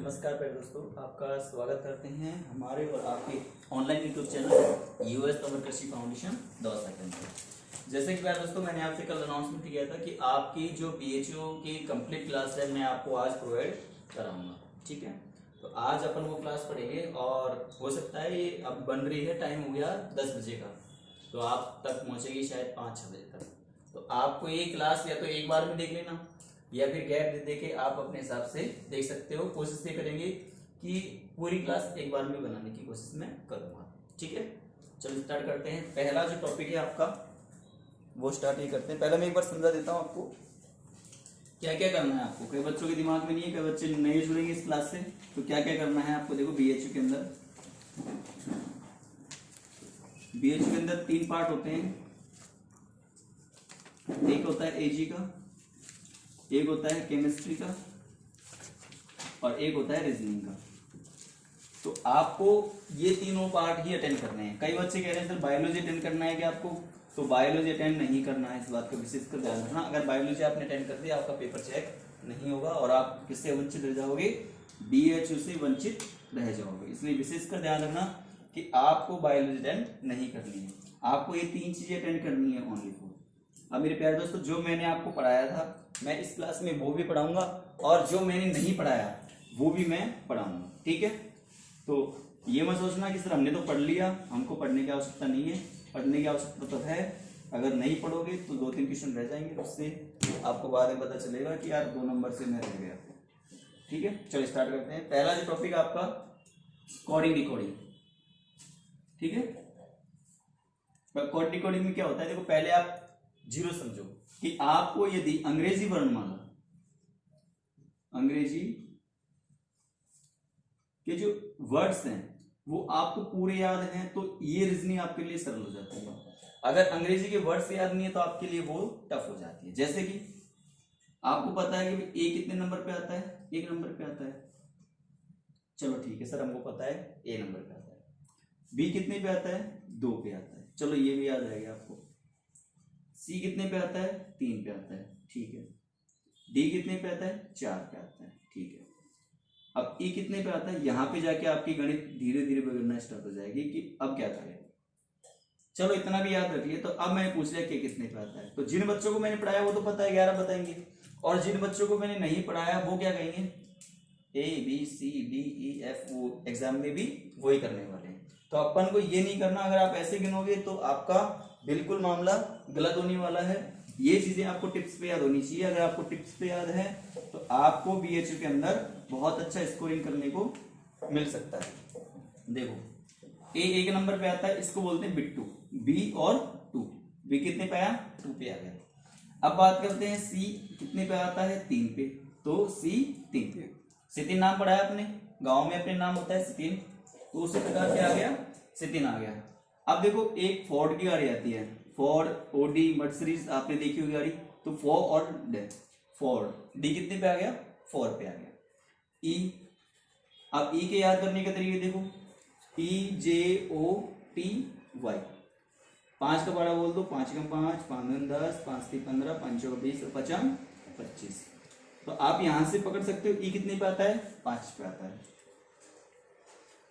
नमस्कार प्यारे दोस्तों, आपका स्वागत करते हैं हमारे और आपके online YouTube channel US Tanwar कृषि फाउंडेशन दौसा के अंदर। जैसे कि प्यारे दोस्तों, मैंने आपसे कल अनाउंसमेंट किया था कि आपकी जो बीएचओ की कंप्लीट क्लास है मैं आपको आज प्रोवाइड कराऊंगा। ठीक है, तो आज अपन वो क्लास पढ़ेंगे और हो सकता है ये अब बन रही है, टाइम हो गया 10 बजे का, तो आप तक पहुंचेगी शायद 5-6 बजे तक। तो आपको ये क्लास या तो एक बार में देख लेना या फिर गैप दे के आप अपने हिसाब से देख सकते हो। कोशिश ये करेंगे कि पूरी क्लास एक बार में बनाने की कोशिश मैं करूंगा। ठीक है, चलो स्टार्ट करते हैं। पहला जो टॉपिक है आपका वो स्टार्ट ही करते हैं। पहले मैं एक बार समझा देता हूँ आपको क्या क्या करना है आपको। कई बच्चों के दिमाग में नहीं है, कई बच्चे नए जुड़ेंगे इस क्लास से, तो क्या क्या करना है आपको। देखो बीएचयू के अंदर 3 पार्ट होते हैं। एक होता है एजी का, एक होता है केमिस्ट्री का और एक होता है रीजनिंग का। तो आपको ये तीनों पार्ट ही अटेंड करने हैं। कई बच्चे कह रहे हैं सर बायोलॉजी अटेंड करना है क्या आपको, तो बायोलॉजी अटेंड नहीं करना है। इस बात का विशेष कर ध्यान रखना। अगर बायोलॉजी आपने अटेंड कर दिया आपका पेपर चेक नहीं होगा और आप किससे वंचित रह जाओगे, बीएचयू से वंचित रह जाओगे। इसलिए विशेष कर ध्यान रखना कि आपको बायोलॉजी अटेंड नहीं करनी है। आपको ये 3 चीजें अटेंड करनी है ओनली फॉर। अब मेरे प्यारे दोस्तों, जो मैंने आपको पढ़ाया था मैं इस क्लास में वो भी पढ़ाऊंगा और जो मैंने नहीं पढ़ाया वो भी मैं पढ़ाऊंगा। ठीक है, तो ये मत सोचना कि सर हमने तो पढ़ लिया, हमको पढ़ने की आवश्यकता नहीं है। पढ़ने की आवश्यकता तो है। अगर नहीं पढ़ोगे तो 2-3 क्वेश्चन रह जाएंगे, उससे आपको बाद में पता चलेगा कि यार 2 नंबर से मैं रह गया। ठीक है, चलो स्टार्ट करते हैं। पहला जो टॉपिक आपका कोडिंग डिकोडिंग। ठीक है, कोडिंग डिकोडिंग में क्या होता है, देखो पहले आप जीरो समझो कि आपको यदि अंग्रेजी वर्णमाला, अंग्रेजी के जो वर्ड्स हैं वो आपको पूरे याद हैं तो ये रीजनिंग आपके लिए सरल हो जाती है। अगर अंग्रेजी के वर्ड्स याद नहीं है तो आपके लिए वो टफ हो जाती है। जैसे कि आपको पता है कि ए कितने नंबर पे आता है, 1 नंबर पे आता है। चलो ठीक है सर, हमको पता है ए नंबर पे आता है। बी कितने पे आता है, 2 पे आता है। चलो ये भी याद रहेगा आपको। सी कितने पे आता है, 3 पे आता है। ठीक है, डी कितने पे आता है, 4 पे आता है। ठीक है, अब ई कितने पे आता है, यहां पे जाके आपकी गणित धीरे धीरे बिगड़ना स्टार्ट हो जाएगी कि अब क्या करें। चलो इतना भी याद रख लिया। तो अब मैंने पूछ लिया कि कितने पे आता है, तो जिन बच्चों को मैंने पढ़ाया वो तो पता है 11 बताएंगे, और जिन बच्चों को मैंने नहीं पढ़ाया वो क्या कहेंगे, A B C D E F. वो एग्जाम में भी वही करने वाले हैं। तो अपन को ये नहीं करना। अगर आप ऐसे गिनोगे तो आपका बिल्कुल मामला गलत होने वाला है। ये चीजें आपको टिप्स पे याद होनी चाहिए। अगर आपको टिप्स पे याद है तो आपको बीएचयू के अंदर बहुत अच्छा स्कोरिंग करने को मिल सकता है। देखो ए 1 नंबर पे आता है, इसको बोलते हैं बिट्टू। बी और 2, बी कितने पे आया, 2 पे आ गया। अब बात करते हैं सी कितने पे आता है, 3 पे, तो सी 3 पे। सितिन नाम पढ़ा है आपने, गांव में अपने नाम होता है सितिन, तो उसी प्रकार क्या आ गया, सितिन आ गया। अब देखो एक फोर्ड की गाड़ी आती है, फोर्ड, ओडी, मर्सिडीज आपने देखी हुई गाड़ी, तो फोर्ड डी कितने पे आ गया, 4 पे आ गया। ई, अब ई के याद करने के तरीके देखो, ई जे ओ टी वाई। 5 का बड़ा बोल दो, 5 का 5, 5 10, 5 15, 5 20, 5 25। तो आप यहां से पकड़ सकते हो ई कितने पे आता है, 5 पे आता है।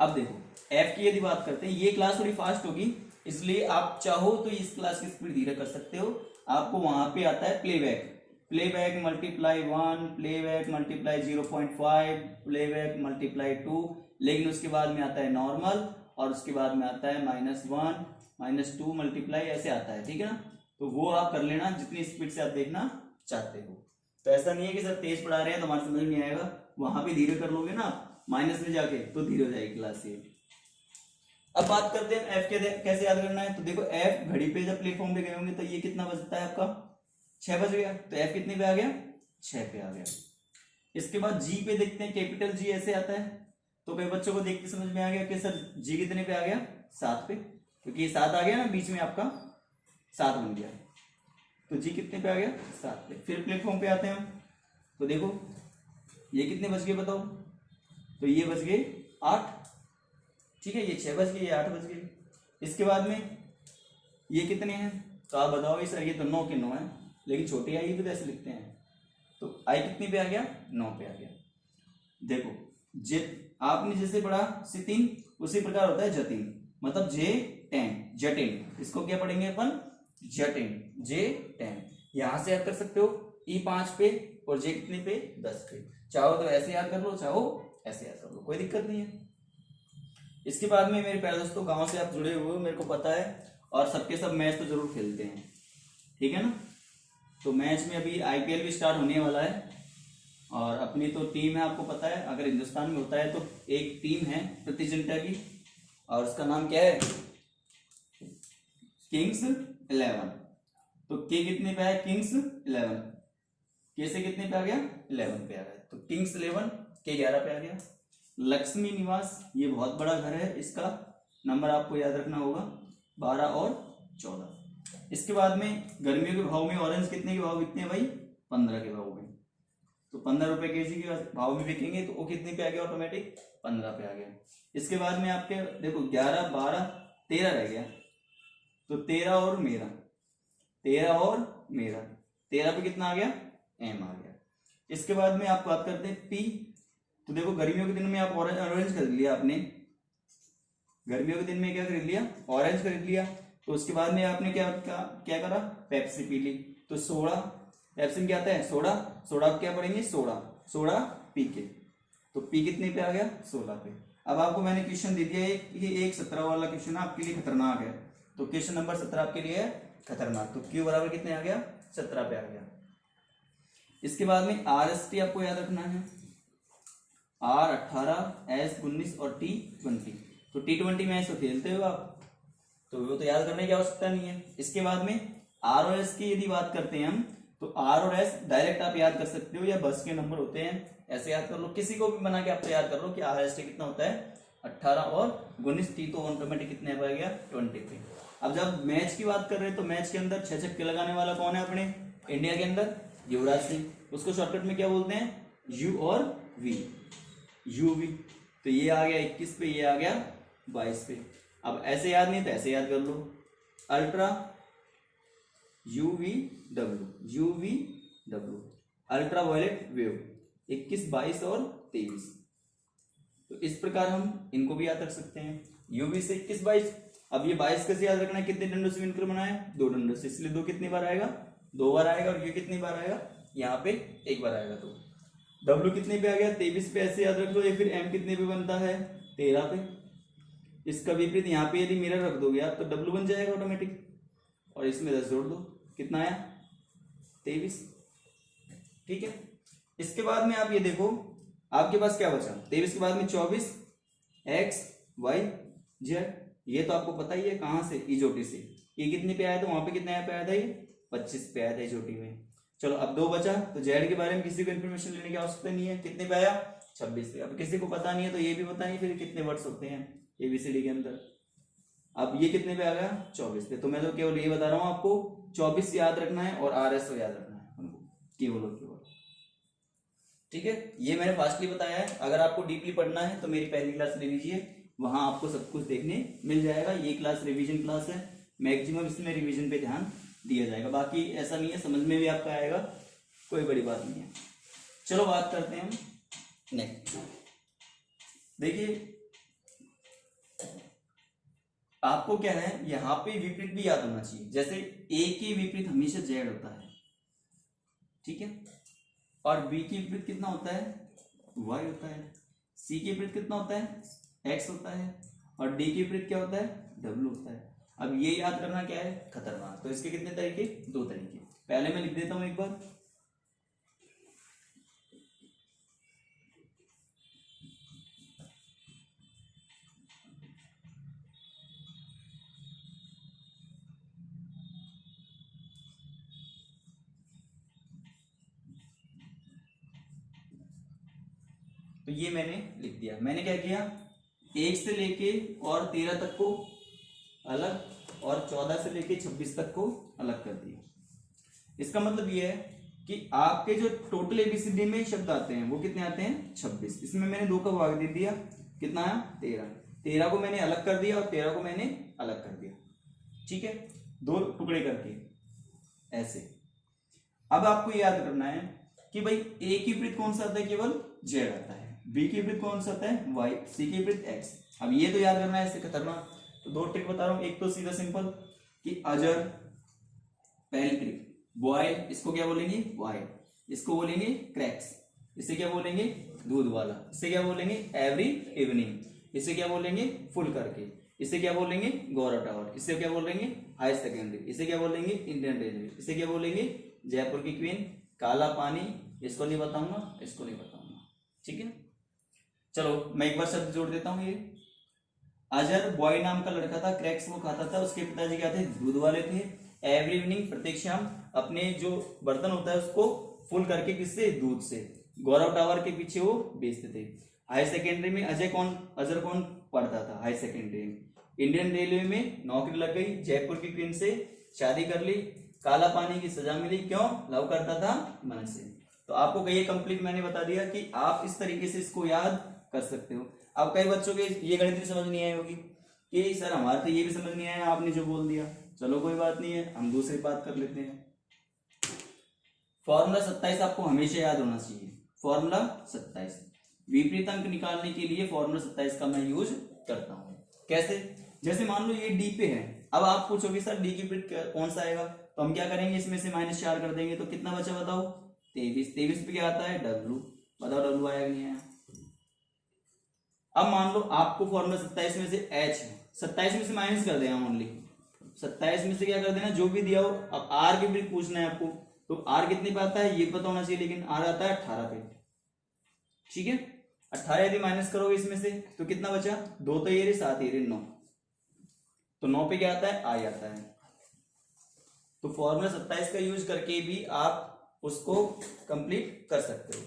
अब देखो एफ की यदि बात करते हैं, ये क्लास थोड़ी फास्ट होगी इसलिए आप चाहो तो इस क्लास की स्पीड धीरे कर सकते हो। आपको वहां पे आता है playback multiply 1, playback multiply 0.5, playback multiply 2, लेकिन उसके बाद में आता है नॉर्मल और उसके बाद में आता है -1, -2 मल्टीप्लाई, ऐसे आता है। ठीक है ना, तो वो आप कर लेना जितनी स्पीड से आप देखना चाहते हो। तो ऐसा नहीं है कि सर तेज पढ़ा रहे हैं तो हमारे समझ नहीं आएगा, वहां पे धीरे कर लोगे ना माइनस में जाके तो धीरे हो जाएगी क्लास ये। अब बात करते हैं एफ के कैसे याद करना है। तो देखो एफ घड़ी पे जब प्लेटफॉर्म पे गए होंगे तो ये कितना बजता है आपका, 6 बज गया, तो एफ कितने पे आ गया, 6 पे आ गया। इसके बाद जी पे देखते हैं, कैपिटल जी ऐसे आता है, तो कई बच्चों को देख के समझ में आ गया कि सर जी कितने पे आ गया, 7 पे, क्योंकि ये 7 आ गया ना बीच में आपका 7 बन गया, तो जी कितने पे आ गया, 7 पे। फिर प्लेटफॉर्म पे आते हैं हम, तो देखो ये कितने बज गए बताओ, तो ये बज गए 8। ठीक है, ये 6 बज गए, ये 8 बज गए। इसके बाद में ये कितने हैं, तो आप बताओ सर ये तो 9 के 9 है, लेकिन छोटी आई तो ऐसे लिखते हैं, तो आई कितने पे आ गया, 9 पे आ गया। देखो जे आपने जैसे पढ़ा सितिन, उसी प्रकार होता है जतिन, मतलब J10 जटिन। इसको क्या पढ़ेंगे अपन? जटिन, J10। यहां से याद कर सकते हो E 5 पे और J कितने पे? 10 पे। चाहो तो ऐसे याद कर लो, चाहो ऐसे याद कर लो, कोई दिक्कत नहीं है। इसके बाद में मेरे प्यारे दोस्तों, गांव से आप जुड़े हुए हो मेरे को पता है, और सबके सब मैच तो जरूर खेलते हैं, ठीक है ना। तो मैच में अभी IPL भी स्टार्ट होने वाला है, और अपनी तो टीम है, आपको पता है अगर हिंदुस्तान में होता है तो एक टीम है प्रति जिंटा की, और उसका नाम क्या है? किंग्स 11। तो के कितने पे आया? किंग्स 11। के से कितने पे आ गया? 11 पे आ गया। तो किंग्स 11 के 11 पे आ गया। लक्ष्मी निवास, ये बहुत बड़ा घर है, इसका नंबर आपको याद रखना होगा 12 और 14। इसके बाद में गर्मियों के भाव में ऑरेंज कितने के भाव बिकते हैं भाई? 15 के भाव में। तो 15 रुपए केजी के भाव में बिकेंगे, तो वो कितने पे आ गया? ऑटोमेटिक 15 पे आ गया। इसके बाद में आपके देखो 11 12 13 रह गया, तो 13 और मेरा, 13 और मेरा, 13 पे कितना आ गया? एम आ गया। इसके बाद में आप बात करते हैं पी। तो देखो गर्मियों के दिन में आप ऑरेंज खरीद लिया आपने, गर्मियों के दिन में क्या खरीद लिया? ऑरेंज खरीद लिया। तो उसके बाद में आपने क्या करा? पेप्सी पी ली। तो सोडा, पेप्सी में क्या आता है? सोडा। सोडा आप क्या पढ़ेंगे? सोडा, सोडा पी के। तो पी कितने पे आ गया? 16 पे। अब आपको मैंने क्वेश्चन दे दिया है, ये एक 17 वाला क्वेश्चन आपके लिए खतरनाक है। तो क्वेश्चन नंबर 17 आपके लिए है खतरनाक। तो क्यू बराबर कितने आ गया? 17 पे आ गया। इसके बाद में RST आपको याद रखना है, R 18, S 19 और T 20। तो T20 मैच तो खेलते हो आप, तो वो तो याद करने की आवश्यकता नहीं है। इसके बाद में R और S की यदि बात करते हैं हम, तो R और S डायरेक्ट आप याद कर सकते हो, या बस के नंबर होते हैं, ऐसे याद कर लो। किसी को भी बना के आप तो याद कर लो कि RST कितना होता है? 18 और 19। T तो ऑटोमेटिक कितने पे आ गया? 20 पे। अब जब मैच की बात कर रहे हैं, तो मैच के अंदर 6 छक्के लगाने वाला कौन है अपने इंडिया के अंदर? युवराज सिंह। उसको शॉर्टकट में क्या बोलते हैं? U और V, UV। तो ये आ गया 21 पे, ये आ गया 22 पे। अब ऐसे याद नहीं तो ऐसे याद कर लो, ultra UVW, ultra violet wave 21, 22 और 23। तो इस प्रकार हम इनको भी याद रख सकते हैं, UV से 21, 22। अब ये 22 कैसे याद रखना है? कितने डंडों से विनकर बना है? 2 डंडों से, इसलिए 2 कितनी बार आएगा? 2 बार आएगा। और ये कितनी बार आएगा? यहाँ पे 1 बार आएगा। तो W कितने पे आ गया? 23 पे, ऐसे याद रख लो। या फिर M कितने पे बनता है? 13 पे। इसका विपरीत यहाँ पे यदि मिरर रख दोगे आप, तो W बन जाएगा ऑटोमेटिक, और इसमें 10 जोड़ दो, कितना आया? 23। ठीक है। इसके बाद में आप ये देखो, आपके पास क्या बचा? 23 के बाद में 24, X Y Z। ये तो आपको पता ही है, कहां से? इजोटी से। ये कितने पे आया था? वहां पे कितने पे आया था? ये 25 पे आया था इजोटी में। चलो अब 2 बचा, तो Z के बारे में किसी को इन्फॉर्मेशन लेने की आवश्यकता नहीं है। कितने पे आया? 26 पे। अब किसी को पता नहीं है तो ये भी पता नहीं फिर कितने वर्ड्स होते हैं ABCD के अंदर। अब ये कितने पे आ गया? 24 पे। तो मैं तो केवल ये बता रहा हूं आपको, 24 याद रखना है और RS याद रखना है हमको, केवल और केवल। ठीक है, ये मैंने फास्टली बताया है। अगर आपको डीपली पढ़ना है तो मेरी पहली क्लास ले लीजिए, वहां आपको सब कुछ देखने मिल जाएगा। ये क्लास रिवीजन क्लास है, मैक्सिमम इसमें रिवीजन पे ध्यान दिया जाएगा। बाकी ऐसा नहीं है, समझ में भी आपका आएगा, कोई बड़ी बात नहीं है। चलो बात करते हैं हम नेक्स्ट। देखिए आपको क्या है, यहाँ पे विपरीत भी याद होना चाहिए। जैसे A के विपरीत हमेशा Z होता है, ठीक है, और B के विपरीत कितना होता है? Y होता है। C के विपरीत कितना होता है? X होता है। और D के विपरीत क्या होता है? W होता है। अब ये याद करना क्या है? खतरनाक। तो इसके कितने तरीके? 2 तरीके। पहले मैं लिख देता हूं एक बार, तो ये मैंने लिख दिया। मैंने क्या किया? 1 से लेके और 13 तक को अलग, और 14 से लेके 26 तक को अलग कर दिया। इसका मतलब ये है कि आपके जो टोटल ABCD में शब्द आते हैं वो कितने आते हैं? 26। इसमें मैंने 2 का भाग दे दिया, कितना आया? 13। 13 को मैंने अलग कर दिया और 13 को मैंने अलग कर दिया, ठीक है, 2 टुकड़े करके ऐसे। अब आपको याद करना है कि भाई A की विपरीत कौन सा आता है? केवल Z आता है। बी के विपरीत कौन सा होता है वाई, सी के विपरीत एक्स। अब ये तो याद करना है, ऐसे खतरनाक। तो दो ट्रिक बता रहा हूं, एक तो सीधा सिंपल कि अजर, पहली ट्रिक बॉयल, इसको क्या बोलेंगे वाई, इसको बोलेंगे क्रैक्स, इसे क्या बोलेंगे दूध वाला, इसे क्या बोलेंगे एवरी इवनिंग, इसे क्या बोलेंगे फुल करके, इसे क्या बोलेंगे गौरव टावर, इसे क्या बोलेंगे हायर सेकेंडरी, इसे क्या बोलेंगे इंडियन रेलवे, इसे क्या बोलेंगे जयपुर की क्वीन, काला पानी, इसको नहीं बताऊंगा, इसको नहीं बताऊंगा, ठीक है। चलो मैं एक बार शब्द जोड़ देता हूं। ये अजर बॉय नाम का लड़का था, क्रैक्स वो खाता था, उसके पिताजी क्या थे दूध वाले थे। एवरी इवनिंग प्रत्येक शाम अपने जो बर्तन होता है उसको फुल करके, किससे दूध से, गौरव टावर के पीछे वो बेचते थे। हायर सेकेंडरी में अजर कौन पढ़ता था हायर सेकेंडरी में, इंडियन रेलवे में नौकरी लग गई, जयपुर की क्वीन से शादी कर ली, काला पानी की सजा मिली, क्यों लव करता था मन से। तो आपको कई कंप्लीट मैंने बता दिया कि आप इस तरीके से इसको याद कर सकते हो। अब कई बच्चों के ये गणित समझ नहीं आई होगी कि सर हमारे तो ये भी समझ नहीं आया आपने जो बोल दिया। चलो कोई बात नहीं है, हम दूसरी बात कर लेते हैं। फॉर्मूला 27 आपको हमेशा याद होना चाहिए। फॉर्मूला 27 विपरीत अंक निकालने के लिए फॉर्मूला 27 का मैं यूज करता हूं। कैसे? जैसे मान लो ये डी पे है, अब आप पूछोगे सर डी की विपरीत कौन सा आएगा, तो हम क्या करेंगे इसमें से -4 कर देंगे, तो कितना बचा बताओ 23। 23 पे क्या आता है डब्लू, बताओ डब्लू आया कि नहीं आया। अब मान लो आपको फॉर्मूला 27 में से एच है, 27 में से माइनस कर देना ओनली, 27 में से क्या कर देना जो भी दिया हो। अब आर के विपरीत पूछना है आपको, तो आर कितने पे आता है ये पता होना चाहिए, लेकिन आर आता है 18 पे, ठीक है। 18 यदि माइनस करोगे इसमें से तो कितना बचा, 2 तो ये रहे 7 ये रहे 9, तो 9 पे क्या आता है आई आता है। तो फॉर्मूला 27 का यूज करके भी आप उसको कंप्लीट कर सकते हो।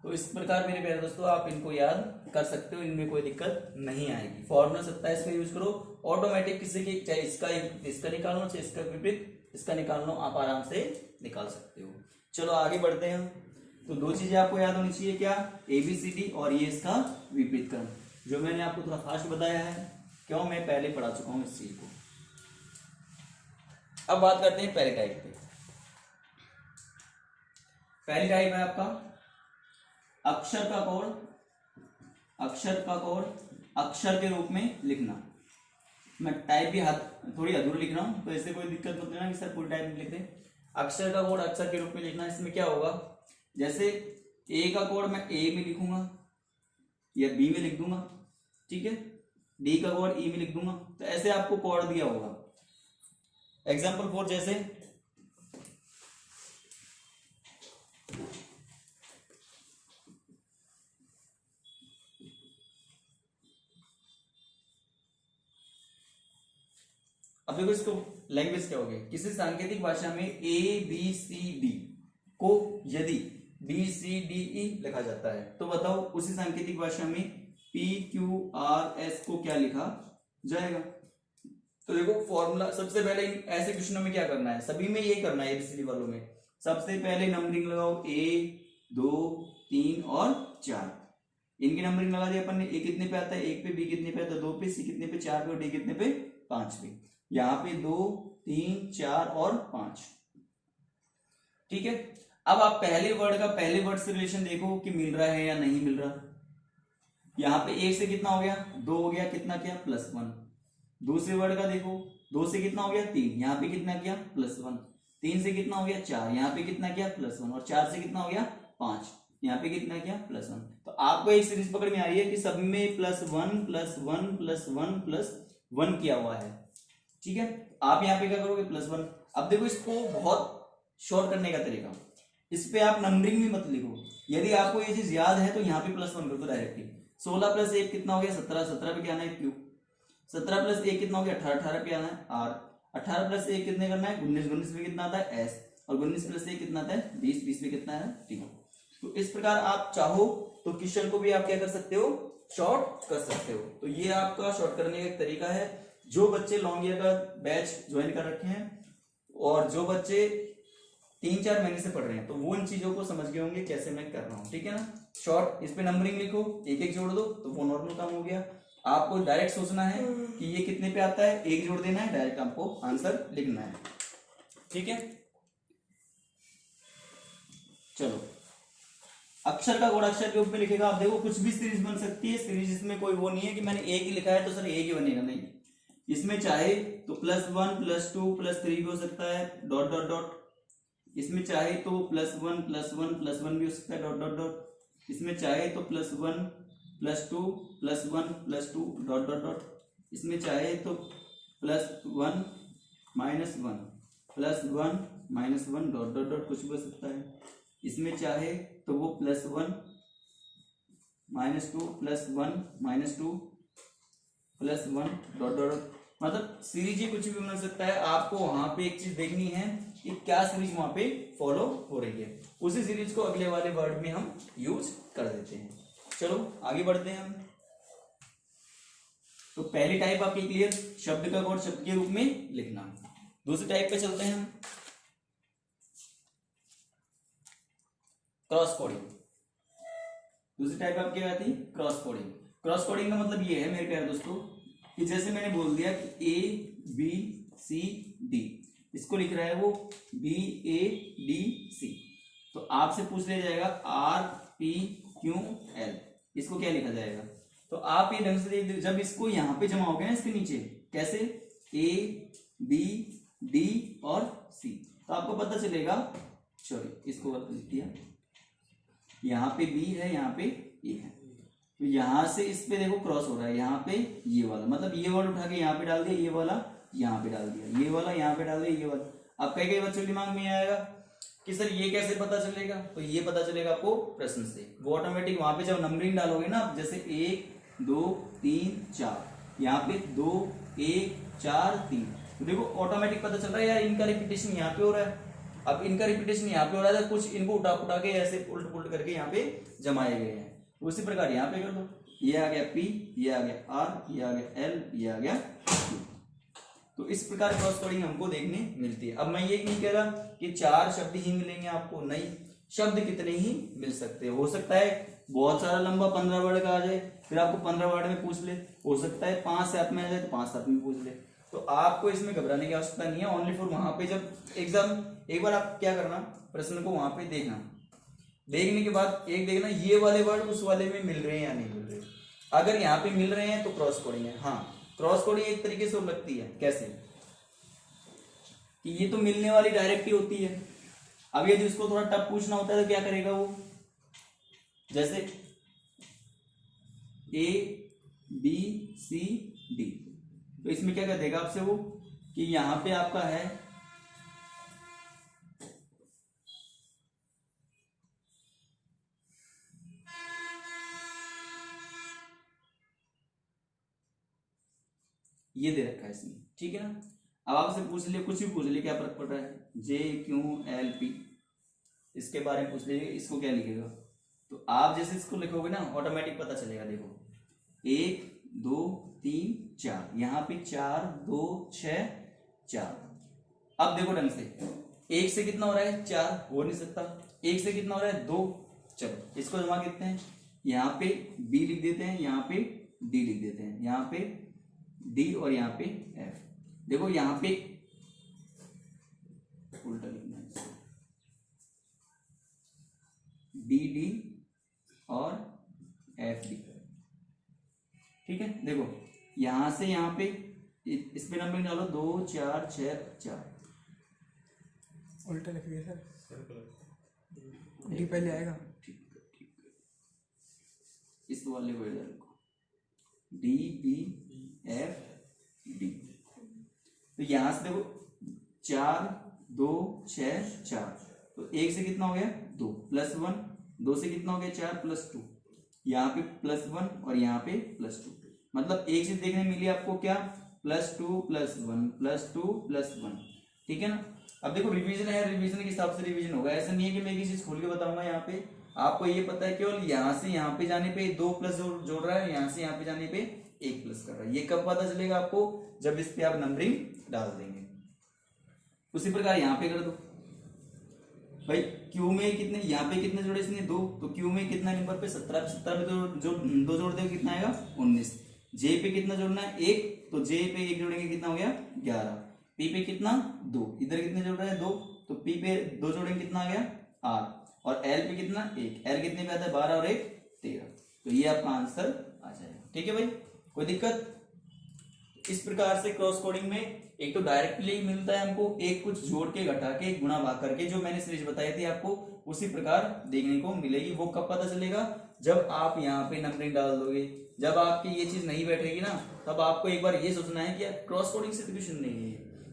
तो इस प्रकार मेरे प्यारे दोस्तों आप इनको याद कर सकते हो, इनमें कोई दिक्कत नहीं आएगी। फॉर्मूला 27 का यूज करो, ऑटोमेटिक किसी की चाहे इसका निकाल लो चाहे इसका विपरीत इसका निकाल लो, आप आराम से निकाल सकते हो। चलो आगे बढ़ते हैं। तो दो चीजें आपको याद होनी चाहिए, क्या ABCD और ये इसका विपरीत क्रम, जो मैंने आपको थोड़ा फास्ट बताया है, क्यों मैं पहले पढ़ा चुका हूं इस चीज को। अब बात करते हैं पहले टाइप पे। पहली टाइप है आपका अक्षर का कोड अक्षर के रूप में लिखना। मैं टाइप भी थोड़ी अधूरी लिख रहा हूं, तो ऐसे कोई दिक्कत मत लेना कि सर पूरी टाइप लिखते। अक्षर का कोड अक्षर के रूप में लिखना, इसमें क्या होगा, जैसे ए का कोड मैं ए में लिखूंगा या बी में लिख दूंगा, ठीक है, डी का कोड ई में लिख दूंगा, तो ऐसे आपको कोड दिया होगा। एग्जाम्पल 4 जैसे अब देखो इसको लैंग्वेज क्या हो गया, किसी सांकेतिक भाषा में ABCD को यदि BCDE लिखा जाता है, तो बताओ उसी सांकेतिक भाषा में PQRS को क्या लिखा जाएगा। तो देखो फॉर्मूला सबसे पहले ऐसे क्वेश्चनों में क्या करना है, सभी में ये करना है ABCD वालों में, सबसे पहले नंबरिंग लगाओ 1 2 3 और 4, इनकी नंबरिंग लगा दी अपन ने। ए कितने पे आता है 1 पे, बी कितने पे आता है 2 पे, सी कितने पे 4 पे और डी कितने पे 5 पे। यहाँ पे 2 3 4 और 5, ठीक है। अब आप पहले वर्ड से रिलेशन देखो कि मिल रहा है या नहीं मिल रहा। यहाँ पे 1 से कितना हो गया 2 हो गया, कितना किया +1। दूसरे वर्ड का देखो 2 से कितना हो गया 3, यहाँ पे कितना किया +1। 3 से कितना हो गया 4, यहाँ पे कितना किया +1 और 4 से कितना हो गया 5, यहाँ पे कितना किया +1। तो आपको एक सीरीज पकड़ में आ रही है कि सब में +1 किया हुआ है, ठीक है। आप यहाँ पे क्या करोगे +1। अब देखो इसको बहुत शॉर्ट करने का तरीका, इस पे आप नंबरिंग भी मत लिखो, यदि आपको ये चीज याद है तो यहाँ पे +1 कर दो डायरेक्टली। 16 + 1 कितना हो गया 17, 17 पे क्या आना है Q, 17 + 1 कितना हो गया 18, 18 पे आना है R, 18 + 1 कितने करना है 19, 19 पे कितना आता है S, और 19 + 1 कितना आता है 20, 20 पे कितना है T। तो इस प्रकार आप चाहो तो क्वेश्चन को भी आप क्या कर सकते हो शॉर्ट कर सकते हो। तो ये आपका शॉर्ट करने का एक तरीका है। जो बच्चे लॉन्ग ईयर का बैच ज्वाइन कर रखे हैं और जो बच्चे 3-4 महीने से पढ़ रहे हैं, तो वो इन चीजों को समझ गए होंगे कैसे मैं कर रहा हूँ, ठीक है ना। शॉर्ट इस पे नंबरिंग लिखो, एक एक जोड़ दो तो वो नॉर्मल काम हो गया। आपको डायरेक्ट सोचना है कि ये कितने पे आता है, एक जोड़ देना है, डायरेक्ट आपको आंसर लिखना है, ठीक है। चलो अक्षर का कोड अक्षर के रूप में लिखेगा। आप देखो कुछ भी सीरीज बन सकती है, सीरीज इसमें कोई वो नहीं है कि मैंने एक ही लिखा है तो सर एक ही बनेगा, नहीं। इसमें चाहे तो +1 +2 +3 भी हो सकता है, डॉट डॉट डॉट। इसमें चाहे तो +1 +1 +1 भी हो सकता है, डॉट डॉट डॉट। इसमें चाहे तो +1 +2 +1 +2 डॉट डॉट डॉट। इसमें चाहे तो +1 -1 +1 -1 डॉट डॉट डॉट, कुछ भी हो सकता है। इसमें चाहे तो वो +1 -2 +1 -2 +1 डॉट डॉट डॉट। मतलब सीरीज ही कुछ भी बन सकता है। आपको वहां पे एक चीज देखनी है कि क्या सीरीज वहां पे फॉलो हो रही है, उसी सीरीज को अगले वाले वर्ड में हम यूज कर देते हैं। चलो आगे बढ़ते हैं हम। तो पहली टाइप आपकी क्लियर, शब्द का कोड शब्द के रूप में लिखना। दूसरी टाइप पे चलते हैं हम, क्रॉस कोडिंग। दूसरी टाइप आपकी क्या थी, क्रॉस कोडिंग। क्रॉस कोडिंग का मतलब ये है मेरे प्यारे दोस्तों कि जैसे मैंने बोल दिया कि ABCD, इसको लिख रहा है वो BADC, तो आपसे पूछ लिया जाएगा RPQL, इसको क्या लिखा जाएगा। तो आप ये ढंग से देख, जब इसको यहां पे जमाओगे ना इसके नीचे, कैसे ABD और C, तो आपको पता चलेगा, सॉरी इसको लिख दिया, यहाँ पे B है, यहाँ पे A है, तो यहां से इस पे देखो क्रॉस हो रहा है, यहाँ पे ये वाला, मतलब ये वर्ड उठा के यहाँ पे डाल दिया, ये वाला यहाँ पे डाल दिया, ये वाला यहाँ पे डाल दिया, ये वाला। अब कई कई बच्चों के दिमाग में आएगा कि सर ये कैसे पता चलेगा, तो ये पता चलेगा आपको प्रश्न से। वो ऑटोमेटिक वहां पे जब नंबरिंग डालोगे ना, जैसे 1 2 3 4, यहाँ पे 2 1 4 3, तो देखो ऑटोमेटिक पता चल रहा है यार इनका रिपीटेशन यहाँ पे हो रहा है। अब इनका रिपीटेशन यहाँ पे हो रहा है, कुछ इनको उठा उठा के ऐसे उल्ट पुल्ट करके यहाँ पे जमाए गए हैं। उसी प्रकार यहाँ पे कर दो, ये आ गया P, ये आ गया R, ये आ गया L, ये आ गया Q। तो इस प्रकार क्रॉस कोडिंग हमको देखने मिलती है। अब मैं ये नहीं कह रहा कि 4 शब्द ही मिलेंगे आपको, नहीं, शब्द कितने ही मिल सकते हैं। हो सकता है बहुत सारा लंबा 15 वर्ड का आ जाए, फिर आपको 15 वर्ड में पूछ ले। हो सकता है 5 7 में आ जाए तो 5 7 में पूछ ले। तो आपको इसमें घबराने की आवश्यकता नहीं है। ओनली फॉर वहां पे जब एग्जाम, एक बार आप क्या करना, प्रश्न को वहां पे देखना, देखने के बाद एक देखना ये वाले वर्ड उस वाले में मिल रहे हैं या नहीं मिल रहे। अगर यहाँ पे मिल रहे हैं तो क्रॉस कोडिंग है। हाँ, क्रॉस कोडिंग एक तरीके से लगती है, कैसे कि ये तो मिलने वाली डायरेक्ट ही होती है। अब यदि उसको थोड़ा टफ पूछना होता है तो क्या करेगा वो, जैसे ABCD, तो इसमें क्या कर देगा आपसे वो कि यहां पे आपका है ये दे रखा है इसमें, ठीक है ना। अब आपसे पूछ लिए, कुछ भी पूछ लिए, क्या फर्क पड़ रहा है, JQLP, इसके बारे में पूछ लीजिए, इसको क्या लिखेगा। तो आप जैसे इसको लिखोगे ना ऑटोमेटिक पता चलेगा। देखो 1 2 3 4, यहाँ पे 4 2 6 4। अब देखो ढंग से, 1 से कितना हो रहा है 4, हो नहीं सकता। 1 से कितना हो रहा है 2, चलो इसको जमा कितने हैं, यहाँ पे B लिख देते हैं, यहाँ पे D लिख देते हैं, यहाँ पे D और यहाँ पे F। देखो यहाँ पे उल्टा लिखना है इसको, DD और FD, ठीक है। देखो यहां से यहाँ पे इस पे नंबर डालो 2 4 6 4, उल्टा लिख दिया सर, डी पहले आएगा। ठीक है, इस वाले को इधर रखो, DBFD। तो यहां से देखो 4 2 6 4, तो 1 से कितना हो गया 2 +1, 2 से कितना हो गया 4 +2, यहाँ पे +1 और यहाँ पे +2। मतलब एक चीज देखने मिली आपको क्या, +2 +1 +2 +1, ठीक है ना। अब देखो रिवीजन है, रिवीजन के हिसाब से रिवीजन होगा। ऐसा नहीं है कि मैं एक चीज खोल के बताऊंगा। यहाँ पे आपको ये पता है केवल यहाँ से यहाँ पे जाने पे 2 प्लस जोड़ रहा है, यहाँ से यहाँ पे जाने पे 1 प्लस कर रहा है। ये कब पता चलेगा आपको, जब इस पे आप नंबरिंग डाल देंगे। उसी प्रकार यहाँ पे कर दो भाई, क्यू में कितने, यहाँ पे कितने जोड़े इसने 2, तो क्यू में कितना नंबर पे 17, 17 में तो जो 2 जोड़ देंगे कितना आएगा 19। जे पे कितना जोड़ना है 1, तो जे पे 1 जोड़ेंगे कितना हो गया 11। पी पे कितना 2, इधर कितने जोड़ रहे हैं 2, तो पी पे 2 जोड़ेंगे कितना आ गया 8, और एल पे कितना 1, एल कितने पे आता है 12 और 1 13, तो ये आपका आंसर आ जाएगा। ठीक है भाई, कोई दिक्कत? इस प्रकार से क्रॉस कोडिंग में एक तो डायरेक्टली मिलता है हमको, एक कुछ जोड़ के घटा के गुणा भाग करके, जो मैंने सीरीज बताई थी आपको उसी प्रकार देखने को मिलेगी। वो कब पता चलेगा? जब आप यहाँ पे नंबरिंग डाल दोगे। जब आपकी ये चीज नहीं बैठेगी ना, तब आपको एक बार ये सोचना है कि यार क्रॉस कोडिंग से तो क्वेश्चन नहीं है,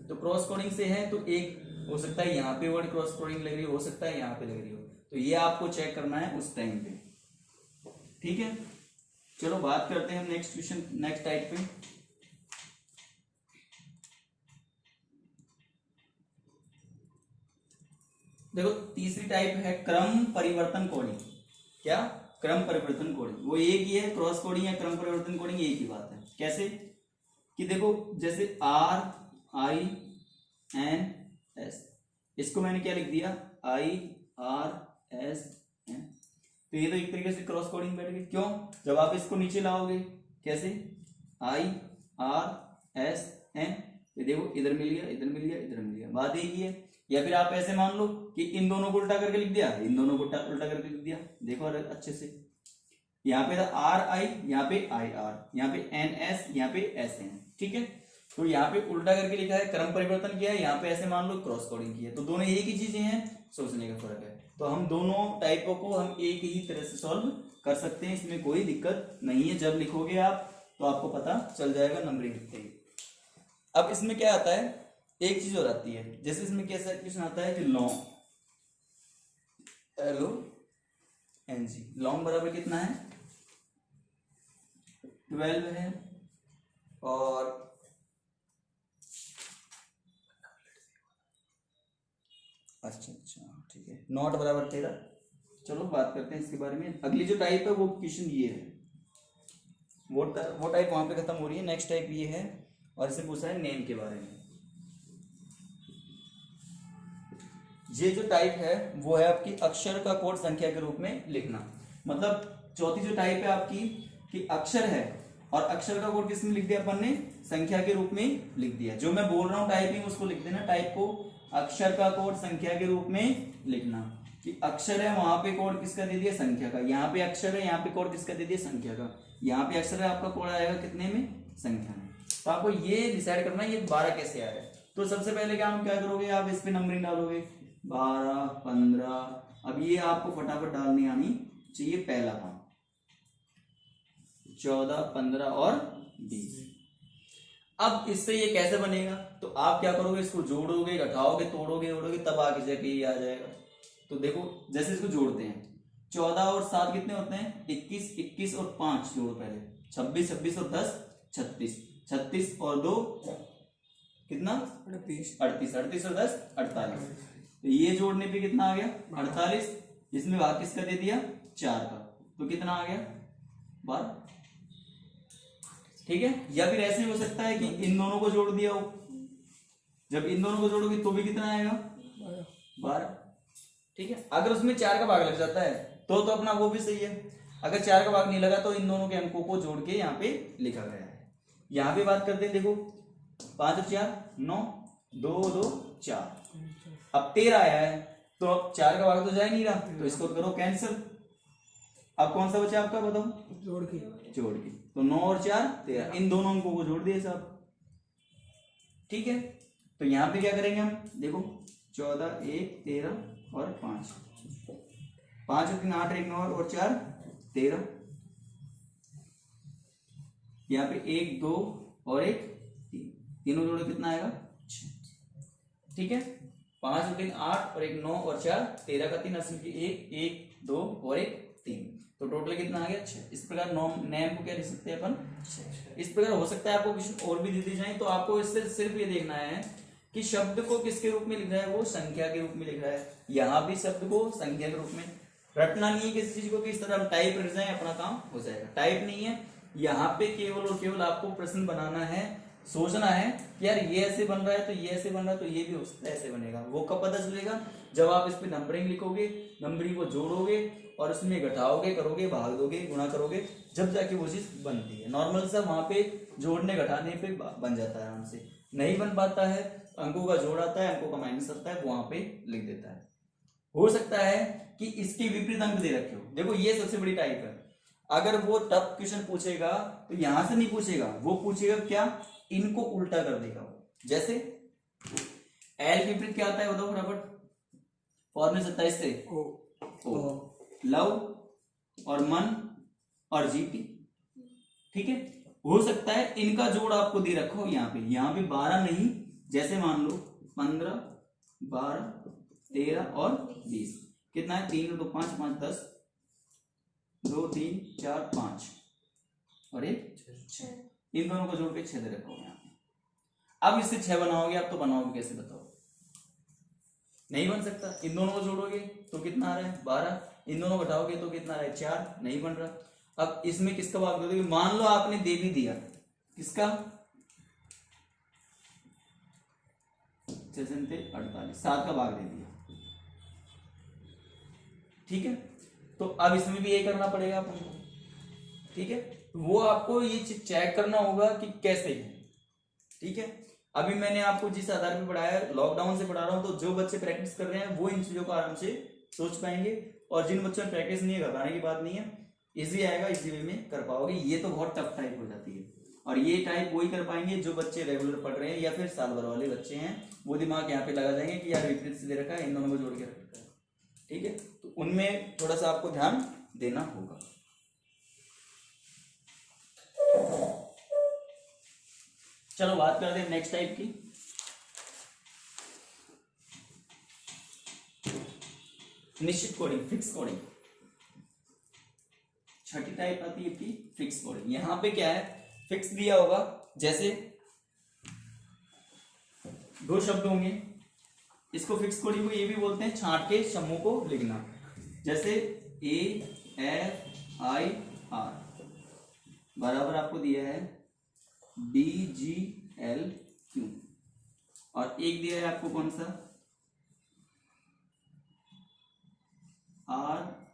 तो क्रॉस कोडिंग से है तो एक हो सकता है यहाँ पे वर्ड क्रॉस कोडिंग लग रही हो सकता है यहाँ पे लग रही हो, तो ये आपको चेक करना है उस टाइम पे। ठीक है, चलो बात करते हैं नेक्स्ट क्वेश्चन, नेक्स्ट टाइप पे। देखो तीसरी टाइप है क्रम परिवर्तन कोडिंग। क्या? क्रम परिवर्तन कोडिंग। वो एक ही है, क्रॉस कोडिंग या क्रम परिवर्तन कोडिंग एक ही बात है। कैसे? कि देखो जैसे RINS, इसको मैंने क्या लिख दिया IRSN, तो ये तो एक तरीके से क्रॉस कोडिंग बैठ गई। क्यों? जब आप इसको नीचे लाओगे कैसे IRSN, ये देखो इधर मिल गया, इधर मिल गया, इधर मिल गया, बात एक ही है। या फिर आप ऐसे मान लो कि इन दोनों को उल्टा करके लिख दिया, इन दोनों को उल्टा करके लिख दिया। देखो अच्छे से, यहाँ पे था RI, यहाँ पे IR, यहाँ पे NS, यहाँ पे SN। ठीक है, तो यहाँ पे उल्टा करके लिखा है, क्रम परिवर्तन किया है, यहाँ पे ऐसे मान लो क्रॉस कोडिंग की है, तो दोनों एक ही चीजें हैं, सोचने का फर्क है। तो हम दोनों टाइपों को हम एक ही तरह से सॉल्व कर सकते हैं, इसमें कोई दिक्कत नहीं है। जब लिखोगे आप तो आपको पता चल जाएगा नंबरिंग लिखते ही। अब इसमें क्या आता है, एक चीज और आती है, जैसे इसमें कैसा क्वेश्चन आता है कि लॉन्ग, LONG, लॉन्ग बराबर कितना है 12 है, और अच्छा ठीक है, नॉट बराबर 13। चलो बात करते हैं इसके बारे में। अगली जो टाइप है वो क्वेश्चन ये है, वो टाइप वहां पे खत्म हो रही है, नेक्स्ट टाइप ये है, और इससे पूछा है नेम के बारे में। ये जो टाइप है वो है आपकी अक्षर का कोड संख्या के रूप में लिखना। मतलब चौथी जो टाइप है आपकी कि अक्षर है और अक्षर का कोड किसमें लिख दिया अपन ने, संख्या के रूप में लिख दिया। जो मैं बोल रहा हूं टाइपिंग उसको लिख देना, टाइप को अक्षर का कोड संख्या के रूप में लिखना। कि अक्षर है वहां पे कोड किसका दे दिया, संख्या का। यहाँ पे अक्षर है, यहाँ पे कोड किसका दे दिया, संख्या का। यहाँ पे अक्षर है, आपका कोड आएगा कितने में, संख्या में। तो आपको ये डिसाइड करना है ये 12 कैसे आया है। तो सबसे पहले क्या करोगे आप, इस पे नंबरिंग डालोगे 12, 15। अब ये आपको फटाफट डालनी आनी चाहिए। पहला काम 14, 15 और 20। अब इससे ये कैसे बनेगा, तो आप क्या करोगे, इसको जोड़ोगे, घटाओगे, तोड़ोगे, ओड़ोगे, तब आगे जाके ये आ जाएगा। तो देखो जैसे इसको जोड़ते हैं, 14 और 7 कितने होते हैं 21, 21 और 5 जोड़ो पहले 26, 26 और 10 36, 36 और 2 कितना 38, 38 और 10 48। तो ये जोड़ने पे कितना आ गया 48। इसमें भाग किसका दे दिया 4 का, तो कितना आ गया 12। ठीक है, या फिर ऐसे हो सकता है कि इन दोनों को जोड़ दिया हो, जब इन दोनों को जोड़ोगे तो भी कितना आएगा 12। ठीक है, अगर उसमें 4 का भाग लग जाता है तो अपना वो भी सही है। अगर 4 का भाग नहीं लगा तो इन दोनों के अंकों को जोड़ के यहाँ पे लिखा गया है। यहाँ पे बात करते हैं, देखो 5 और 4 9, 2 2 4। अब 13 आया है, तो अब 4 का भाग तो जा ही नहीं रहा, तो इसको करो कैंसिल। अब कौन सा बचा आपका बताओ, जोड़ के। तो 9 और 4 13, इन दोनों अंकों को जोड़ दिए साहब। ठीक है, तो यहाँ पे क्या करेंगे हम, देखो 14 1 13 और 5, 5 और 3 8, 1 9 और 4 13। यहाँ पे 1 2 और 1 3, तीनों जोड़े कितना आएगा 6। ठीक है, 5 और 3 8 और 1 9 और 4 13 का 3 असल की 1 1 2 और 1 3, तो टोटल कितना आ गया 6। इस प्रकार नेम को क्या लिख सकते हैं अपन 6। इस प्रकार हो सकता है आपको क्वेश्चन और भी दे दी जाए, तो आपको इससे सिर्फ ये देखना है कि शब्द को किसके रूप में लिख रहा है, वो संख्या के रूप में लिख रहा है। यहाँ भी शब्द को संख्या के रूप में रटना नहीं है किसी चीज को, कि इस तरह हम टाइप रट जाए अपना काम हो जाएगा। टाइप नहीं है, यहाँ पे केवल और केवल आपको प्रश्न बनाना है, सोचना है कि यार ये ऐसे बन रहा है, तो ये ऐसे बन रहा है, तो ये भी हो सकता है ऐसे बनेगा। वो कब पता चलेगा, जब आप इस पे नंबरिंग लिखोगे, नंबरिंग को जोड़ोगे और उसमें घटाओगे, करोगे, भाग दोगे, गुणा करोगे, जब जाके वो चीज बनती है। नॉर्मल सा वहां पे जोड़ने घटाने पे बन जाता है, आराम से। नहीं बन पाता है, अंकों का जोड़ आता है, अंकों का माइनस आता है, वहां पे लिख देता है। हो सकता है कि इसके विपरीत अंक दे रखे हो। देखो ये सबसे बड़ी टाइप है। अगर वो टफ क्वेश्चन पूछेगा तो यहां से नहीं पूछेगा, वो पूछेगा क्या, इनको उल्टा कर देगा वो। जैसे एल के विपरीत क्या आता है बताओ फटाफट, फॉर्मूला 27 से ओ, लव और मन और जीती। ठीक है, हो सकता है इनका जोड़ आपको दे रखा हो यहाँ पे 12 नहीं, जैसे मान लो 15, 12, 13 और 20। कितना है, 3 2 5 5 10, 2 3 4 5 और 1 6। इन दोनों को जोड़ के 6 दे रखा हो यहाँ पे। अब इससे 6 बनाओगे आप, तो बनाओगे कैसे बताओ? नहीं बन सकता। इन दोनों को जोड़ोगे तो कितना आ रहा है 12, इन दोनों को घटाओगे तो कितना आ रहा है 4, नहीं बन रहा। अब इसमें किसका भाग दे दोगे? मान लो आपने दे भी दिया, किसका, 48, 7 का भाग दे दिया। ठीक है, तो अब इसमें भी यही करना पड़ेगा आपको। ठीक है, वो आपको ये चेक करना होगा कि कैसे है। ठीक है, अभी मैंने आपको जिस आधार पे पढ़ाया, लॉकडाउन से पढ़ा रहा हूं, तो जो बच्चे प्रैक्टिस कर रहे हैं वो इन चीजों को आराम से सोच पाएंगे, और जिन बच्चों में प्रैक्टिस नहीं है, घबराने की बात नहीं है, इजी आएगा, इसी वे में कर पाओगे। ये तो बहुत टफ टाइप हो जाती है, और ये टाइप वही कर पाएंगे जो बच्चे रेगुलर पढ़ रहे हैं या फिर साल भर वाले बच्चे हैं। वो दिमाग यहाँ पे लगा जाएंगे कि यार विपरीत से दे रखा है, इन दोनों को जोड़ के रखा है। ठीक है, तो उनमें थोड़ा सा आपको ध्यान देना होगा। चलो बात करते हैं नेक्स्ट टाइप की। निश्चित कोडिंग, फिक्स कोडिंग। छठी टाइप आती है कि फिक्स कोडिंग। यहां पे क्या है, फिक्स दिया होगा, जैसे दो शब्द होंगे, इसको फिक्स कोडिंग को ये भी बोलते हैं छांट के समूह को लिखना। जैसे AFIR बराबर आपको दिया है DGLQ, और एक दिया है आपको कौन सा, RCFA।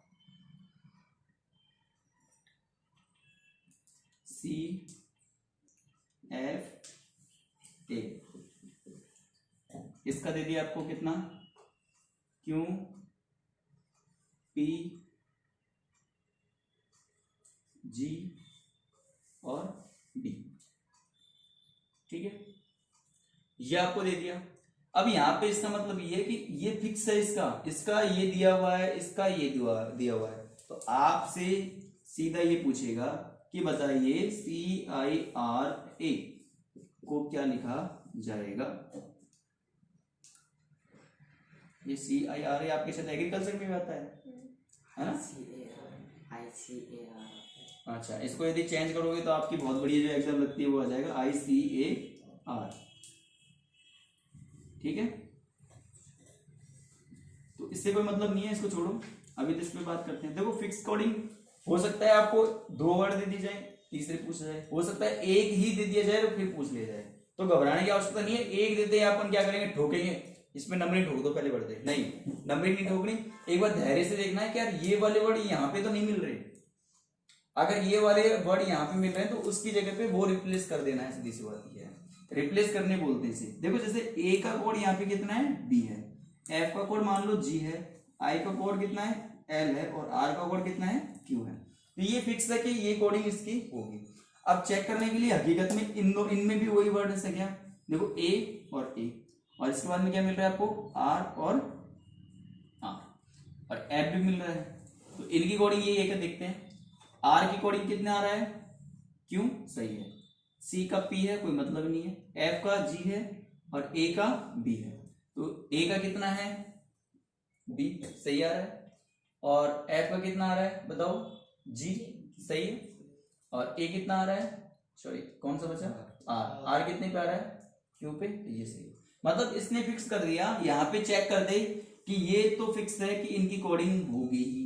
इसका दे दिया आपको कितना, QPG और D। ठीक है, ये आपको दे दिया। अब यहां पे इसका मतलब ये है कि ये फिक्स है, इसका ये दिया हुआ है, इसका ये दिया हुआ है, तो आपसे सीधा ये पूछेगा कि बताइए CIRA को क्या लिखा जाएगा। ये CIRA आपके साथ एग्रीकल्चर में भी आता है ना? अच्छा, इसको यदि चेंज करोगे तो आपकी बहुत बढ़िया जो एग्जाम लगती है वो आ जाएगा ICAR। ठीक है, तो इससे कोई मतलब नहीं है, इसको छोड़ो, अभी तो इस पे बात करते हैं। देखो फिक्स कोडिंग हो सकता है आपको 2 वर्ड दे दी जाए, तीसरे पूछा जाए, हो सकता है एक ही दे दिया जाए और फिर पूछ लिया जाए, तो घबराने की आवश्यकता नहीं है। एक देते हैं अपन क्या करेंगे, ठोकेंगे, इसमें नंबरिंग ठोक दो पहले बढ़ते, नहीं नंबरिंग नहीं ठोकनी। एक बार धैर्य से देखना है कि यार ये वाले वर्ड यहाँ पे तो नहीं मिल रहे, अगर ये वाले वर्ड यहाँ पे मिल रहे हैं तो उसकी जगह पे वो रिप्लेस कर देना है, सीधी सी बात ये है, रिप्लेस करने बोलते हैं इसे। देखो जैसे ए का कोड यहाँ पे कितना है, बी है, एफ का कोड मान लो जी है, आई का कोड कितना है, एल है, और आर का कोड कितना है, क्यू है। तो ये फिक्स है कि ये कोडिंग इसकी होगी। अब चेक करने के लिए हकीकत में इनमें भी वही वर्ड है क्या, देखो ए, और इसके बाद में क्या मिल रहा है आपको, आर और एफ भी मिल रहा है। तो इनकी कोडिंग यही है, क्या देखते हैं। आर की कोडिंग कितना आ रहा है, क्यू सही है, सी का पी है कोई मतलब नहीं है, एफ का जी है, और ए का बी है। तो ए का कितना है, बी सही आ रहा है, और एफ का कितना आ रहा है बताओ, जी सही है, और ए कितना आ रहा है, सॉरी कौन सा बचा, आर कितने पे आ रहा है, क्यू पे, तो ये सही है। मतलब इसने फिक्स कर दिया, यहाँ पे चेक कर दे कि ये तो फिक्स है कि इनकी कोडिंग होगी ही।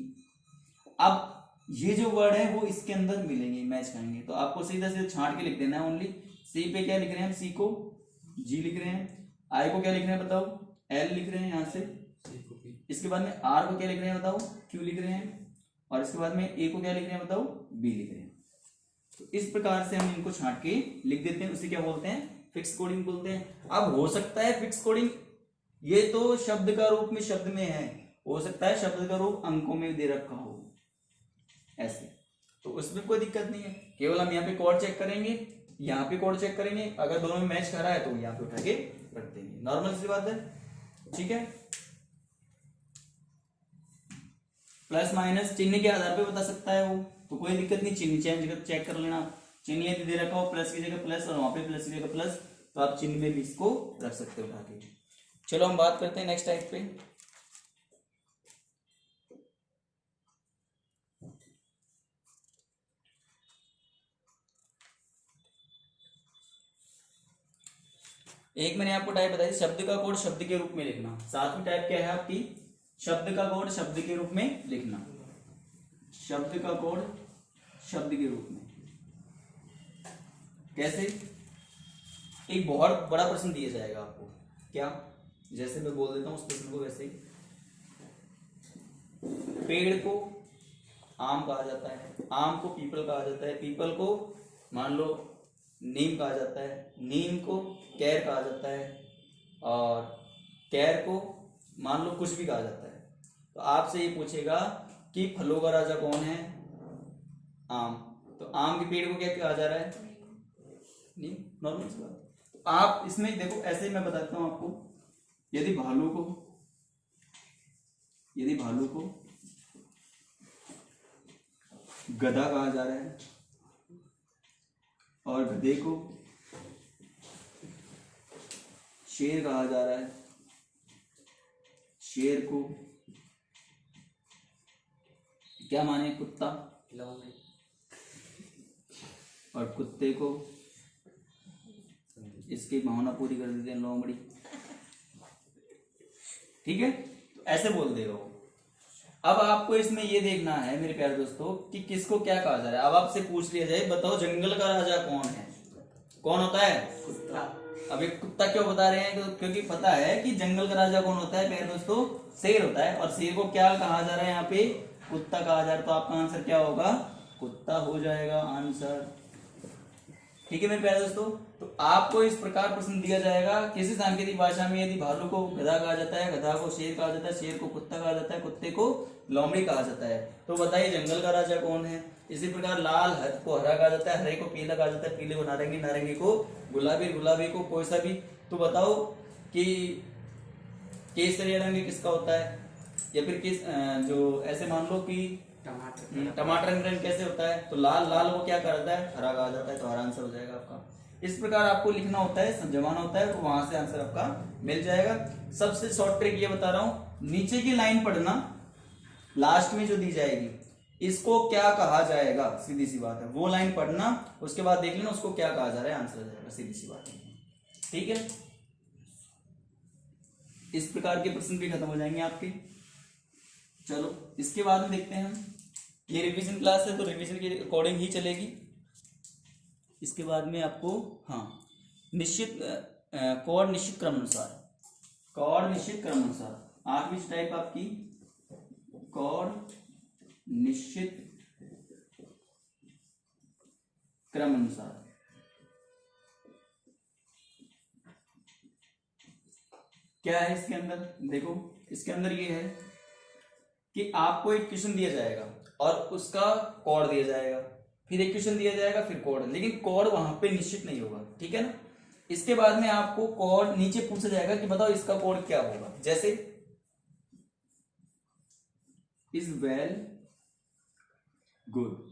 अब ये जो वर्ड है वो इसके अंदर मिलेंगे, मैच करेंगे, तो आपको सीधा सीधा छांट के लिख देना है ओनली। सी पे क्या लिख रहे हैं, सी को जी लिख रहे हैं, आई को क्या लिख रहे हैं बताओ, एल लिख रहे हैं यहाँ से, इसके बाद में आर को क्या लिख रहे हैं बताओ, क्यू लिख रहे हैं, और इसके बाद में ए को क्या लिख रहे हैं बताओ, बी लिख रहे हैं। तो इस प्रकार से हम इनको छांट के लिख देते हैं, उसे क्या बोलते हैं, फिक्स कोडिंग बोलते हैं। अब हो सकता है फिक्स कोडिंग ये तो शब्द का रूप में शब्द में है, हो सकता है शब्द का रूप अंकों में दे रखा हो ऐसे, तो उसमें कोई दिक्कत नहीं है। केवल हम यहाँ पे कोड चेक करेंगे, यहाँ पे कोड चेक करेंगे, अगर दोनों में मैच कर रहा है तो यहाँ पे उठा के रख देंगे, नॉर्मल सी बात है। ठीक है, प्लस माइनस चिन्ह के आधार पे बता सकता है वो, तो कोई दिक्कत नहीं, चिन्ह चेंज कर चेक कर लेना। चिन्ह यदि दे रखा हो प्लस की जगह प्लस और वहां पे प्लस की जगह प्लस, तो आप चिन्ह में भी इसको रख सकते हो उठा के। चलो हम बात करते हैं नेक्स्ट टाइप पे। एक मैंने आपको टाइप बताई, शब्द का कोड शब्द के रूप में लिखना। सातवीं टाइप क्या है आपकी, शब्द का कोड शब्द के रूप में लिखना। शब्द का कोड शब्द के रूप में कैसे, एक बहुत बड़ा प्रश्न दिया जाएगा आपको, क्या, जैसे मैं बोल देता हूं उस प्रश्न को वैसे ही। पेड़ को आम कहा जाता है, आम को पीपल कहा जाता है, पीपल को मान लो नीम कहा जाता है, नीम को कैर कहा जाता है, और कैर को मान लो कुछ भी कहा जाता है। तो आपसे ये पूछेगा कि फलों का राजा कौन है, आम, तो आम के पेड़ को क्या कहा जा रहा है, नीम, नॉर्मल सी बात। तो आप इसमें देखो, ऐसे ही मैं बताता हूं आपको, यदि भालू को गधा कहा जा रहा है और गधे को शेर कहा जा रहा है, शेर को क्या माने, कुत्ता, और कुत्ते को इसकी भावना पूरी कर देते हैं, लोमड़ी। ठीक है, तो ऐसे बोल देगा वो। अब आपको इसमें ये देखना है मेरे प्यारे दोस्तों कि किसको क्या कहा जा रहा है। अब आपसे पूछ लिया जाए, बताओ जंगल का राजा कौन है, कौन होता है, कुत्ता। अब एक कुत्ता क्यों बता रहे हैं, क्योंकि पता है कि जंगल का राजा कौन होता है प्यारे दोस्तों, शेर होता है, और शेर को क्या कहा जा रहा है यहाँ पे, कुत्ता कहा जा रहा है। तो आपका आंसर क्या होगा, कुत्ता हो जाएगा आंसर। ठीक है मेरे प्यारे दोस्तों, तो आपको इस प्रकार प्रश्न दिया जाएगा किसी सांकेतिक भाषा में, यदि भालू को गधा कहा जाता है, गधा को शेर कहा जाता है, शेर को कुत्ता कहा जाता है, कुत्ते को लोमड़ी कहा जाता है, तो बताइए जंगल का राजा कौन है। इसी प्रकार लाल को हरा कहा जाता है, हरे को पीला कहा जाता है, पीले को नारंगी, नारंगी को गुलाबी, गुलाबी को कोई सा भी। तो बताओ कि केसरिया रंग किसका होता है, या फिर किस जो ऐसे मान लो कि टमाटर रंग कैसे होता है, तो लाल को क्या कहा जाता है, हरा कहा जाता है, तो हरा आंसर हो जाएगा आपका। इस प्रकार आपको लिखना होता है, समझाना होता है, वहां से आंसर आपका मिल जाएगा। सबसे शॉर्ट ट्रिक ये बता रहा हूं, नीचे की लाइन पढ़ना, लास्ट में जो दी जाएगी इसको क्या कहा जाएगा, सीधी सी बात है, वो लाइन पढ़ना, उसके बाद देख लेना उसको क्या कहा जा रहा है, आंसर आ जाएगा, सीधी सी बात है। ठीक है, इस प्रकार के प्रश्न भी खत्म हो जाएंगे आपके। चलो इसके बाद में देखते हैं हम, ये रिवीजन क्लास है तो रिवीजन के अकॉर्डिंग ही चलेगी। इसके बाद में आपको निश्चित कोड निश्चित क्रम अनुसार, कोड निश्चित क्रम अनुसार 8वीं टाइप आपकी कोड निश्चित क्रम अनुसार। क्या है इसके अंदर, देखो इसके अंदर ये है कि आपको एक क्वेश्चन दिया जाएगा और उसका कोड दिया जाएगा, फिर एक क्वेश्चन दिया जाएगा, फिर कोड, लेकिन कोड वहां पे निश्चित नहीं होगा। ठीक है ना, इसके बाद में आपको कोड नीचे पूछा जाएगा कि बताओ इसका कोड क्या होगा, जैसे इज वेल गुड,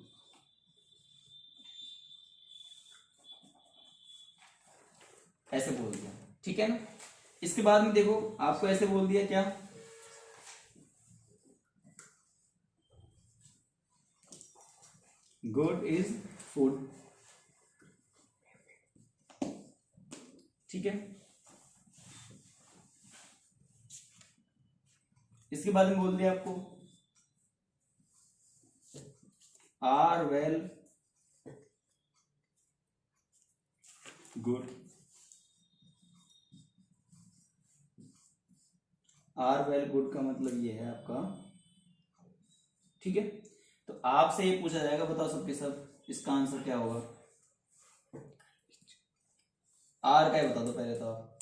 ऐसे बोल दिया। ठीक है ना, इसके बाद में देखो आपको ऐसे बोल दिया क्या, गुड इज फूड। ठीक है, इसके बाद में बोल दिया आपको are well good, are well good का मतलब ये है आपका। ठीक है, तो आपसे ये पूछा जाएगा, बताओ सबके सब इसका आंसर क्या होगा, आर का ही बता दो पहले तो आप,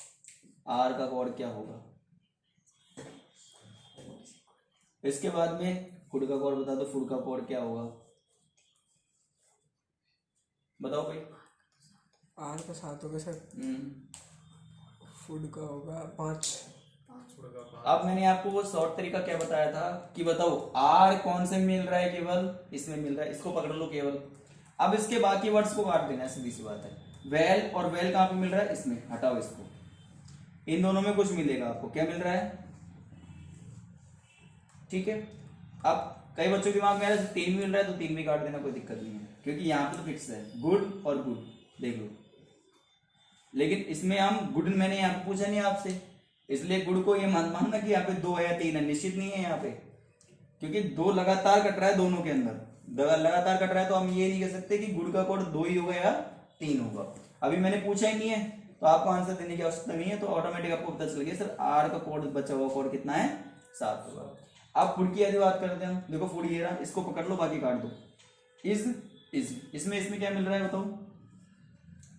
आर का कोड क्या होगा, इसके बाद में फुड का कोड बता दो, फुड का कोड क्या होगा बताओ भाई। आर का 7 होगा सर, फूड का होगा 5। अब मैंने आपको वो शॉर्ट तरीका क्या बताया था कि बताओ आर कौन से मिल रहा है, केवल इसमें मिल रहा है, इसको पकड़ लो केवल। अब इसके बाकी वर्ड्स को काट देना है, सीधी सी बात है। वेल और वेल कहाँ पे मिल रहा है, इसमें, हटाओ इसको। इन दोनों में कुछ मिलेगा आपको, क्या मिल रहा है, ठीक है। अब कई बच्चों के दिमाग में आ रहा है 3 मिल रहा है तो 3 भी काट देना, कोई दिक्कत नहीं है, क्योंकि यहाँ पे तो फिक्स है गुड और गुड, देख लो। लेकिन इसमें हम गुड, मैंने यहाँ पे पूछा नहीं आपसे, इसलिए गुड को ये मानना कि यहाँ पे 2 है या 3 है, निश्चित नहीं है यहाँ पे, क्योंकि 2 लगातार कट रहा है दोनों के अंदर, लगातार कट रहा है, तो हम ये नहीं कह सकते कि गुड का कोड 2 ही होगा या 3 होगा। अभी मैंने पूछा ही नहीं है तो आपको आंसर देने की आवश्यकता नहीं है, तो ऑटोमेटिक आपको पता चल गया सर आर का कोड, बचा हुआ कोड कितना है, 7 होगा। अब फुड की यदि बात करते हैं हम, देखो फुड ये रहा, इसको पकड़ लो, बाकी काट दो। इसमें क्या मिल रहा है बताओ,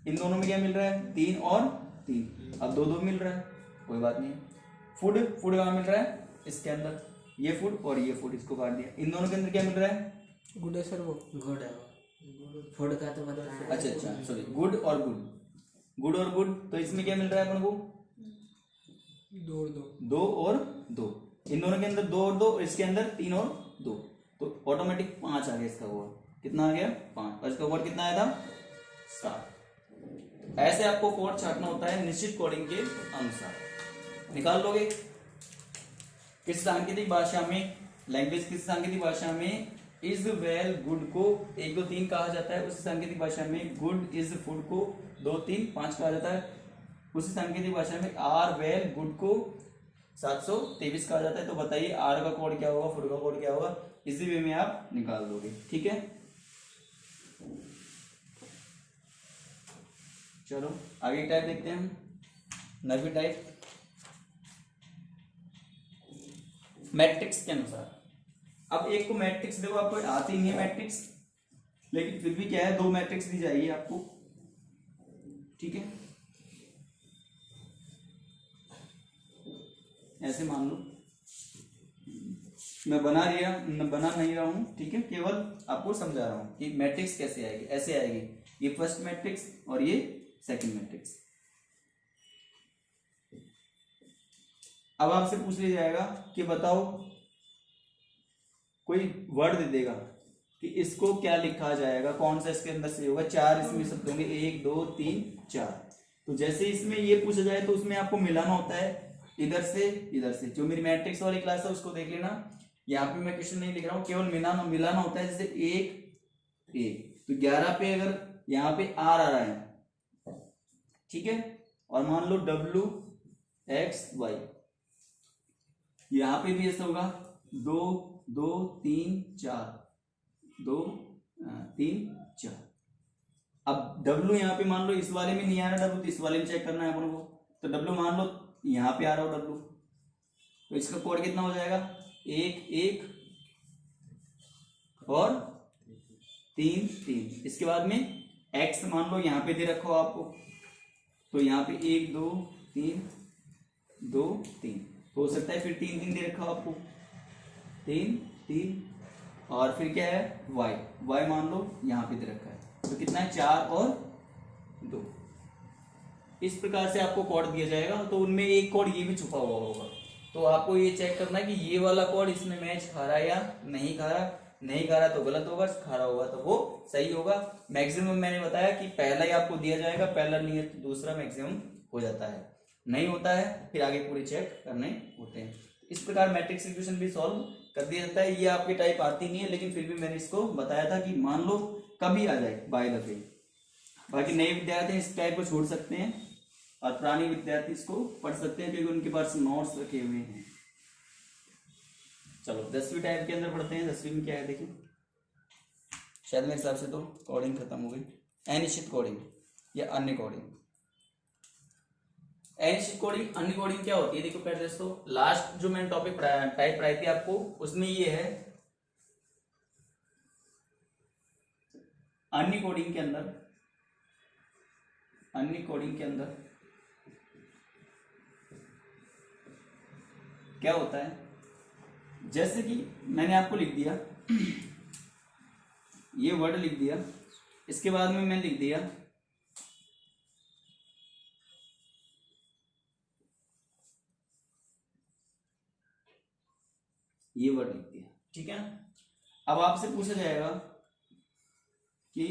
इन दोनों में क्या मिल रहा है, 3 और 3, अब 2 2 मिल रहा है, कोई बात नहीं। फूड कहाँ मिल रहा है, इसके अंदर, ये फूड और ये फूड, इसको काट दिया। इन दोनों के अंदर क्या मिल रहा है, गुड है सर, वो गुड है, फूड का तो बताया। अच्छा सॉरी, गुड और गुड, गुड और गुड, तो इसमें क्या मिल रहा है अपन को, 2 और 2, 2 और 2, इन दोनों के अंदर 2 और 2, इसके अंदर 3 और 2, तो ऑटोमेटिक 5 आ गया इसका कोड, कितना आ गया 5, और इसका कोड कितना आया था 7। ऐसे आपको कोड छाटना होता है निश्चित कोडिंग के अनुसार, निकाल लोगे। किस सांकेतिक भाषा में, लैंग्वेज किस सांकेतिक भाषा में इज वेल गुड को 1 2 3 कहा जाता है, उसी सांकेतिक भाषा में गुड इज फूड को 2 3 5 कहा जाता है, उसी सांकेतिक भाषा में आर वेल गुड को 723 कहा जाता है। तो बताइए आर का कोड क्या होगा, फूड का कोड क्या होगा, इसी वे में आप निकाल दोगे, ठीक है। चलो आगे टाइप देखते हैं हम, नरवी टाइप मैट्रिक्स के अनुसार। अब एक को मैट्रिक्स देखो, आपको आती नहीं है मैट्रिक्स, लेकिन फिर भी क्या है, 2 मैट्रिक्स दी जाएगी आपको, ठीक है। ऐसे मान लो, मैं बना नहीं रहा हूं, ठीक है, केवल आपको समझा रहा हूं कि मैट्रिक्स कैसे आएगी। ऐसे आएगी, ये फर्स्ट मैट्रिक्स और ये सेकंड मैट्रिक्स। अब आपसे पूछ लिया जाएगा कि बताओ, कोई वर्ड दे देगा कि इसको क्या लिखा जाएगा, कौन सा इसके अंदर से होगा, 4 इसमें शब्द होंगे, 1 2 3 4। तो जैसे इसमें ये पूछा जाए तो उसमें आपको मिलाना होता है इधर से। जो मेरी मैट्रिक्स वाली क्लास है उसको देख लेना, यहाँ पे मैं क्वेश्चन नहीं लिख रहा हूँ, केवल मिलाना होता है। जैसे 1 तो 11 पे अगर यहाँ पे आर आ रहा है, ठीक है, और मान लो W X Y, यहाँ पे भी ऐसा होगा 2 2 3 4, 2 3 4। अब W यहाँ पे मान लो इस वाले में नहीं आ रहा W, तो इस वाले में चेक करना है अपन को, तो W मान लो यहाँ पे आ रहा हो W, तो इसका कोड कितना हो जाएगा, 1 1 और 3 3। इसके बाद में X मान लो यहाँ पे दे रखा हो आपको, तो यहाँ पे 1 2 3 2 3, हो सकता है फिर 3 3 दे रखा हो आपको, 3 3, और फिर क्या है y मान लो यहाँ पे दे रखा है, तो कितना है 4 और 2। इस प्रकार से आपको कोड दिया जाएगा, तो उनमें एक कोड ये भी छुपा हुआ होगा, तो आपको ये चेक करना है कि ये वाला कोड इसमें मैच खा रहा है या नहीं खा रहा। नहीं खा रहा तो गलत होगा, खा रहा होगा तो वो सही होगा। मैक्सिमम मैंने बताया कि पहला ही आपको दिया जाएगा, पहला नहीं है तो दूसरा मैक्सिमम हो जाता है, नहीं होता है फिर आगे पूरे चेक करने होते हैं। इस प्रकार मैट्रिक्स इक्वेशन भी सॉल्व कर दिया जाता है। ये आपकी टाइप आती नहीं है, लेकिन फिर भी मैंने इसको बताया था कि मान लो कभी आ जाए बाय द वे। बाकी नए विद्यार्थी इस टाइप को छोड़ सकते हैं और पुराने विद्यार्थी इसको पढ़ सकते हैं, क्योंकि उनके पास नोट्स रखे हुए हैं। चलो 10वीं टाइप के अंदर पढ़ते हैं। 10वीं में क्या है देखिए, शायद मेरे हिसाब से तो कोडिंग खत्म हो गई। अनिश्चित कोडिंग या अन्य कोडिंग। अनिश्चित कोडिंग, अन्य कोडिंग क्या होती है, देखो पहले दोस्तों, लास्ट जो मैंने टॉपिक टाइप पढ़ाई थी आपको, उसमें ये है अन्य कोडिंग के अंदर, अन्य कोडिंग के अंदर क्या होता है, जैसे कि मैंने आपको लिख दिया, ये वर्ड लिख दिया, इसके बाद में मैंने लिख दिया ये वर्ड लिख दिया, ठीक है ना। अब आपसे पूछा जाएगा कि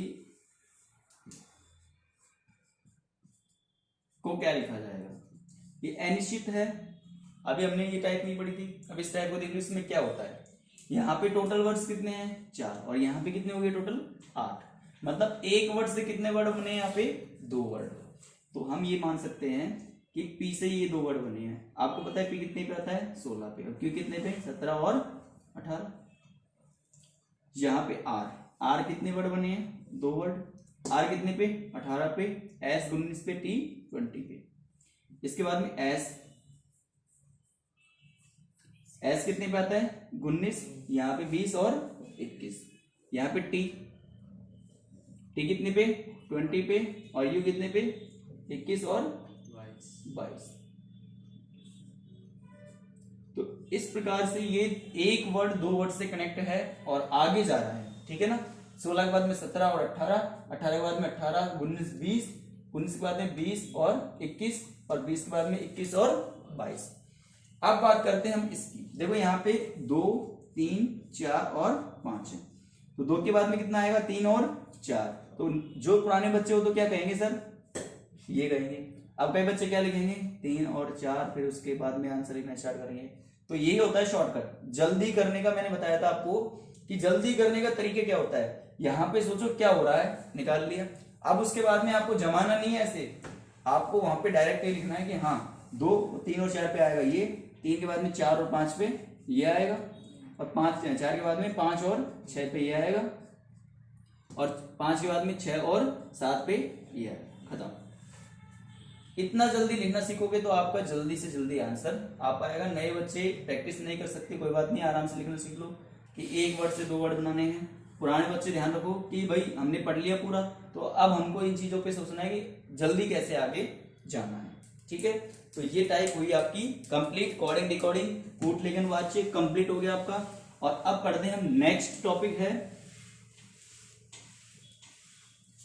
को क्या लिखा जाएगा। ये अनिश्चित है, अभी हमने ये टाइप नहीं पढ़ी थी। अब इस टाइप को देख लो, इसमें क्या होता है, यहाँ पे टोटल वर्ड्स कितने हैं 4, और यहाँ पे कितने हो गए टोटल 8। मतलब एक वर्ड से कितने वर्ड बने हैं यहाँ पे 2 वर्ड। तो हम ये मान सकते हैं कि पी से ये 2 वर्ड बने हैं। आपको पता है पी कितने पे आता है 16 पे, और क्यू कितने पे 17 और 18। यहाँ पे आर कितने वर्ड बने हैं 2 वर्ड, आर कितने पे 18 पे, एस 19 पे, टी 20 पे। इसके बाद में एस कितने पे आता है 19, यहाँ पे 20 और 21। यहाँ पे टी कितने पे 20 पे, और यू कितने पे 21 और 22। तो इस प्रकार से ये एक वर्ड 2 वर्ड से कनेक्ट है और आगे जा रहा है, ठीक है ना। 16 के बाद में 17 और 18, 18 के बाद में 18, 19 20, 19 के बाद में 20 और 21, और 20 के बाद में 21 और 22। अब बात करते हैं हम इसकी। देखो यहाँ पे 2 3 4 और 5 है, तो 2 के बाद में कितना आएगा 3 और 4। तो जो पुराने बच्चे हो तो क्या कहेंगे सर, ये कहेंगे। अब कई बच्चे क्या लिखेंगे 3 और 4, फिर उसके बाद में आंसर लिखना स्टार्ट करेंगे। तो यही होता है शॉर्टकट जल्दी करने का। मैंने बताया था आपको कि जल्दी करने का तरीके क्या होता है। यहाँ पे सोचो क्या हो रहा है, निकाल लिया। अब उसके बाद में आपको जमाना नहीं है ऐसे, आपको वहां पे डायरेक्ट ये लिखना है कि हाँ 2 3 और 4 पे आएगा ये, 3 के बाद में 4 और 5 पे ये आएगा, और 4 के बाद में 5 और 6 पे ये आएगा, और 5 के बाद में 6 और 7 पे ये आएगा। खत्म। इतना जल्दी लिखना सीखोगे तो आपका जल्दी से जल्दी आंसर आ पाएगा। नए बच्चे प्रैक्टिस नहीं कर सकते, कोई बात नहीं, आराम से लिखना सीख लो कि एक वर्ड से 2 वर्ड बनाने हैं। पुराने बच्चे ध्यान रखो कि भाई हमने पढ़ लिया पूरा, तो अब हमको इन चीजों पे सोचना है कि जल्दी कैसे आगे जाना है, ठीक है। तो ये टाइप हुई आपकी कंप्लीट। कोडिंग डिकोडिंग कूट लेखन वाच्य कंप्लीट हो गया आपका। और अब पढ़ते हैं हम नेक्स्ट टॉपिक है,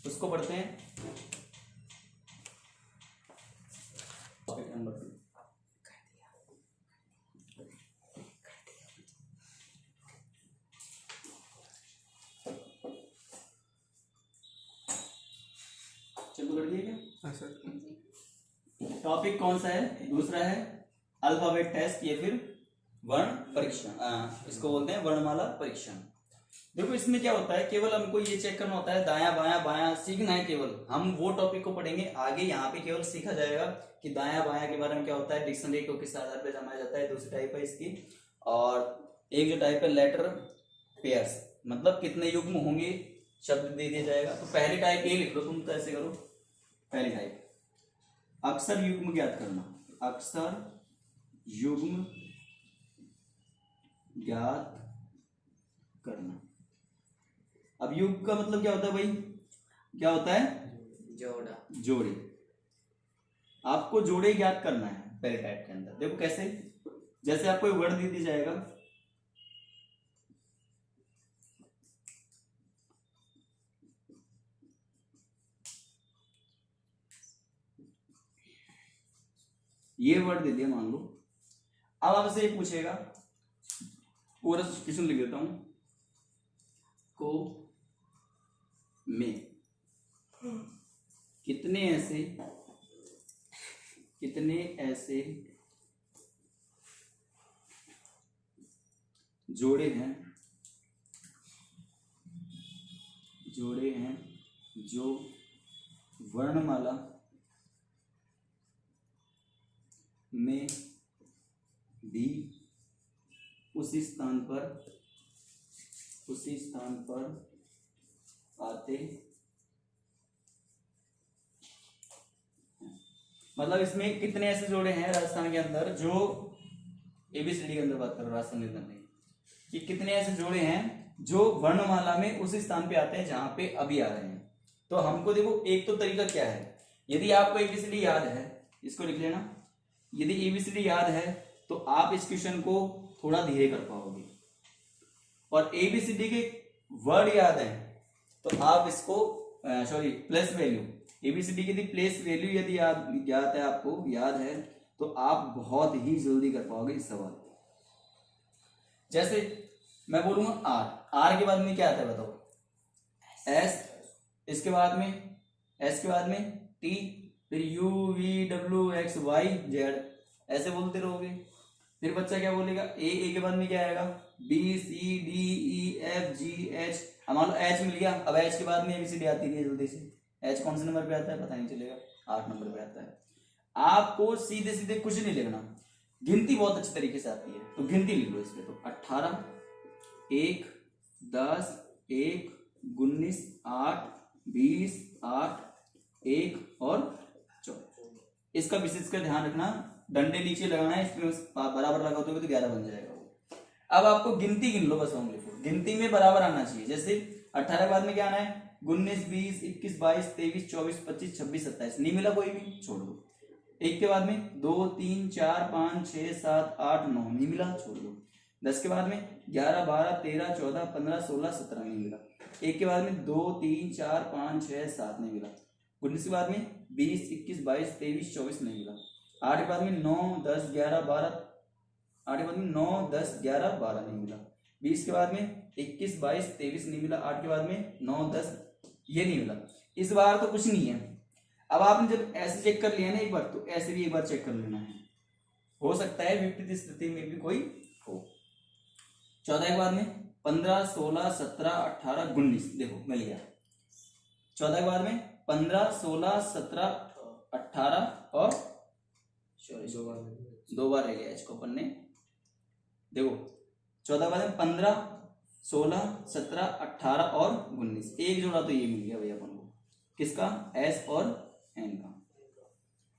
उसको पढ़ते हैं टॉपिक नंबर 2। चलो कर दिए क्या? हाँ सर। टॉपिक कौन सा है? दूसरा है अल्फाबेट टेस्ट या फिर वर्ण परीक्षण, इसको बोलते हैं वर्णमाला परीक्षण। देखो इसमें क्या होता है, केवल हमको ये चेक करना होता है, दायां बायां बायां सीखना है। केवल हम वो टॉपिक को पढ़ेंगे आगे, यहाँ पे केवल सीखा जाएगा कि दायां बायां के बारे में क्या होता है, डिक्शनरी को किस आधार पर जमाया जाता है। दूसरी टाइप है इसकी, और एक जो टाइप है लेटर पेयर्स, मतलब कितने युग्म होंगे शब्द दे दिया जाएगा। तो पहली टाइप ये लिख लो तुम, तो ऐसे करो। पहली टाइप अक्षर युग्म ज्ञात करना, अक्षर युग्म ज्ञात करना। अब युग का मतलब क्या होता है भाई, क्या होता है जोड़ा, जोड़े। आपको जोड़े ज्ञात करना है पहले टाइप के अंदर। देखो कैसे, जैसे आपको एक वर्ड दे दिया जाएगा, ये वर्ड दे दिया मान लो। अब आपसे ये पूछेगा, पूरा क्वेश्चन लिख देता हूं, को में कितने ऐसे जोड़े हैं जो वर्णमाला में भी उसी स्थान पर आते। मतलब इसमें कितने ऐसे जोड़े हैं राजस्थान के अंदर, जो एबीसीडी के अंदर बात कर रहा हूं, राजस्थान के अंदर नहीं, कि कितने ऐसे जोड़े हैं जो वर्णमाला में उसी स्थान पे आते हैं जहां पे अभी आ रहे हैं। तो हमको देखो एक तो तरीका क्या है, यदि आपको एबीसीडी याद है, इसको लिख लेना। यदि एबीसीडी याद है तो आप इस क्वेश्चन को थोड़ा धीरे कर पाओगे। और ABCD के वर्ड याद है तो आप इसको सॉरी प्लेस वैल्यू, ABCD की यदि प्लेस वैल्यू यदि याद है, आपको याद है तो आप बहुत ही जल्दी कर पाओगे इस सवाल। जैसे मैं बोलूंगा आर के बाद में क्या आता है बताओ, एस, इसके बाद में एस के बाद में टी, फिर U V W X Y Z, ऐसे बोलते रहोगे। फिर बच्चा क्या बोलेगा, ए के बाद में क्या आएगा, B C D E F G H. अब मान लो एच मिल गया, अब एच के बाद में ABCD आती है जल्दी से। एच कौन से नंबर पे आता है पता नहीं चलेगा, 8 नंबर पे आता है। आपको सीधे सीधे कुछ नहीं लिखना, गिनती बहुत अच्छी तरीके से आती है, तो गिनती लिख लो इसमें। तो 18, 1, 10, 1, 19, 8, 20, 8, 1 और 14। इसका विशेष कर ध्यान रखना, डंडे नीचे लगाना है, इसमें बराबर लगा दोगे तो 11 बन जाएगा वो। अब आपको गिनती गिन लो बस, ओनली फोर गिनती में बराबर आना चाहिए। जैसे 18 के बाद में क्या आना है, 19, 20, 21, 22, 23, 24, 25, 26, 27। नहीं मिला कोई भी, छोड़ दो। 1 के बाद में 2, 3, 4, 5, 6, 7, 8, 9। नहीं मिला, छोड़ दो। 10 के बाद में 11, 12, 13, 14, 15, 16, 17। नहीं मिला। 1 के बाद में 2, 3, 4, 5, 6, 7। नहीं मिला। 19 के बाद में 20, 21, 22, 23, 24। नहीं मिला। 8 के बाद में 9, 10, 11, 12। 8 के बाद में 9, 10, 11, 12। नहीं मिला। 20 के बाद में 21, 22, 23। नहीं मिला। 8 के बाद में 9, 10, ये नहीं मिला। इस बार तो कुछ नहीं है। अब आपने जब ऐसे चेक कर लिया ना एक बार, तो ऐसे भी एक बार चेक कर लेना है, हो सकता है विपरीत स्थिति में भी कोई हो। 14 के बाद में 15, 16, 17, 18, 19। देखो मिल गया। 14 के बाद में 15, 16, 17, 18 और दो बार रह गया इसको अपन ने। देखो 14 के बाद में 15, 16, 17, 18 और 19। एक जोड़ा तो ये मिल गया भैया अपन को, किसका, एस और एन का।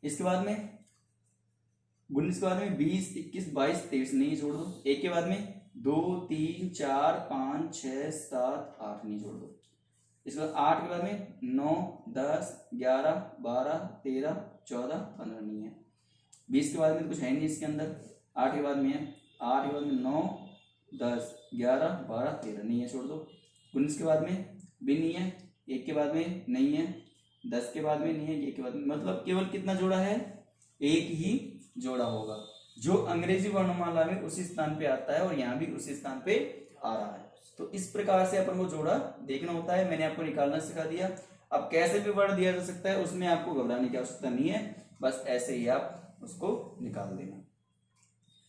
इसके बाद में 19 के बाद में 20, 21, 22, 23। नहीं, छोड़ दो। 1 के बाद में 2, 3, 4, 5, 6, 7, 8। नहीं, छोड़ दो। इसके बाद 8 के बाद में 9, 10, 11, 12, 13, 14, 15। नहीं है। 20 के बाद में कुछ है नहीं इसके अंदर। 8 के बाद में है, 8 के बाद में 9, 10, 11, 12, 13। नहीं है, छोड़ दो। 19 के बाद में भी नहीं है। 1 के बाद में नहीं है। 10 के बाद में नहीं है। 1 के बाद में, मतलब केवल कितना जोड़ा है, एक ही जोड़ा होगा जो अंग्रेजी वर्णमाला में उसी स्थान पे आता है और यहाँ भी उसी स्थान पे आ रहा है। तो इस प्रकार से अपन को जोड़ा देखना होता है। मैंने आपको निकालना सिखा दिया। अब कैसे भी वर्ड दिया जा सकता है, उसमें आपको घबराने की आवश्यकता नहीं है, बस ऐसे ही आप उसको निकाल देना।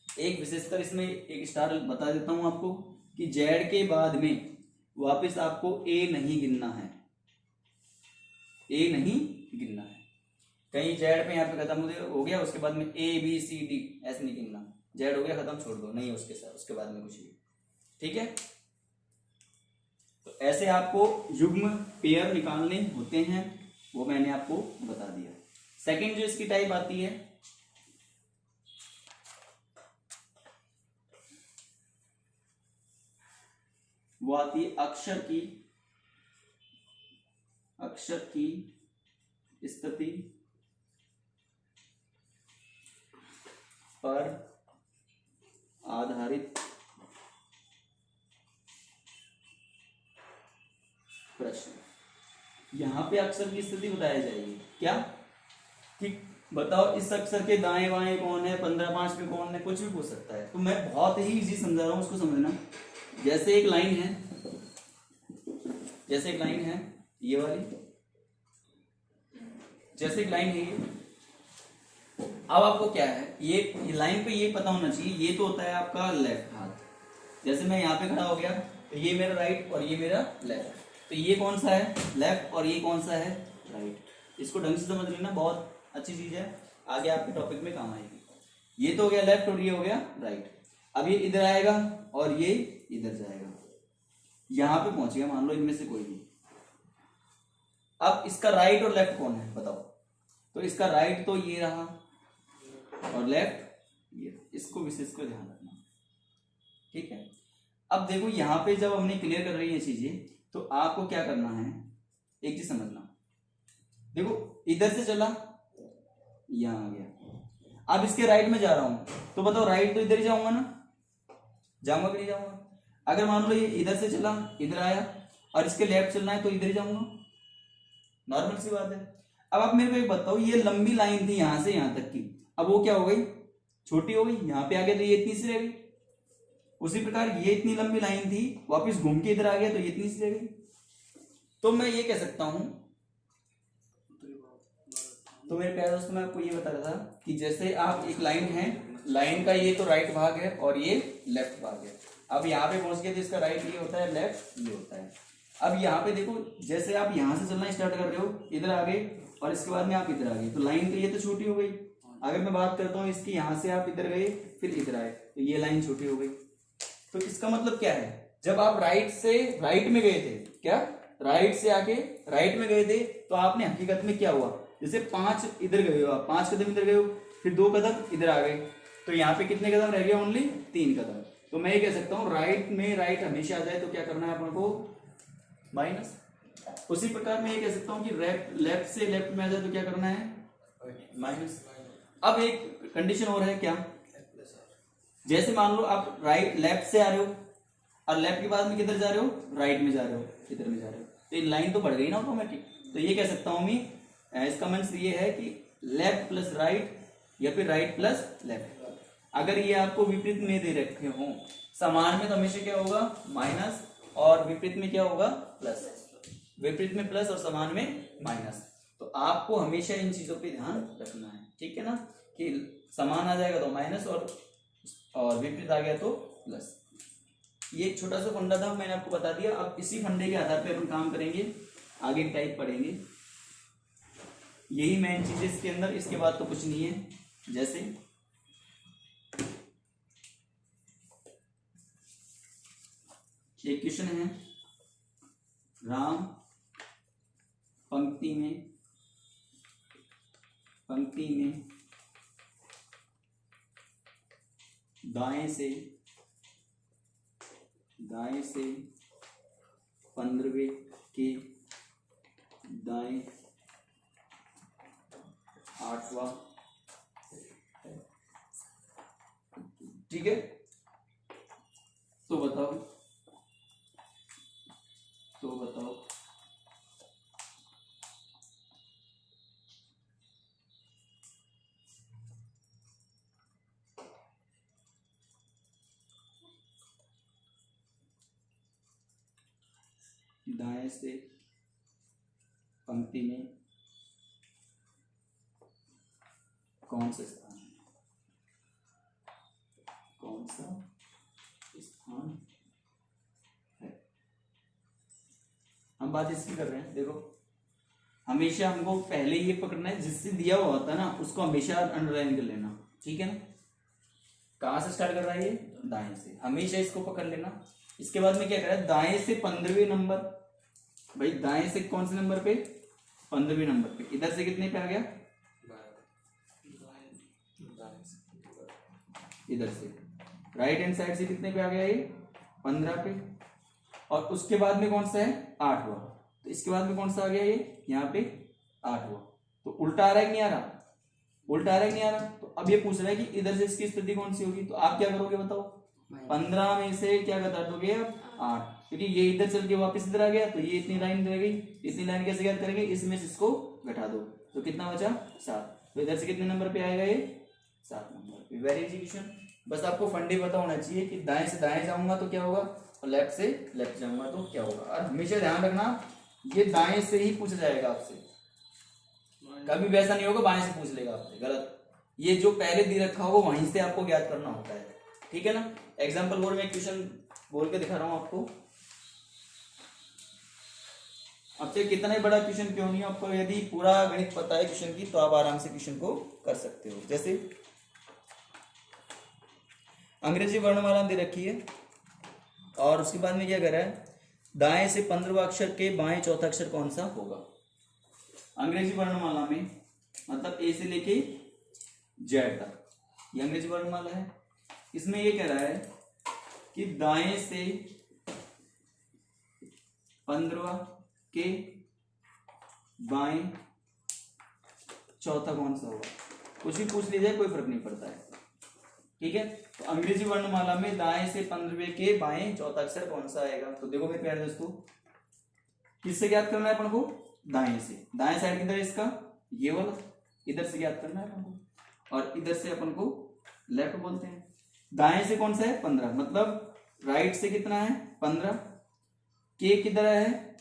एक विशेषकर इसमें एक स्टार बता देता हूं आपको कि जेड के बाद में वापस आपको ए नहीं गिनना है, ए नहीं गिनना है। कहीं जेड पे यहाँ पे खत्म हो गया, उसके बाद में ए बी सी डी, ऐसे नहीं गिनना। जेड हो गया खत्म, छोड़ दो, नहीं उसके साथ उसके बाद में कुछ भी। ठीक है, तो ऐसे आपको युग्म पेयर निकालने होते हैं, वो मैंने आपको बता दिया। सेकंड जो इसकी टाइप आती है, वो आती है अक्षर की स्थिति पर आधारित प्रश्न। यहां पे अक्षर की स्थिति बताई जाएगी। क्या कि बताओ इस अक्षर के दाएं बाएं कौन है, 15-5 पे कौन है, कुछ भी पूछ सकता है। तो मैं बहुत ही इजी समझा रहा हूं, उसको समझना। जैसे एक लाइन है, ये वाली, जैसे एक लाइन है ये। अब आपको क्या है, ये लाइन पे ये पता होना चाहिए, ये तो होता है आपका लेफ्ट हाथ। जैसे मैं यहाँ पे खड़ा हो गया तो ये मेरा राइट और ये मेरा लेफ्ट, तो ये कौन सा है, लेफ्ट, और ये कौन सा है, राइट। इसको ढंग से समझ लेना, बहुत अच्छी चीज है, आगे आपके टॉपिक में काम आएगी। ये तो हो गया लेफ्ट और ये हो गया राइट। अब ये इधर आएगा और ये इधर जाएगा, यहां पे पहुंच गया मान लो इनमें से कोई भी। अब इसका राइट और लेफ्ट कौन है बताओ, तो इसका राइट तो ये रहा और लेफ्ट ये, इसको विशेष कर ध्यान रखना। ठीक है, अब देखो यहां पे जब हमने क्लियर कर रही है चीजें, तो आपको क्या करना है, एक चीज समझना। देखो इधर से चला, यहां आ गया, अब इसके राइट में जा रहा हूं, तो बताओ राइट तो इधर ही जाऊंगा ना, जाऊंगा कि नहीं जाऊंगा? अगर मान लो ये इधर से चला, इधर आया, और इसके लेफ्ट चलना है तो इधर ही जाऊंगा, नॉर्मल सी बात है। अब आप मेरे को एक बताओ, ये लंबी लाइन थी यहां से यहां तक की, अब वो क्या हो गई? छोटी हो गई। यहाँ पे आ गया तो ये इतनी सी रह गई। उसी प्रकार ये इतनी लंबी लाइन थी, वापस घूम के इधर आ गया तो ये इतनी सी रह गई। तो मैं ये कह सकता हूं, तो मेरे प्यारे दोस्तों मैं आपको ये बता रहा था कि जैसे आप एक लाइन है, लाइन का ये तो राइट भाग है और ये लेफ्ट भाग है। अब यहाँ पे पहुंच गए तो इसका राइट ये होता है, लेफ्ट ये होता है। अब यहाँ पे देखो, जैसे आप यहाँ से चलना स्टार्ट कर रहे हो, इधर आ गए और इसके बाद में आप इधर आ गए, तो लाइन तो ये तो छोटी हो गई। अगर मैं बात करता हूँ इसकी, यहाँ से आप इधर गए फिर इधर आए तो ये लाइन छोटी हो गई। तो इसका मतलब क्या है, जब आप राइट से राइट में गए थे, क्या राइट से आके राइट में गए थे, तो आपने हकीकत में क्या हुआ, जैसे 5 इधर गए हो, आप 5 कदम इधर गए हो, फिर 2 कदम इधर आ गए, तो यहाँ पे कितने कदम रह गए? ओनली 3 कदम। तो मैं ये कह सकता हूँ राइट में राइट हमेशा आ जाए तो क्या करना है अपन को? माइनस। उसी प्रकार मैं ये कह सकता हूँ कि लेफ्ट से लेफ्ट में आ जाए तो क्या करना है? माइनस। अब एक कंडीशन और है, क्या? जैसे मान लो आप राइट लेफ्ट से आ रहे हो और लेफ्ट के बाद में किधर जा रहे हो? राइट में जा रहे हो, इधर में जा रहे हो, तो ये लाइन तो बढ़ गई ना ऑटोमेटिक। तो ये कह सकता हूं मैं, इसका मीन्स ये है कि लेफ्ट प्लस राइट या फिर राइट प्लस लेफ्ट। अगर ये आपको विपरीत में दे रखे हो, समान में तो हमेशा क्या होगा? माइनस, और विपरीत में क्या होगा? प्लस। विपरीत में प्लस और समान में माइनस। तो आपको हमेशा इन चीजों पे ध्यान रखना है, ठीक है ना, कि समान आ जाएगा तो माइनस और विपरीत आ गया तो प्लस। ये एक छोटा सा फंडा था, मैंने आपको बता दिया। अब इसी फंडे के आधार पे अपन काम करेंगे, आगे टाइप पढ़ेंगे। यही मेन चीज है इसके अंदर, इसके बाद तो कुछ नहीं है। जैसे एक क्वेश्चन है, राम पंक्ति में दाएं से 15वें के दाएं 8वां, ठीक है। तो बताओ दाएं से पंक्ति में कौन सा स्थान है? कौन सा स्थान है? हम बात इसकी कर रहे हैं। देखो, हमेशा हमको पहले ये पकड़ना है, जिससे दिया हुआ होता है ना उसको हमेशा अंडरलाइन कर लेना, ठीक है ना। कहां से स्टार्ट कर रहा है ये? दाएं से, हमेशा इसको पकड़ लेना। इसके बाद में क्या कर रहा है? दाएं से 15वें नंबर, भाई दाएं से कौन से नंबर पे? 15वें नंबर पे। इधर से कितने पे आ गया? इधर से राइट हैंड साइड से कितने पे आ गया ये? 15 पे। और उसके बाद में कौन सा है? 8वां। तो इसके बाद में कौन सा आ गया ये? यहाँ पे 8वां। तो उल्टा आ रहा है कि नहीं आ रहा? उल्टा आ रहा है कि नहीं आ रहा? तो अब ये पूछ रहा है कि इधर से इसकी स्थिति कौन सी होगी। तो आप क्या करोगे बताओ? 15 में से क्या घटा दोगे? अब 8, क्योंकि ये इधर चल के वापस इधर आ गया, तो ये इतनी लाइन रह गई। इतनी लाइन कैसे ज्ञात करेंगे? इसमें से इसको घटा दो, तो कितना बचा? 7। तो इधर से कितने नंबर पे आएगा ये? 7 नंबर पे। Very easy question. बस आपको फंडे पता होना चाहिए कि दाएं से दाएं जाऊंगा तो क्या होगा, और लेफ्ट से लेफ्ट जाऊंगा तो क्या होगा। और हमेशा ध्यान रखना, ये दाएं से ही पूछा जाएगा आपसे, कभी वैसा नहीं होगा बाएं से पूछ लेगा आपसे, गलत। ये जो पहले दे रखा होगा वहीं से आपको ज्ञात करना होता है, ठीक है ना। एग्जाम्पल बोर्ड में क्वेश्चन बोल के दिखा रहा हूं आपको। अब चाहे कितना ही बड़ा क्वेश्चन क्यों नहीं, आपको यदि पूरा गणित पता है क्वेश्चन की तो आप आराम से क्वेश्चन को कर सकते हो। जैसे अंग्रेजी वर्णमाला दे रखी है और उसके बाद में क्या कर रहा है? दाएं से 15वां अक्षर के बाएं चौथा अक्षर कौन सा होगा? अंग्रेजी वर्णमाला में मतलब ए से लेके जेड तक ये अंग्रेजी वर्णमाला है। इसमें ये कह रहा है कि दाएं से 15वां के बाएं चौथा कौन सा होगा। कुछ भी पूछ लीजिए, कोई फर्क नहीं पड़ता है। ठीक है। तो अंग्रेजी वर्णमाला में दाएं से 15वें के बाएं चौथा अक्षर कौन सा आएगा? तो देखो मेरे प्यारे दोस्तों, किससे ज्ञात करना है अपन को? दाएं से। दाएं साइड किधर है इसका? ये वाला, इधर से ज्ञात करना है अपन को, और इधर से अपन को लेफ्ट बोलते हैं। दाएं से कौन सा है? 15, मतलब राइट से कितना है? 15। के किधर है?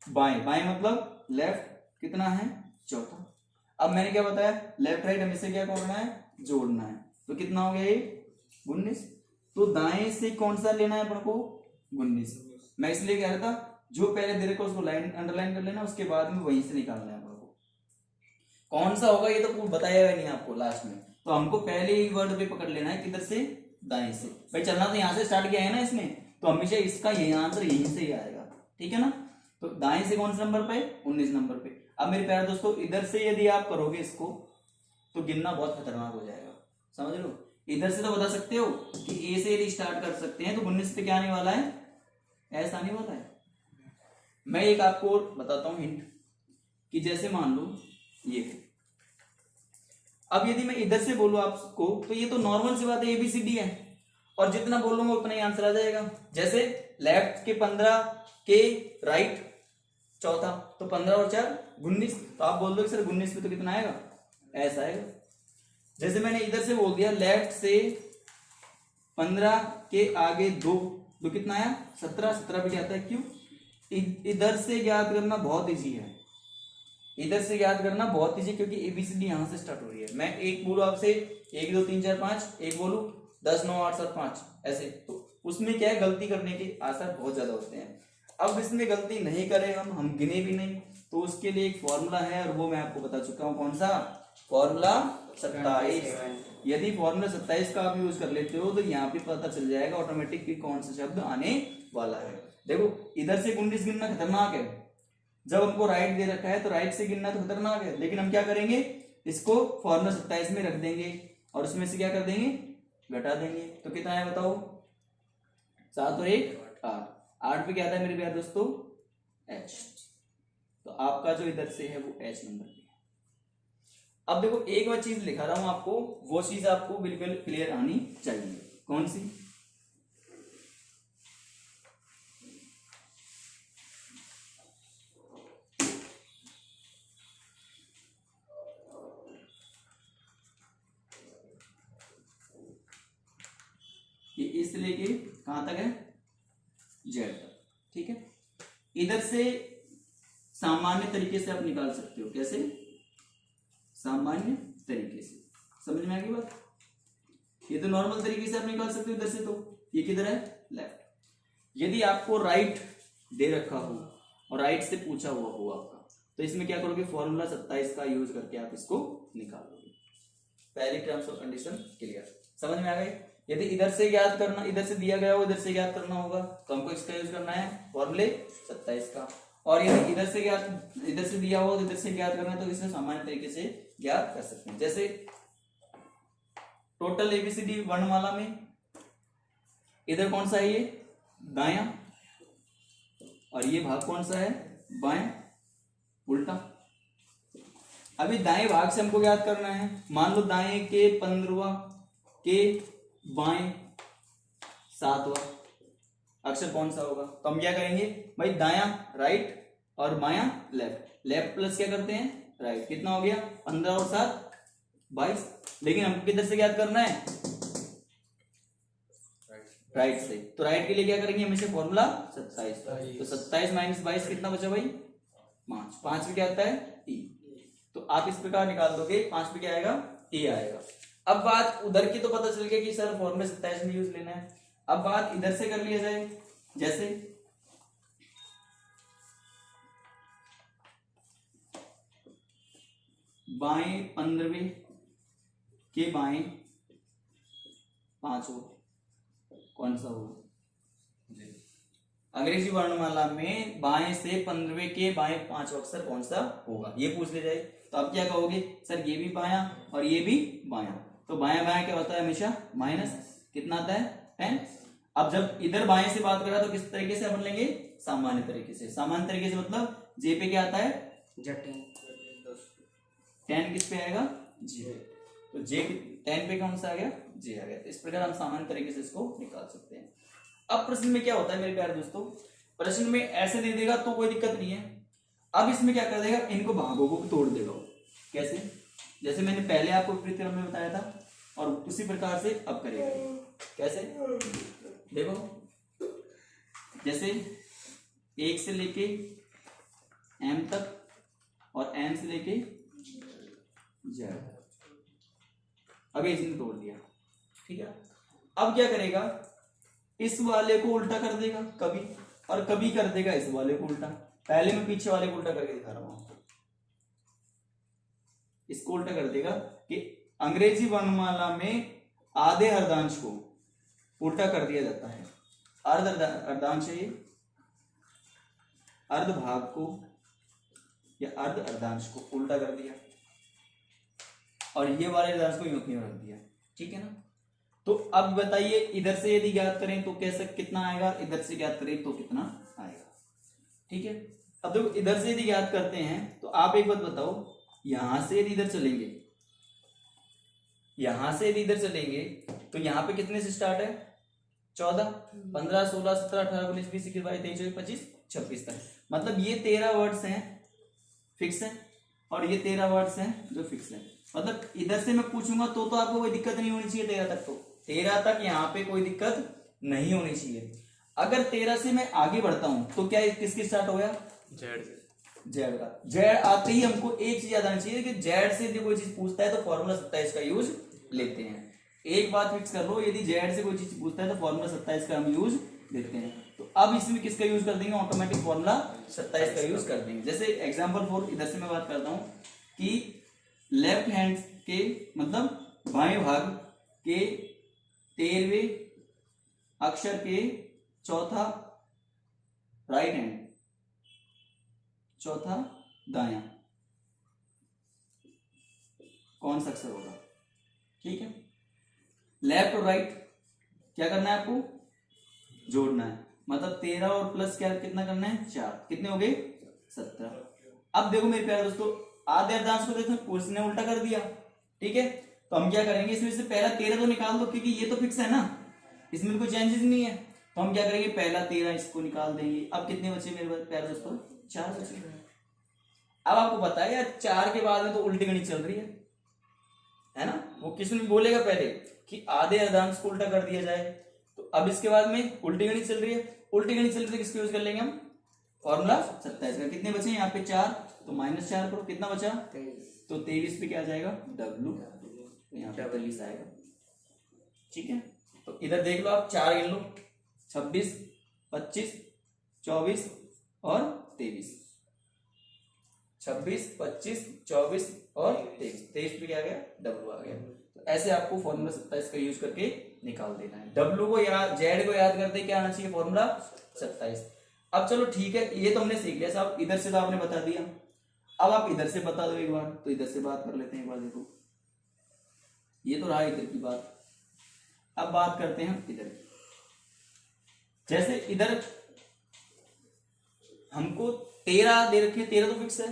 बाएं। बाएं मतलब लेफ्ट, कितना है? चौथा। अब मैंने क्या बताया? लेफ्ट राइट हमेशा क्या करना है? जोड़ना है। तो कितना हो गया ये? 19। तो दाएं से कौन सा लेना है अपन को? 19। मैं इसलिए कह रहा था जो पहले दे रखा उसको लाइन अंडरलाइन कर लेना, उसके बाद में वहीं से निकालना है अपन को। कौन सा होगा ये तो बताया नहीं आपको लास्ट में, तो हमको पहले ही वर्ड पे पकड़ लेना है, किधर से? दाएं से। भाई चलना तो यहाँ से स्टार्ट किया है ना इसने, तो हमेशा इसका यही आंसर यहीं से ही आएगा, ठीक है ना। तो दाएं से कौन से नंबर पे? 19 नंबर पे। अब मेरे प्यारे दोस्तों, इधर से यदि आप करोगे इसको तो गिनना बहुत खतरनाक हो जाएगा, समझ लो। इधर से तो बता सकते हो कि ए से यदि स्टार्ट कर सकते हैं, तो 19 पे क्या आने वाला है? ऐसा आने वाला है। मैं एक आपको बताता हूं हिंट, कि जैसे मान लो ये, अब यदि मैं इधर से बोलूं आपको, तो ये तो नॉर्मल सी बात है, एबीसीडी है, और जितना बोलूंगा उतना ही आंसर आ जाएगा। जैसे लेफ्ट के 15 के राइट चौथा, तो 15 और 4 19, तो आप बोल दो सर 19 पे तो कितना आएगा? ऐसा आएगा। जैसे मैंने इधर से बोल दिया लेफ्ट से 15 के आगे 2, तो कितना आया? 17। 17 पे क्या आता है? क्यों? इधर से याद करना बहुत इजी है, इधर से याद करना बहुत इजी, क्योंकि एबीसीडी यहां से स्टार्ट हो रही है। मैं एक बोलू आपसे 1 2 3 4 5, एक बोलू 10 9 8 7 5 ऐसे, तो उसमें क्या है? गलती करने के आसार बहुत ज्यादा होते हैं। अब इसमें गलती नहीं करें हम गिने भी नहीं, तो उसके लिए एक फॉर्मूला है, और वो मैं आपको बता चुका हूं। कौन सा? फॉर्मूला 27। यदि फॉर्मूला 27 का आप यूज कर लेते हो, तो यहाँ पे पता चल जाएगा ऑटोमेटिक कि कौन सा शब्द आने वाला है। देखो इधर से 19 गिनना खतरनाक है, जब हमको राइट दे रखा है तो राइट से गिनना तो खतरनाक है, लेकिन हम क्या करेंगे? इसको फॉर्मूला 27 में रख देंगे, और उसमें से क्या कर देंगे? घटा देंगे। तो कितना है बताओ? 7 और 1 8। 8 पे क्या आता है मेरे प्यारे दोस्तों? H। तो आपका जो इधर से है वो H नंबर पे है। अब देखो एक मैं चीज लिखा रहा हूं आपको, वो चीज आपको बिल्कुल क्लियर आनी चाहिए। कौन सी? ये इस लेके कहां तक है? जेड तक, ठीक है। इधर से सामान्य तरीके से आप निकाल सकते हो। कैसे? सामान्य तरीके से। समझ में आ गई बात? ये तो नॉर्मल तरीके से आप निकाल सकते हो इधर से। तो ये किधर है? लेफ्ट। यदि आपको राइट दे रखा हो और राइट से पूछा हुआ हो आपका, तो इसमें क्या करोगे? फॉर्मूला 27 का यूज करके आप इसको निकालोगे। पहली टर्म्स और कंडीशन क्लियर, समझ में आ गई। यदि इधर से याद करना, इधर से दिया गया हो इधर से याद करना होगा, तो हमको इसका यूज करना है फॉर्मूले 27 का। और यदि इधर से याद, इधर से दिया हो इधर से याद करना है, तो इसे सामान्य तरीके से याद कर सकते हैं। जैसे टोटल एबीसीडी वर्णमाला में इधर कौन सा है? ये दायां, और ये भाग कौन सा है? बायां, उल्टा। अभी दाएं भाग से हमको याद करना है। मान लो दाएं के 15वां के बाएं 7वां अक्षर कौन सा होगा? तो हम क्या करेंगे भाई? दायां राइट और बायां लेफ्ट। लेफ्ट प्लस क्या करते हैं? राइट। कितना हो गया? 15 और 7 22। लेकिन हमको किधर से याद करना है? राइट से। तो राइट के लिए क्या करेंगे? हमेशा फॉर्मूला 27। तो 27 माइनस 22 कितना बचा भाई? 5। 5 पे क्या आता है? टी। तो आप इस प्रकार निकाल दोगे, 5 पे क्या आएगा? टी आएगा। अब बात उधर की तो पता चल गया कि सर फॉर्मूला 27 में यूज लेना है। अब बात इधर से कर लिया जाए। जैसे बाएं 15वें के बाएं 5 कौन सा होगा? अंग्रेजी वर्णमाला में बाएं से 15वें के बाएं 5 अक्षर कौन सा होगा, ये पूछ ले जाए। तो आप क्या कहोगे? सर ये भी बायां और ये भी बायां। तो बायां बायां क्या होता है? हमेशा माइनस। कितना आता है? 10। अब जब इधर बाएं से बात करा तो किस तरीके से अपन लेंगे? सामान्य तरीके से। सामान्य तरीके से मतलब जे पे क्या आता है? 10। 10 किस पे आएगा? जी। तो तो जे 10 पे कौन सा आ गया, जे आ गया। तो इस प्रकार हम सामान्य तरीके से इसको निकाल सकते हैं। अब प्रश्न में क्या होता है मेरे प्यारे दोस्तों, प्रश्न में ऐसे दे देगा तो कोई दिक्कत नहीं है। अब इसमें क्या कर देगा, इनको भागों को तोड़ देगा। कैसे, जैसे मैंने पहले आपको विपरीत में बताया था और उसी प्रकार से अब करेगा। कैसे देखो, जैसे 1 से लेके m तक और n से लेके z, अभी इसने तोड़ दिया, ठीक है। अब क्या करेगा, इस वाले को उल्टा कर देगा कभी, और कभी कर देगा इस वाले को उल्टा। पहले मैं पीछे वाले को उल्टा करके दिखा रहा हूं। इसको उल्टा कर देगा कि अंग्रेजी वर्णमाला में आधे अर्धांश को उल्टा कर दिया जाता है। अर्धांश है ये, अर्ध भाग को या अर्ध अर्धांश को उल्टा कर दिया, और ये वाले अर्धांश को यूं क्यों रख दिया, ठीक है ना। तो अब बताइए, इधर से यदि ज्ञात करें तो कैसे कितना आएगा, इधर से ज्ञात करें तो कितना आएगा, ठीक है। अब देखो, इधर से यदि ज्ञात करते हैं तो आप एक बात बताओ, यहां से यदि इधर चलेंगे, यहां से यदि इधर चलेंगे तो यहां पे कितने से स्टार्ट है, 14, 15, 16, 17, 18, 19, 20, 21, 22, 23, 24, 26 तक। मतलब ये 13 वर्ड्स हैं फिक्स है, और ये 13 वर्ड्स हैं जो फिक्स है। मतलब इधर से मैं पूछूंगा तो आपको कोई दिक्कत नहीं होनी चाहिए 13 तक। तो 13 तक यहाँ पे कोई दिक्कत नहीं होनी चाहिए। अगर 13 से मैं आगे बढ़ता हूं तो क्या किसकी स्टार्ट हो गया, जेड का। जेड आते ही हमको एक चीज याद आनी चाहिए कि जेड से यदि कोई चीज पूछता है तो फॉर्मूला 27 का यूज लेते हैं। एक बात फिक्स कर लो, यदि जेड से कोई चीज पूछता है तो फॉर्मूला 27 का हम यूज लेते हैं। तो अब इसमें किसका यूज कर देंगे, ऑटोमेटिक फॉर्मूला 27 का यूज कर देंगे। जैसे एग्जांपल फॉर, इधर से मैं बात करता हूं कि लेफ्ट हैंड के मतलब बाएं भाग के 13वें अक्षर के चौथा राइट हैंड, चौथा दायां, कौन सा अक्षर होगा, ठीक है। लेफ्ट और राइट क्या करना है आपको, जोड़ना है। मतलब 13 और प्लस क्या कितना करना है, 4, कितने हो गए 17। अब देखो मेरे प्यारे दोस्तों, आधे अर्धांश को देखो उसने उल्टा कर दिया, ठीक है। तो हम क्या करेंगे, इसमें से पहला 13 तो निकाल दो क्योंकि ये तो फिक्स है ना, इसमें कोई चेंजेस नहीं है। तो हम क्या करेंगे, पहला 13 इसको निकाल देंगे। अब कितने बचे मेरे प्यारे दोस्तों, 4 बचे। अब आपको पता है यार 4 के बाद में तो उल्टी गणित चल रही है ना। वो किसने बोलेगा पहले कि आधे अर्धांश को उल्टा कर दिया जाए, तो अब इसके बाद में उल्टी गणित चल रही है। उल्टी गणित चल रही है, किसको यूज कर लेंगे हम, फॉर्मूला 27 का। कितने बचे यहाँ पे 4, तो -4 करो, कितना बचा, तो 23 पे क्या आ जाएगा, W, तो यहाँ पे 23 आएगा, ठीक है। तो इधर देख लो आप, 4 गिन लो, 26, 25, 24 और 23, 26, 25, 24 और 23 पे क्या आ गया, W आ गया। तो ऐसे आपको फॉर्मूला 27 का यूज करके निकाल देना है। W को याद, Z को याद करते क्या आना चाहिए, फॉर्मूला 27। अब चलो ठीक है, ये तो हमने सीख लिया साहब, इधर से तो आपने बता दिया। अब आप इधर से बता दो एक बार, तो इधर से बात कर लेते हैं एक बार। देखो ये तो रहा इधर की बात, अब बात करते हैं इधर की। जैसे इधर हमको 13 दे रखे, 13 तो फिक्स है।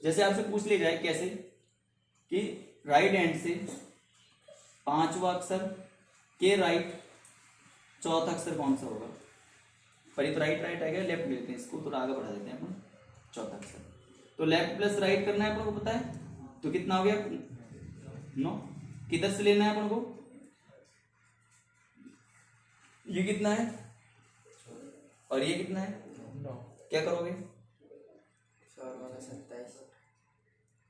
जैसे आपसे पूछ लिया जाए कैसे कि राइट हैंड से 5वां अक्षर के राइट चौथा अक्षर कौन सा होगा, पर ये तो राइट राइट आएगा, लेफ्ट लेते हैं इसको, थोड़ा आगे बढ़ा देते हैं अपन, चौथा अक्षर। तो लेफ्ट प्लस राइट करना है अपन को, पता है तो कितना हो गया 9। किधर से लेना है अपन को, ये कितना है और ये कितना है, 9। क्या करोगे, फॉर्मूला 27,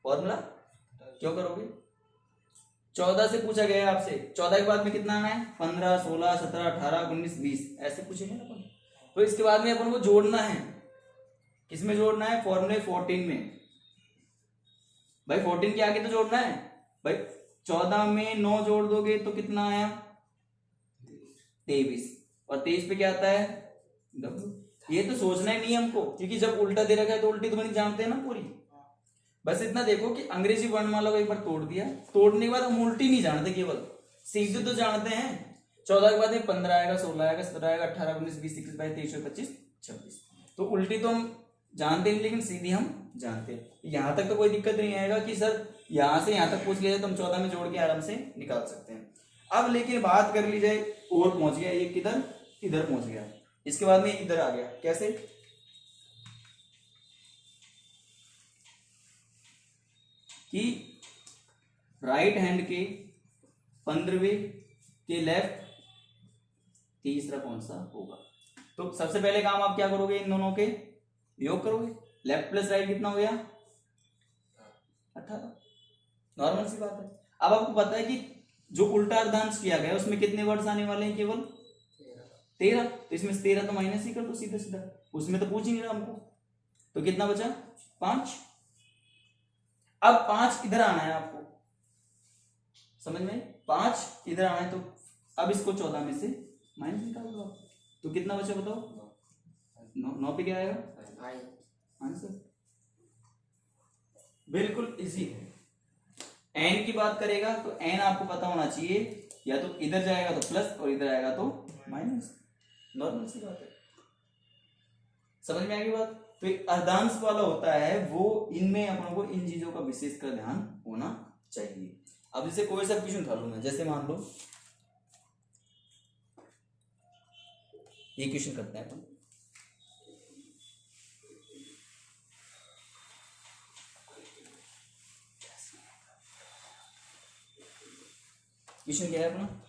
फॉर्मूला क्यों करोगे, 14 से पूछा गया है आपसे, 14 के बाद में कितना आना है, 15, 16, 17, 18, 19, 20 ऐसे पूछेंगे ना अपन। तो इसके बाद में अपन को जोड़ना है, किसमें जोड़ना है, फॉर्मूले 14 में। भाई 14 के आगे तो जोड़ना है भाई, 14 में 9 जोड़ दोगे तो कितना आया 23, और 23 पे क्या आता है W। ये तो सोचना ही नहीं है हमको, क्योंकि जब उल्टा दे रखा है तो उल्टी तो नहीं जानते हैं ना पूरी। बस इतना देखो कि अंग्रेजी वर्णमाला को एक बार तोड़ दिया, तोड़ने के बाद हम उल्टी नहीं जानते, केवल सीधे तो जानते हैं। 14 के बाद में 15 आएगा, 16 आएगा, 17 आएगा, 18, 19, 20, 21, 22, 23, 25, 26। तो उल्टी तो हम जानते नहीं लेकिन सीधी हम जानते हैं। यहाँ तक तो कोई दिक्कत नहीं आएगा कि सर यहाँ से यहाँ तक पूछ लिया तो हम 14 में जोड़ के आराम से निकाल सकते हैं। अब लेकिन बात कर ली जाए, और पहुंच गया ये किधर, इधर पहुंच गया, इसके बाद में इधर आ गया, कैसे? कि राइट हैंड के 15वें के लेफ्ट तीसरा कौन सा होगा? तो सबसे पहले काम आप क्या करोगे, इन दोनों के योग करोगे। लेफ्ट प्लस राइट कितना हो गया? 18। नॉर्मल सी बात है। अब आपको पता है कि जो उल्टा अर्धांश किया गया उसमें कितने वर्ड्स आने वाले हैं? केवल 13। तो इसमें से 13 तो माइनस ही कर दो सीधा सीधा, उसमें तो पूछ ही नहीं रहा हमको। तो कितना बचा? 5। अब 5 इधर आना है आपको, समझ में? 5 इधर आना है, तो अब इसको 14 में से माइनस निकाल दो आप। तो कितना बचा बताओ? 9 पे क्या आएगा? आंसर। बिल्कुल इजी है। एन की बात करेगा तो एन आपको पता होना चाहिए, या तो इधर जाएगा तो प्लस और इधर आएगा तो माइनस। नॉर्मल सी बात है, समझ में आ गई बात? तो एक अर्धांश वाला होता है वो, इनमें अपन को इन चीजों का विशेष कर ध्यान होना चाहिए। अब जैसे कोई सा क्वेश्चन उठा लूं मैं, जैसे मान लो ये क्वेश्चन करते हैं अपन। क्वेश्चन क्या है अपना?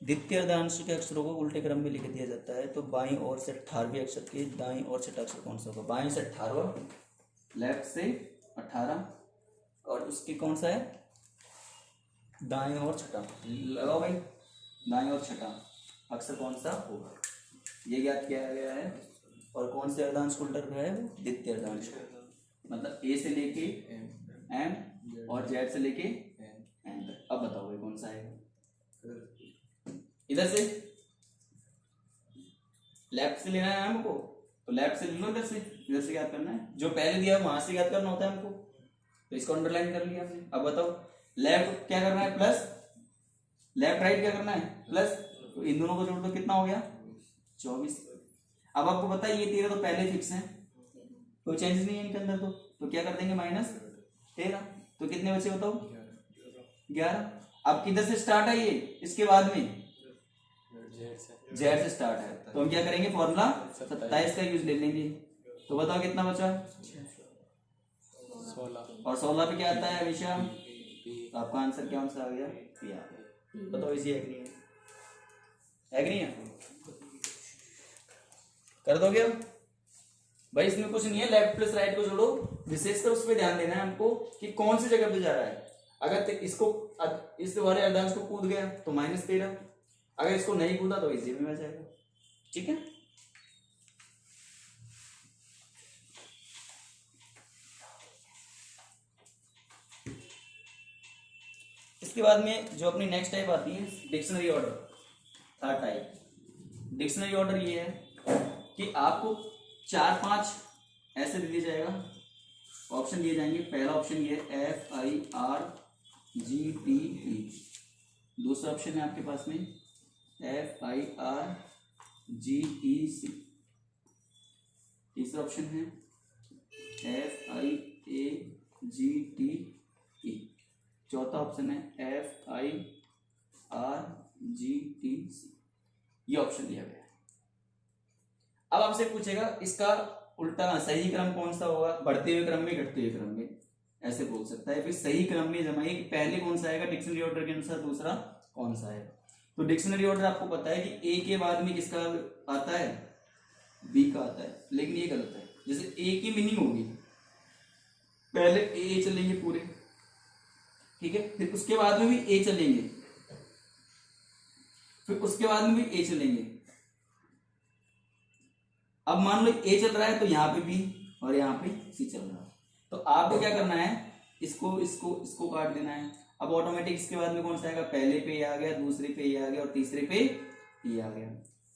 द्वितीय अर्धांश के अक्षरों को उल्टे क्रम में लिख दिया जाता है, तो बाईं ओर से 18वें अक्षर के दाईं ओर छठा अक्षर कौन सा होगा? बाईं से 18वां, लेफ्ट से 18, और उसकी कौन सा है? दाईं ओर छठा। लगाओ भाई, दाईं ओर छठा अक्षर कौन सा होगा? ये ज्ञात किया गया है। और कौन से अर्धांश को उल्टा रखा है? वो द्वितीय अर्धांश को, मतलब ए से लेके एम और जेड से लेके एन तक। अब बताओ भाई कौन सा है? इधर से लेफ्ट से लेना है हमको, तो लेफ्ट से ले लो, इधर से ज्ञात करना है। जो पहले दिया वहां से ज्ञात करना होता है हमको, तो इसको अंडरलाइन कर लिया हमने। अब बताओ लेफ्ट क्या करना है? प्लस। लेफ्ट राइट क्या करना है? प्लस। तो इन दोनों को जोड़ दो, कितना हो गया? 24। अब आपको पता है ये 13 तो पहले फिक्स है, कोई चेंज नहीं है इनके अंदर। तो क्या कर देंगे? -13। तो कितने बचे बताओ? 11। अब किधर से स्टार्ट है ये? इसके बाद में जेड से स्टार्ट है, तो हम क्या करेंगे? फॉर्मूला 27 का यूज ले लेंगे। तो बताओ कितना बचा? 16। और 16 पे क्या आता है हमेशा? तो आपका आंसर क्या आंसर आ गया? पी। बताओ इजी है कि नहीं है? है कि नहीं है? कर दोगे अब भाई? इसमें कुछ नहीं है, लेफ्ट प्लस राइट को जोड़ो। विशेषकर उस पर ध्यान देना है हमको कि कौन सी जगह पे जा रहा है। अगर इसको इस वाले अर्धांश को कूद गया तो -13, अगर इसको नहीं कूदा तो इसी में जाएगा। ठीक है, इसके बाद में जो अपनी नेक्स्ट टाइप आती है dictionary order. Third type dictionary order ये है कि आपको 4-5 ऐसे दे दिया जाएगा, ऑप्शन दिए जाएंगे। पहला ऑप्शन ये FIRGTE, दूसरा ऑप्शन है आपके पास में FIRGEC, तीसरा ऑप्शन है FIAGTE, चौथा ऑप्शन है FIRGTC। ये ऑप्शन दिया गया है। अब आपसे पूछेगा इसका उल्टा सही क्रम कौन सा होगा? बढ़ते हुए क्रम में, घटते हुए क्रम में, ऐसे बोल सकता है। फिर सही क्रम में जमाइए कि पहले कौन सा आएगा डिक्शनरी ऑर्डर के अनुसार, दूसरा कौन सा आएगा। तो डिक्शनरी ऑर्डर आपको पता है कि ए के बाद में किसका आता है? बी का आता है, लेकिन ये गलत है। जैसे ए की मीनिंग होगी पहले ए चलेंगे पूरे, ठीक है, फिर उसके बाद में भी ए चलेंगे, फिर उसके बाद में भी ए चलेंगे। अब मान लो ए चल रहा है तो यहाँ पे बी और यहाँ पे सी चल रहा है, तो आपको क्या करना है? इसको इसको इसको काट देना है। अब ऑटोमेटिक इसके बाद में कौन सा आएगा? पहले पे ये आ गया, दूसरे पे ये आ गया और तीसरे पे ये आ गया।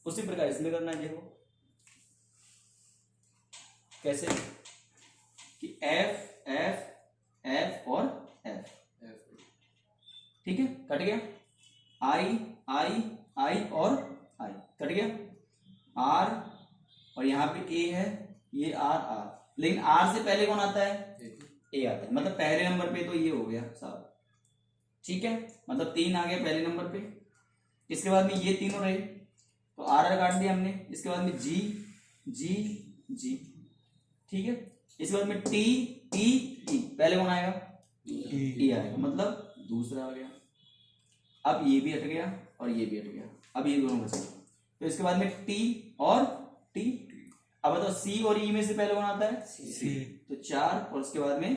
उसी प्रकार इसमें करना है। देखो कैसे कि एफ एफ एफ और एफ, ठीक है, कट गया। आई आई आई और आई कट गया। आर और यहाँ पे ए ये आर आर, लेकिन आर से पहले कौन आता है? ए आता है, मतलब पहले नंबर पे तो ये हो गया साहब, ठीक है, मतलब 3 आ गया पहले नंबर पे। इसके बाद में ये तीनों रहे तो आर काट दिया हमने। इसके बाद में जी जी जी, ठीक है। इसके बाद में टी टी टी, पहले कौन आएगा? ई आएगा, मतलब दूसरा आ गया। अब ये भी हट गया और ये भी हट गया, अब ये दोनों बचे। तो इसके बाद में टी और टी। अब बताओ सी और ई में से पहले कौन आता है? सी। तो 4 और उसके बाद में E।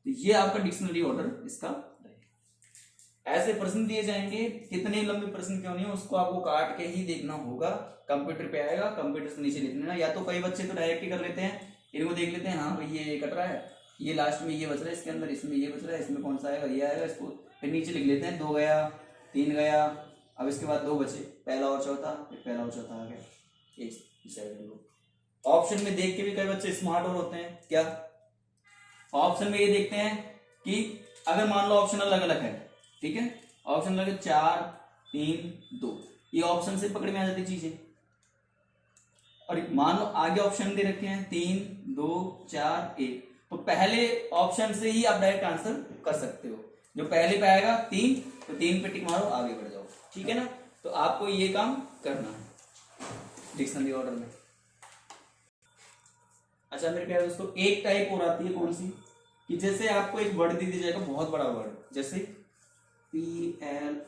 तो ये आपका डिक्शनरी ऑर्डर इसका रहेगा। ऐसे प्रश्न दिए जाएंगे, कितने लंबे प्रश्न क्यों नहीं, उसको आपको काट के ही देखना होगा। कंप्यूटर पे आएगा, कंप्यूटर से नीचे लिख लेना। या तो कई बच्चे तो डायरेक्ट ही कर लेते हैं, इनको देख लेते हैं, हाँ भाई ये कट रहा है, ये लास्ट में ये बच रहा है, इसके अंदर इसमें ये बच रहा है, इसमें कौन सा आएगा? ये आएगा, इसको फिर नीचे लिख लेते हैं। 2 गया, 3 गया, अब इसके बाद 2 बचे, पहला और चौथा, फिर पहला और चौथा आ गया। ऑप्शन में देख के भी कई बच्चे स्मार्ट और होते हैं। क्या ऑप्शन में ये देखते हैं कि अगर मान लो ऑप्शन अलग अलग है, ठीक है, ऑप्शन अलग 4 3 2, ये ऑप्शन से पकड़ में आ जाती चीजें। और मान लो आगे ऑप्शन दे रखे हैं 3 2 4 1, तो पहले ऑप्शन से ही आप डायरेक्ट आंसर कर सकते हो। जो पहले पे आएगा 3, तो 3 पे टिक मारो, आगे बढ़ जाओ, ठीक है ना। तो आपको ये काम करना है डिक्शनरी ऑर्डर में। अच्छा मेरे प्यारे दोस्तों, एक टाइप और आती है, कौन सी? कि जैसे आपको एक वर्ड दे दिया जाएगा, बहुत बड़ा वर्ड, जैसे PLOVQRTUV,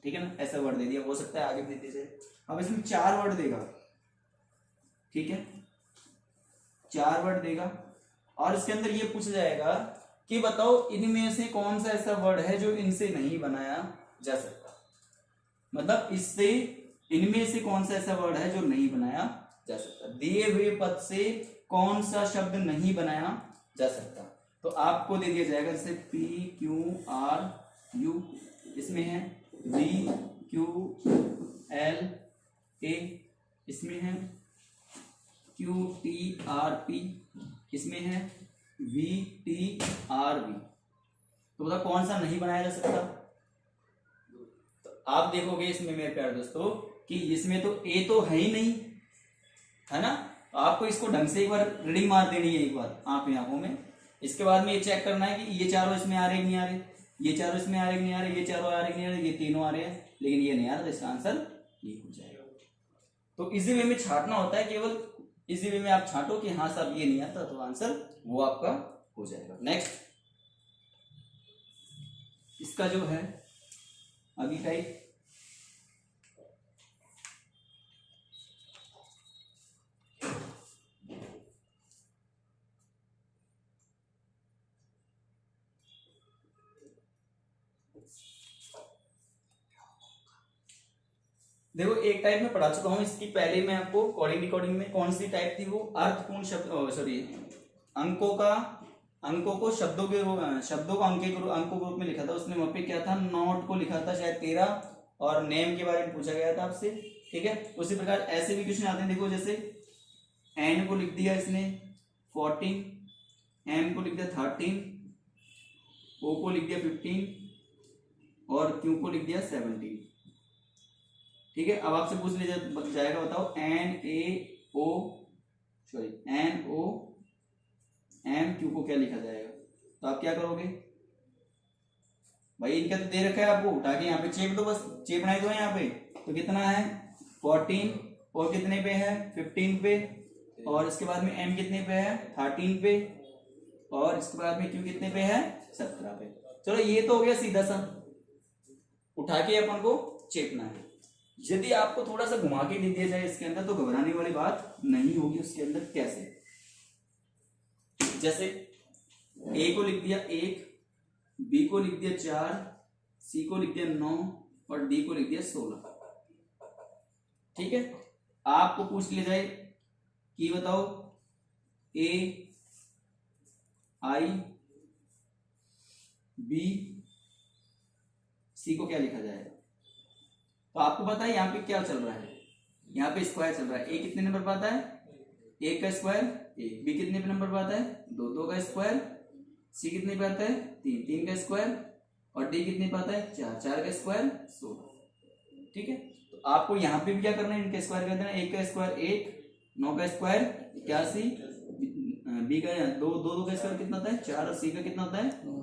ठीक है ना, ऐसा वर्ड दे दिया, हो सकता है आगे भी दे दिया जाए। अब इसमें 4 वर्ड देगा, ठीक है, 4 वर्ड देगा, और इसके अंदर ये पूछा जाएगा कि बताओ इनमें से कौन सा ऐसा वर्ड है जो इनसे नहीं बनाया जा सकता। मतलब इससे इनमें से कौन सा ऐसा वर्ड है जो नहीं बनाया जा सकता, दिए हुए पद से कौन सा शब्द नहीं बनाया जा सकता। तो आपको दे दिया जाएगा जैसे PQRU, इसमें है VQLA, इसमें है QTRP, इसमें है VTRV। तो बताओ कौन सा नहीं बनाया जा सकता। तो आप देखोगे इसमें मेरे प्यारे दोस्तों कि इसमें तो ए तो है ही नहीं, है ना। तो आपको इसको ढंग से एक बार रीडिंग मार देनी है, एक बार आंखों में। इसके बाद में ये चेक करना है कि ये चारों इसमें आ रहे नहीं आ रहे, ये चारों इसमें आ रहे नहीं आ रहे, ये चारों आ रहे नहीं आ रहे, ये तीनों आ रहे हैं, लेकिन ये नहीं आ रहा, तो इसका आंसर ये हो जाएगा। तो इजी वे में छांटना होता है, केवल इजी वे में आप छांटो कि हाँ साहब ये नहीं आता, तो आंसर वो आपका हो जाएगा। नेक्स्ट, इसका जो है अभी टाइप, देखो एक टाइप में पढ़ा चुका हूं, इसकी पहले मैं आपको कोडिंग डिकोडिंग में कौन सी टाइप थी, वो अर्थपूर्ण शब्द, सॉरी अंकों को शब्दों को अंकों के रूप में लिखा था। उसने वहां पे क्या था, नोट को लिखा था शायद 13, और नेम के बारे में पूछा गया था आपसे, ठीक है। उसी प्रकार ऐसे भी क्वेश्चन आते हैं, देखो जैसे एन को लिख दिया इसने 14, एम को लिख दिया 13, ओ को लिख दिया 15 और क्यू को लिख दिया 17, ठीक है। अब आपसे पूछ लिया जाएगा, बताओ NaOM Q को क्या लिखा जाएगा। तो आप क्या करोगे भाई, इनका तो दे रखा है आपको, उठा के यहाँ पे चेप दो, बस चेपना ही दो यहाँ पे। तो कितना है 14, और कितने पे है 15 पे, और इसके बाद में M कितने पे है 13 पे, और इसके बाद में Q कितने पे है 17 पे। चलो ये तो हो गया सीधा सा, उठा के अपन को चेपना है। यदि आपको थोड़ा सा घुमा के दे दिया जाए इसके अंदर, तो घबराने वाली बात नहीं होगी उसके अंदर। कैसे, जैसे ए को लिख दिया 1, बी को लिख दिया 4, सी को लिख दिया 9 और डी को लिख दिया 16, ठीक है। आपको पूछ लिया जाए कि बताओ ए आई बी सी को क्या लिखा जाएगा। तो आपको पता है यहाँ पे क्या चल रहा है, यहाँ पे स्क्वायर चल रहा है। ए कितने नंबर पर आता है 1 का स्क्वायर 1, बी कितने पे नंबर पर आता है 2, 2 का स्क्वायर, सी कितने पे आता है 3, 3 का स्क्वायर, और डी कितने पे आता है 4, 4 का स्क्वायर 16, ठीक है। तो आपको यहाँ पे भी क्या करना है, इनका स्क्वायर कर देना, 1 का स्क्वायर 1, 9 का स्क्वायर 81, बी का 2 2 का स्क्वायर कितना होता है 4 और सी का कितना होता है 9।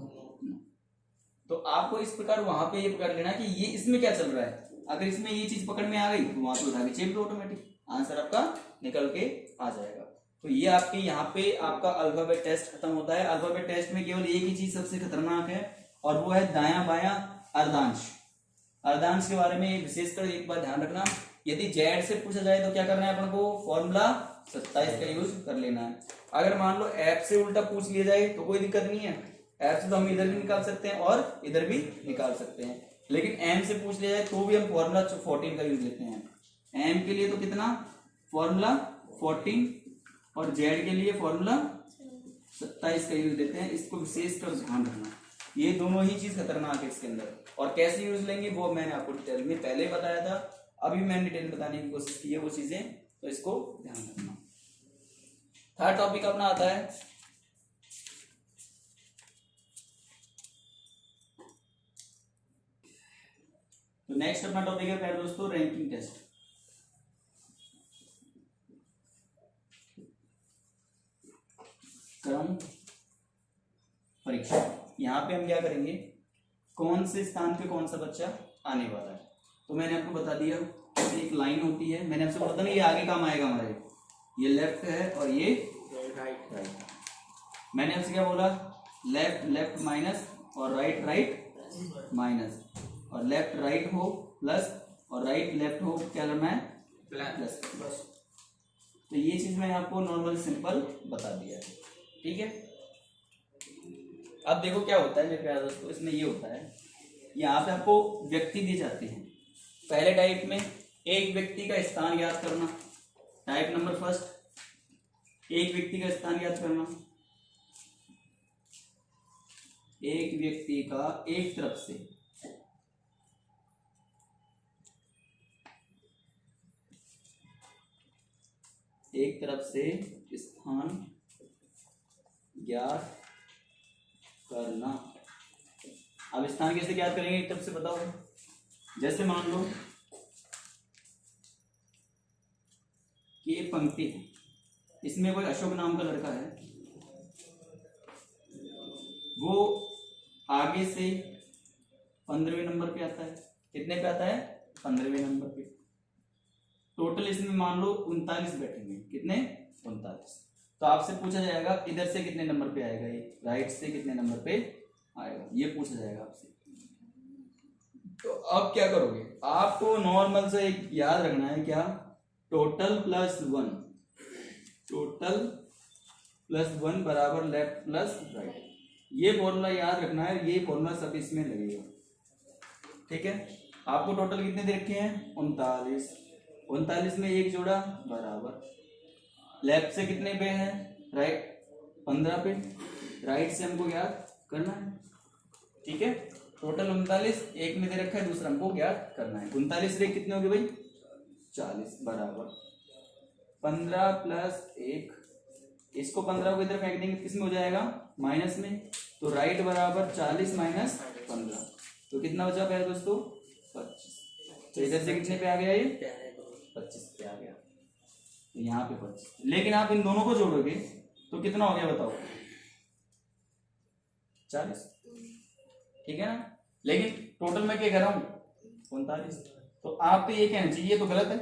तो आपको इस प्रकार वहां पे ये पकड़ लेना कि ये इसमें क्या चल रहा है। अगर इसमें ये चीज पकड़ में आ गई तो वहां पे उठा के चेप लो, ऑटोमेटिक आंसर आपका निकल के आ जाएगा। तो ये आपके यहाँ पे आपका अल्फाबेट टेस्ट खत्म होता है। अल्फाबेट टेस्ट में केवल एक ही चीज सबसे खतरनाक है और वो है दायां बायां अर्धांश। अर्धांश के बारे में विशेषकर एक बार ध्यान रखना, यदि जेड से पूछा जाए तो क्या करना है अपन को, फॉर्मूला 27 का यूज कर लेना है। अगर मान लो एफ से उल्टा पूछ लिया जाए तो कोई दिक्कत नहीं है, एफ से तो हम इधर भी निकाल सकते हैं और इधर भी निकाल सकते हैं, लेकिन एम से पूछ लिया जाए तो भी हम फॉर्मूला 14 का यूज लेते हैं। एम के लिए तो कितना फॉर्मूला 14 और जेड के लिए फॉर्मूला 27 का यूज लेते हैं। इसको विशेष कर ध्यान रखना, ये दोनों ही चीज खतरनाक है इसके अंदर। और कैसे यूज लेंगे वो मैंने आपको डिटेल में पहले बताया था, अभी मैंने डिटेल बताने की कोशिश की है वो चीजें, तो इसको ध्यान रखना। थर्ड टॉपिक अपना आता है तो नेक्स्ट अपना टॉपिक है प्यारे दोस्तों रैंकिंग टेस्ट। क्रम परीक्षा। यहाँ पे हम क्या करेंगे, कौन से स्थान पे कौन सा बच्चा आने वाला है। तो मैंने आपको बता दिया एक लाइन होती है, मैंने आपसे बोला था ना ये आगे काम आएगा हमारे, ये लेफ्ट है और ये राइट। मैंने आपसे क्या बोला, लेफ्ट लेफ्ट माइनस और राइट राइट माइनस, और लेफ्ट राइट हो प्लस और राइट लेफ्ट हो क्या करना है प्लस। तो ये चीज मैंने आपको नॉर्मल सिंपल बता दिया है, ठीक है। अब देखो क्या होता है मेरे प्यारे दोस्तों, इसमें ये होता है यहाँ पे आपको व्यक्ति दिए जाते हैं। पहले टाइप में एक व्यक्ति का स्थान याद करना, टाइप नंबर फर्स्ट एक व्यक्ति का स्थान याद करना। एक व्यक्ति का एक तरफ से स्थान ज्ञात करना। अब स्थान कैसे ज्ञात करेंगे एक तरफ से बताओ। जैसे मान लो कि ये पंक्ति है, इसमें कोई अशोक नाम का लड़का है, वो आगे से 15वें नंबर पे आता है। कितने पे आता है 15वें नंबर पे। टोटल इसमें मान लो 39 बैठेंगे, कितने 39। तो आपसे पूछा जाएगा इधर से कितने नंबर पे आएगा, ये राइट से कितने नंबर पे आएगा, ये पूछा जाएगा आपसे। तो अब क्या करोगे, आपको नॉर्मल से एक याद रखना है क्या, टोटल प्लस वन बराबर लेफ्ट प्लस राइट। ये फॉर्मूला याद रखना है, ये फॉर्मूला सब इसमें लगेगा, ठीक है। आपको टोटल कितने दे रखे हैं 39 में एक जोड़ा बराबर, लेफ्ट से कितने पे है राइट 15 पे, राइट से हमको ज्ञात करना है, ठीक है। टोटल 39 एक में दे रखा है, दूसरा हमको ज्ञात करना है। 39 से कितने हो गए भाई 40 बराबर 15 प्लस 1, इसको 15 को इधर फेंक देंगे किस में हो जाएगा माइनस में, तो राइट बराबर 40 माइनस 15, तो कितना बचा प्यारे दोस्तों 25। तो इधर से कितने पे आ गया ये 25 पे आ गया, तो यहाँ पे 25। लेकिन आप इन दोनों को जोड़ोगे तो कितना हो गया बताओ 40, ठीक है ना। लेकिन टोटल मैं क्या कर रहा हूँ 39। तो आप पे ये कहना चाहिए ये तो गलत है,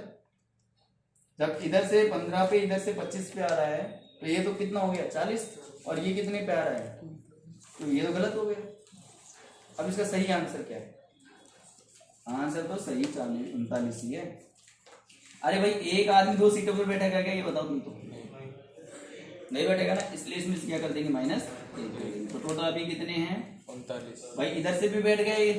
जब इधर से 15 पे इधर से 25 पे आ रहा है तो ये तो कितना हो गया 40, और ये कितने पे आ रहा है, तो ये तो गलत हो गया। अब इसका सही आंसर क्या है, आंसर तो सही 39 ही है। अरे भाई एक आदमी 2 सीटों पर बैठेगा क्या, ये बताओ तुम, तो नहीं बैठेगा ना, इसलिए इसमें क्या कर देंगे माइनस 1। तो टोटल अभी कितने हैं 39। भाई इधर से भी बैठ गए,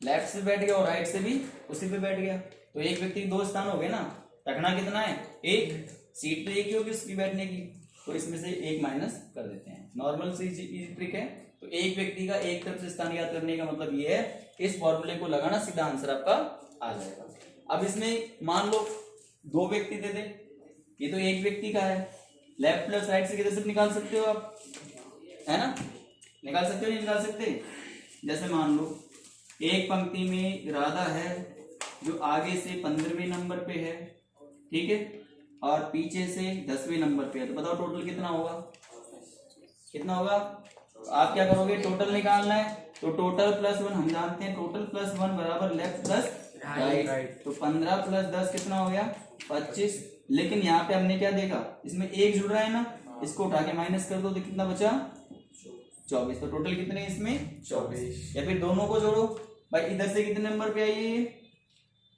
लेफ्ट से बैठ गया और राइट से भी उसी पे बैठ गया, तो एक व्यक्ति के 2 स्थान हो गए ना। रखना कितना है एक, सीट तो एक ही होगी उसकी बैठने की, तो इसमें से एक माइनस कर देते हैं। नॉर्मल सी ट्रिक है। तो एक व्यक्ति का एक तरफ से स्थान ज्ञात करने का मतलब ये है, इस फॉर्मूले को लगाना सीधा आंसर आपका आ जाएगा। अब इसमें मान लो 2 व्यक्ति दे दे, ये तो एक व्यक्ति का है, लेफ्ट प्लस राइट से किधर से निकाल सकते हो आप, है ना, निकाल सकते हो नहीं निकाल सकते। जैसे मान लो एक पंक्ति में राधा है, जो आगे से 15वें नंबर पे है, ठीक है, और पीछे से 10वें नंबर पे है, तो बताओ टोटल कितना होगा, कितना होगा। तो आप क्या करोगे, टोटल निकालना है, तो टोटल प्लस 1 हम जानते हैं, टोटल प्लस 1 बराबर लेफ्ट प्लस राइट, तो 15 प्लस 10 कितना हो गया 25। लेकिन यहाँ पे हमने क्या देखा, इसमें एक जुड़ रहा है ना, इसको उठा के माइनस कर दो तो कितना बचा 24। तो टोटल कितने इसमें 24। या फिर दोनों को जोड़ो भाई, इधर से कितने नंबर पे आई है ये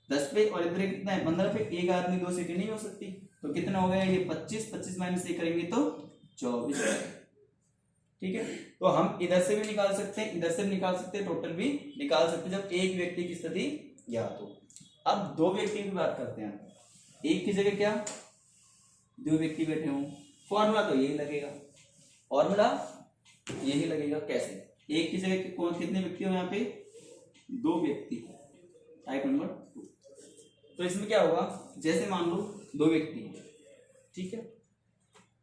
10 पे, और इधर कितना है 15 पे, एक आदमी दो सीटें नहीं हो सकती, तो कितना हो गया ये 25, 25 माइनस 1 करेंगे तो 24। ठीक है, तो हम इधर से भी निकाल सकते हैं, इधर से भी निकाल सकते हैं, टोटल भी निकाल सकते हैं जब एक व्यक्ति की स्थिति ज्ञात हो। अब दो व्यक्ति की बात करते हैं, एक की जगह क्या दो व्यक्ति बैठे हों, फॉर्मूला तो यही लगेगा, फॉर्मूला यही लगेगा। कैसे, एक की जगह कौन कितने व्यक्ति हो, यहाँ पे दो व्यक्ति, टाइप नंबर 2। तो इसमें क्या होगा, जैसे मान लो दो व्यक्ति है, ठीक है,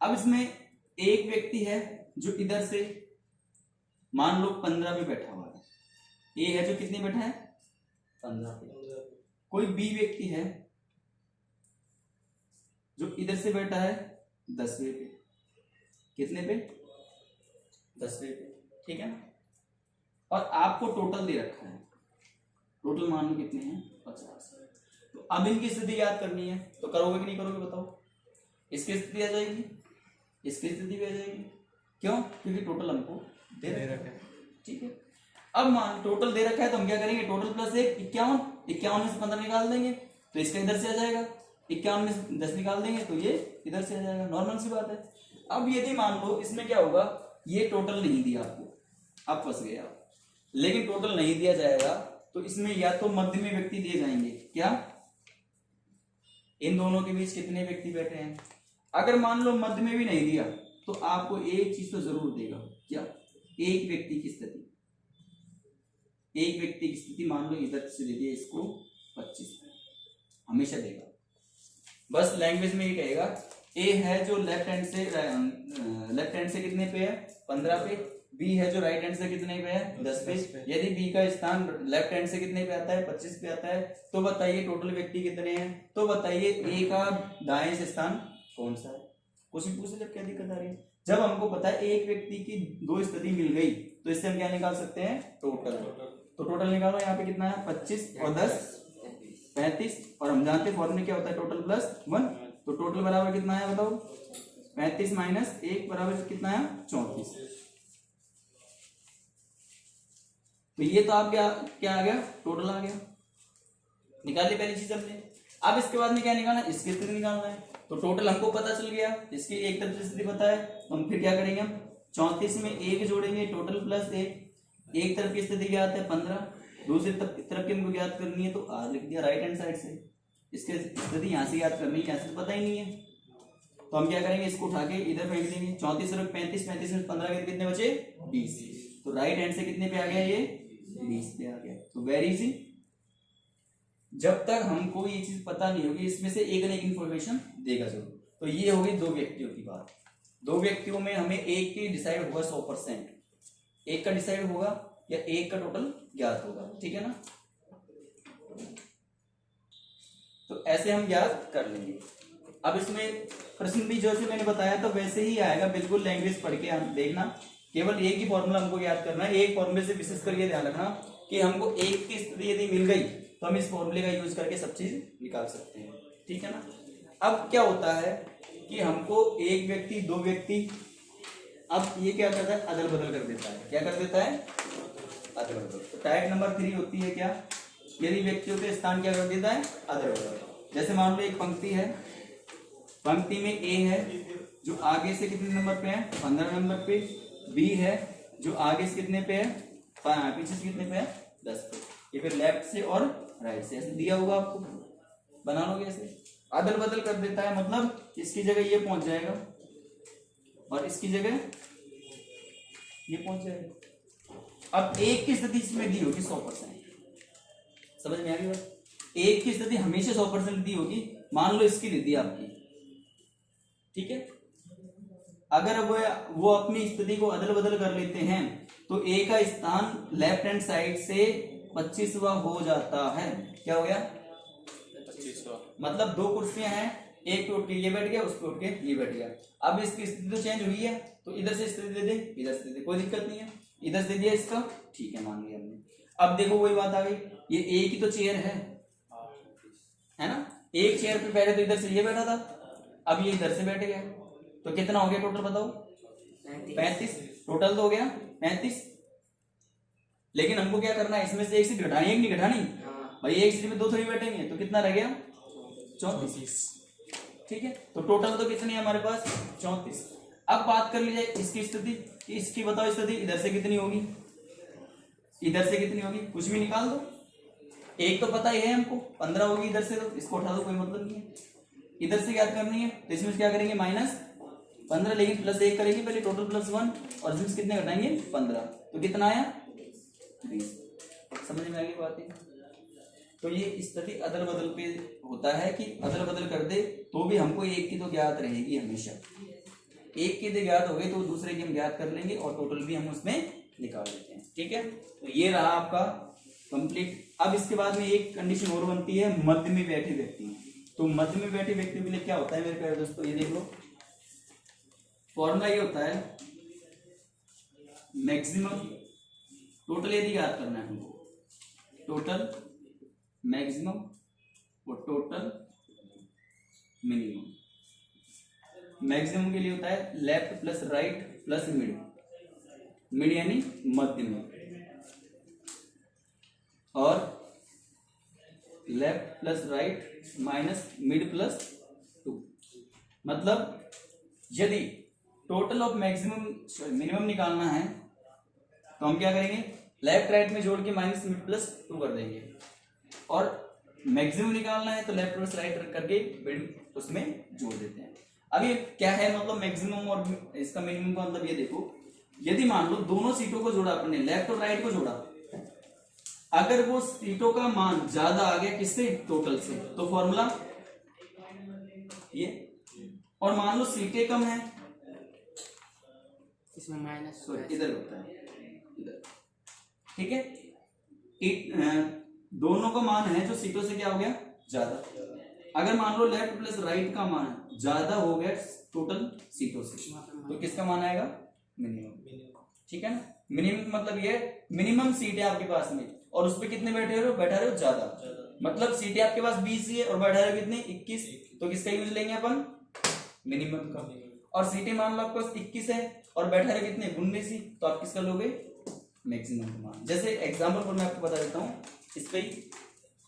अब इसमें एक व्यक्ति है जो इधर से मान लो 15 पे बैठा हुआ है, ए है जो कितने बैठा है 15 पे, कोई बी व्यक्ति है जो इधर से बैठा है 10वें पे, कितने पे 10वें पे, ठीक है ना। और आपको टोटल दे रखा है, टोटल मान लो कितने हैं 50। तो अब इनकी स्थिति याद करनी है, तो करोगे कि नहीं करोगे बताओ। इसकी स्थिति आ जाएगी, इसकी स्थिति भी आ जाएगी, क्यों, क्योंकि टोटल हमको दे रखा है, ठीक है। अब मान टोटल दे रखा है तो हम क्या करेंगे, टोटल प्लस 1 51, 51 में से 15 निकाल देंगे तो इसका इधर से आ जाएगा, 51 में से 10 निकाल देंगे तो ये इधर से आ जाएगा, नॉर्मल सी बात है। अब यदि मान लो इसमें क्या होगा, ये टोटल नहीं दिया आपको, अब फंस गए आप, लेकिन टोटल नहीं दिया जाएगा तो इसमें या तो मध्य में व्यक्ति दिए जाएंगे, क्या इन दोनों के बीच कितने व्यक्ति बैठे हैं। अगर मान लो मध्य में भी नहीं दिया तो आपको एक चीज तो जरूर देगा, क्या, एक व्यक्ति की स्थिति, एक व्यक्ति की स्थिति मान लो इधर से दे दिया इसको 25 हमेशा देगा। बस लैंग्वेज में ये कहेगा, ए है जो लेफ्ट हैंड से कितने पे है 15 पे, बी है जो राइट हैंड से कितने पे है 10 पे। यदि बी का स्थान लेफ्ट हैंड से कितने पे आता है 25 पे आता है, तो बताइए टोटल व्यक्ति कितने हैं, तो बताइए ए का दाएं से स्थान कौन सा है। कुछ भी पूछे जब क्या दिक्कत आ रही है, जब हमको पता है एक व्यक्ति की दो स्थिति मिल गई तो इससे हम क्या निकाल सकते हैं टोटल। तो टोटल निकालो, यहाँ पे कितना है 25 और 10 35, और हम जानते हैं फॉर्मूले क्या होता है टोटल प्लस 1, तो टोटल बराबर कितना है बताओ 35 माइनस 1 बराबर कितना है 34। तो ये तो आप क्या आ गया टोटल आ गया, निकाल ली पहली चीज हमने। अब इसके बाद में क्या निकालना है, इसकी स्थिति निकालना है। तो टोटल हमको पता चल गया, इसकी एक तरफ से स्थिति पता है, तो हम फिर क्या करेंगे, हम 34 में 1 जोड़ेंगे, टोटल प्लस 1, एक तरफ की स्थिति ज्ञात है 15, दूसरी तरफ की हमको ज्ञात करनी है तो आर लिख दिया राइट हैंड साइड से। इसकी स्थिति यहाँ से याद करनी है, यहाँ से तो पता ही नहीं है, तो हम क्या करेंगे, इसको उठा के इधर फेंक देंगे। 34 और 35, 35 में 15 के कितने बचे 20, तो राइट हैंड से कितने पे आ गया ये 20 पे आ गया। तो वेरी इजी, जब तक हमको ये चीज पता नहीं होगी इसमें से एक ना एक इंफॉर्मेशन देगा जरूर। तो ये होगी दो व्यक्तियों की बात, दो व्यक्तियों में हमें एक की डिसाइड होगा 100%, एक का डिसाइड होगा या एक का टोटल ज्ञात होगा, ठीक है ना। तो ऐसे हम ज्ञात कर लेंगे। अब इसमें प्रश्न भी जैसे मैंने बताया तो वैसे ही आएगा, बिल्कुल लैंग्वेज पढ़ के हम देखना, केवल एक ही फॉर्मूला हमको याद करना है। एक फॉर्मूले से विशेष करके ध्यान रखना कि हमको एक की स्थिति यदि मिल गई तो हम इस फॉर्मूले का यूज करके सब चीज निकाल सकते हैं, ठीक है ना। अब क्या होता है कि हमको एक व्यक्ति दो व्यक्ति, अब ये क्या करता है अदल बदल कर देता है, क्या कर देता है अदल बदल। तो टाइप नंबर 3 होती है क्या, यदि व्यक्तियों के स्थान क्या कर देता है अदल बदल। जैसे मान लो एक पंक्ति है, पंक्ति में ए है जो आगे से कितने नंबर पे है 15 नंबर पे, बी है जो आगे से कितने पे है पीछे से कितने पे है 10 पे। ये फिर लेफ्ट से और राइट से ऐसे दिया होगा, आपको बना लोगे ऐसे, अदल बदल कर देता है, मतलब इसकी जगह ये पहुंच जाएगा और इसकी जगह ये पहुंच जाएगा। अब एक की स्थिति इसमें दी होगी 100%, समझ में आ गई बात। एक की स्थिति हमेशा 100% दी होगी, मान लो इसकी दी आपकी, ठीक है। अगर वो अपनी स्थिति को अदल बदल कर लेते हैं तो ए का स्थान लेफ्ट हैंड साइड से 25वां हो जाता है, क्या हो गया मतलब 2 कुर्सियां हैं, एक पे उठ के ये बैठ गया, उस पे उठ के ये बैठ गया। अब इसकी स्थिति तो चेंज हुई है, तो इधर से स्थिति दे दे, इधर से दे दे, कोई दिक्कत नहीं है। इधर से दिया इसका, ठीक है, मान लिया हमने। अब देखो वही बात आ गई, ये एक ही तो चेयर है ना, एक चेयर पे पहले तो इधर से ये बैठा था, अब ये इधर से बैठ गया, तो कितना हो गया टोटल बताओ? 35। टोटल तो हो गया 35। लेकिन हमको क्या करना है, इसमें से एक सीट घटानी है कि नहीं घटानी? भाई एक सीट पे 2 थोड़ी बैठेंगे, तो कितना रह गया? 34। ठीक है, तो टोटल तो कितनी है हमारे पास? 34। अब बात कर ली जाए इसकी स्थिति, इसकी बताओ स्थिति, इधर से कितनी होगी, इधर से कितनी होगी, कुछ भी निकाल दो। एक तो पता ही है हमको 15 होगी इधर से, तो इसको उठा दो, कोई मतलब नहीं है। इधर से क्या करनी है, तो इसमें क्या करेंगे -15, लेकिन +1 करेंगे पहले, टोटल +1, और इसमें कितने घटाएंगे 15, तो कितना आया 20। समझ में आ गई बात है? तो ये स्थिति अदल बदल पे होता है कि अदल बदल कर दे तो भी हमको एक की तो ज्ञात रहेगी हमेशा। एक की तो ज्ञात हो गई तो दूसरे की हम ज्ञात कर लेंगे और टोटल भी हम उसमें निकाल लेते हैं। ठीक है, तो ये रहा आपका कंप्लीट। अब इसके बाद में एक कंडीशन और बनती है, मध्य में बैठे व्यक्ति। तो मध्य में बैठे व्यक्ति के लिए क्या होता है मेरे प्यारे दोस्तों, ये देख लो, फॉर्मूला ये होता है मैक्सिमम, टोटल यदि याद करना है हमको, टोटल मैक्सिमम और टोटल मिनिमम। मैक्सिमम के लिए होता है left plus right plus mid, mid यानी मध्य में, और left plus right minus mid plus 2। मतलब यदि टोटल ऑफ मैक्सिमम मिनिमम निकालना है तो हम क्या करेंगे, लेफ्ट राइट में जोड़ के माइनस मिड प्लस 2 कर देंगे, और मैक्सिमम निकालना है तो लेफ्ट प्लस राइट करके मिड उसमें जोड़ देते हैं। अब ये क्या है, मतलब मैक्सिमम और इसका मिनिमम का मतलब ये देखो, यदि मान लो दोनों सीटों को जोड़ा अपने, लेफ्ट और राइट को जोड़ा, अगर वो सीटों का मान ज्यादा आ गया किससे, टोटल से, तो फॉर्मूला ये, और मान लो सीटें कम है, इसमें माइनस इधर होता है इधर। ठीक है, दोनों का मान है जो सीटों से क्या हो गया ज्यादा। अगर मान लो लेफ्ट प्लस राइट का मान ज्यादा हो गया टोटल सीटों से, तो किसका मान आएगा, मिनिमम। ठीक है ना, मिनिमम मतलब ये मिनिमम सीट है आपके पास में, और उस पर कितने बैठा रहे हो ज्यादा, मतलब सीटें आपके पास 20 ही है और बैठा रहे कितने 21, तो किसका यूज लेंगे अपन, मिनिमम का। और सीटें मान लो आपके पास 21 है और बैठा रहे कितने 19 ही, तो आप किसका लोगे, मैक्सिमम का मान। जैसे एग्जाम्पल पर मैं आपको बता देता हूँ, इस पे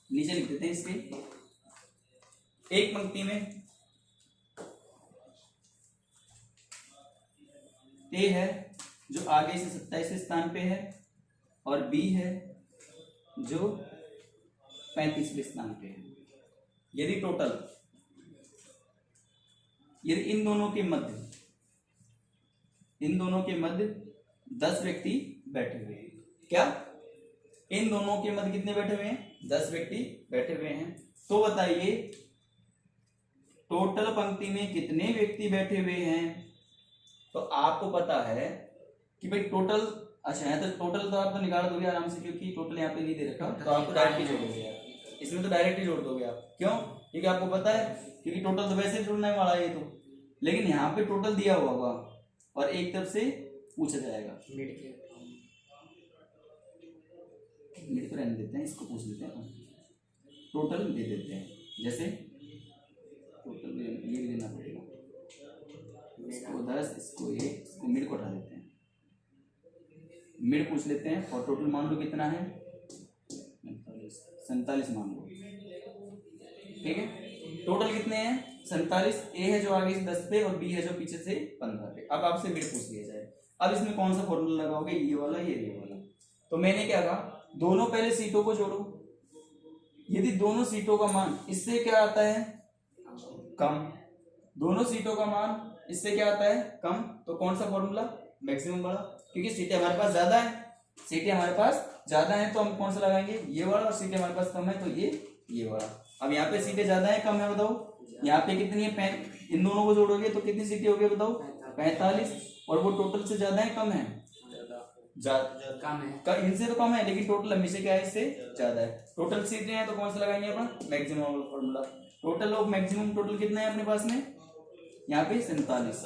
नीचे लिख देते हैं, इसके एक पंक्ति में ए है जो आगे से 27वें स्थान पे है, और बी है जो 35वें स्थान पे है। यदि टोटल, यदि इन दोनों के मध्य 10 व्यक्ति बैठे हुए हैं, क्या इन दोनों के मध्य कितने बैठे हुए हैं, 10 व्यक्ति बैठे हुए हैं, तो बताइए टोटल पंक्ति में कितने व्यक्ति बैठे हुए हैं। तो आपको पता है कि भाई टोटल, अच्छा है तो टोटल तो आप तो निकाल दोगे आराम से, क्योंकि टोटल यहाँ पे नहीं दे रखा, तो आपको डायरेक्ट ही जोड़ दोगे आप, इसमें तो डायरेक्ट ही जोड़ दोगे आप। क्यों, क्योंकि आपको पता है, क्योंकि टोटल तो वैसे जोड़ने वाला है ये तो, लेकिन यहाँ पे टोटल दिया हुआ होगा और एक तरफ से पूछा जाएगा, मिड तो रहने देते हैं, इसको पूछ लेते हैं, टोटल दे देते हैं। जैसे टोटल ये भी देना पड़ेगा, इसको 10, इसको 1, इसको मिड को हटा देते हैं, मिड पूछ लेते हैं, और टोटल मान लो कितना है 47 मान लो। ठीक है, टोटल कितने हैं 47, ए है जो आगे से 10 पे और बी है जो पीछे से 15 पे। अब आपसे मिड पूछ लिया जाए, अब इसमें कौन सा फॉर्मूला लगाओगे, ये वाला ये वाला। तो मैंने क्या कहा, दोनों पहले सीटों को जोड़ो, यदि दोनों सीटों का मान इससे क्या आता है कम, दोनों सीटों का मान इससे क्या आता है कम, तो कौन सा फॉर्मूला, मैक्सिमम वाला, क्योंकि सीटें हमारे पास ज्यादा है, सीटें हमारे पास ज्यादा है तो हम कौन सा लगाएंगे, ये वाला, और सीटें हमारे पास कम है तो ये वाला। अब यहाँ पे सीटें ज्यादा है कम है बताओ, यहाँ पे कितनी है, इन दोनों को जोड़ोगे तो कितनी सीटें हो गई बताओ 45, और वो टोटल से ज्यादा है कम है, कम है, इनसे तो कम है, लेकिन टोटल हमेशा क्या है इससे ज्यादा है। टोटल सीटें हैं तो कौन सा लगाएंगे अपन, maximum formula. Total of maximum total कितना है अपने पास में, यहाँ पे 47,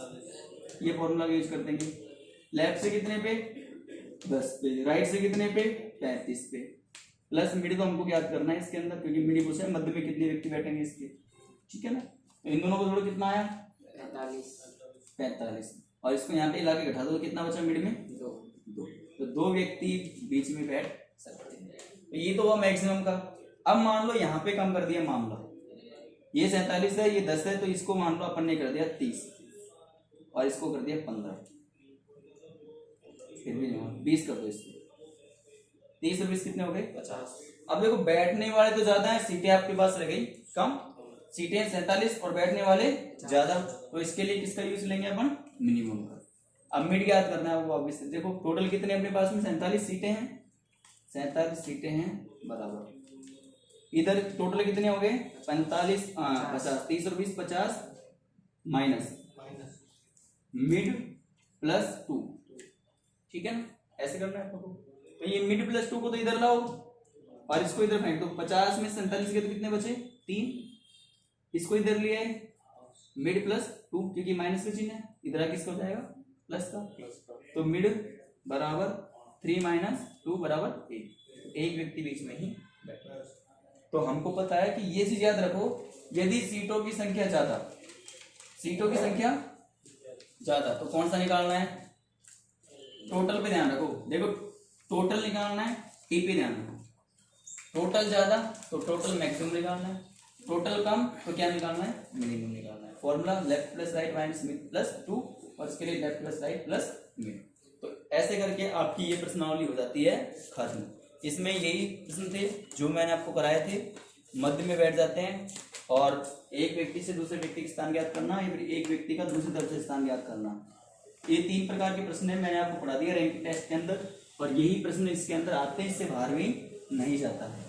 ये फॉर्मूला यूज कर देंगे। लेफ्ट से कितने पे 10 पे, राइट से कितने पे 35 पे, प्लस मिड तो हमको याद करना है इसके अंदर, क्योंकि मिड पूछा है मध्य में कितने व्यक्ति बैठेंगे इसके, ठीक है ना। तो इन दोनों को जोड़ो कितना आया 45, और इसको यहाँ पे लाके घटा दो तो कितना बचा मिड में 2, तो 2 व्यक्ति बीच में बैठ सकते हैं। तो ये तो हुआ मैक्सिमम का। अब मान लो यहाँ पे कम कर दिया मामला, ये 47 है ये 10 है, तो इसको मान लो अपन ने कर दिया 30 और इसको कर दिया 15, फिर भी नहीं 20 कर दो इसको, 30 और 20 कितने हो गए 50। अब देखो बैठने वाले तो ज्यादा है, सीटें आपके पास रह गई कम, सीटें 47 और बैठने वाले ज्यादा, तो इसके लिए किसका यूज लेंगे अपन मिनिमम का। अब मिड याद करना है वो वापस से, देखो टोटल कितने अपने पास में 47 सीटें हैं, 47 सीटें हैं बराबर, इधर टोटल कितने हो गए 45 50, 30 और 20 50 माइनस मिड प्लस 2, ठीक है ना, ऐसे करना है आपको। तो ये मिड प्लस 2 को तो इधर लाओ और इसको इधर फेंक दो, 50 में 47 के तो कितने बचे 3, इसको इधर ले आए मिड प्लस 2, क्योंकि माइनस का चिन्ह है, इधर आके किसका हो जाएगा प्लस का, तो मिड बराबर 3 माइनस 2 बराबर 1, एक व्यक्ति बीच में ही बैठा। तो हमको पता है कि ये चीज याद रखो, यदि सीटों की संख्या ज्यादा, सीटों की संख्या ज्यादा तो कौन सा निकालना है, टोटल पे ध्यान रखो, देखो टोटल निकालना है, टी पे ध्यान रखो, टोटल ज्यादा तो टोटल मैक्सिमम निकालना है, टोटल कम तो क्या निकालना है मिनिमम निकालना है। Formula left plus right minus mid plus 2, और इसके लिए left plus right plus mid. तो ऐसे करके आपकी ये प्रश्नावली हो जाती है खत्म। इसमें यही प्रश्न थे जो मैंने आपको कराए थे, मध्य में बैठ जाते हैं और एक व्यक्ति से दूसरे व्यक्ति का स्थान ज्ञात करना या फिर एक व्यक्ति का दूसरी तरफ से स्थान ज्ञात करना, ये 3 प्रकार के प्रश्न है, मैंने आपको पढ़ा दिया रैंक टेस्ट के अंदर, और यही प्रश्न इसके अंदर आते हैं, इससे बाहर भी नहीं जाता है।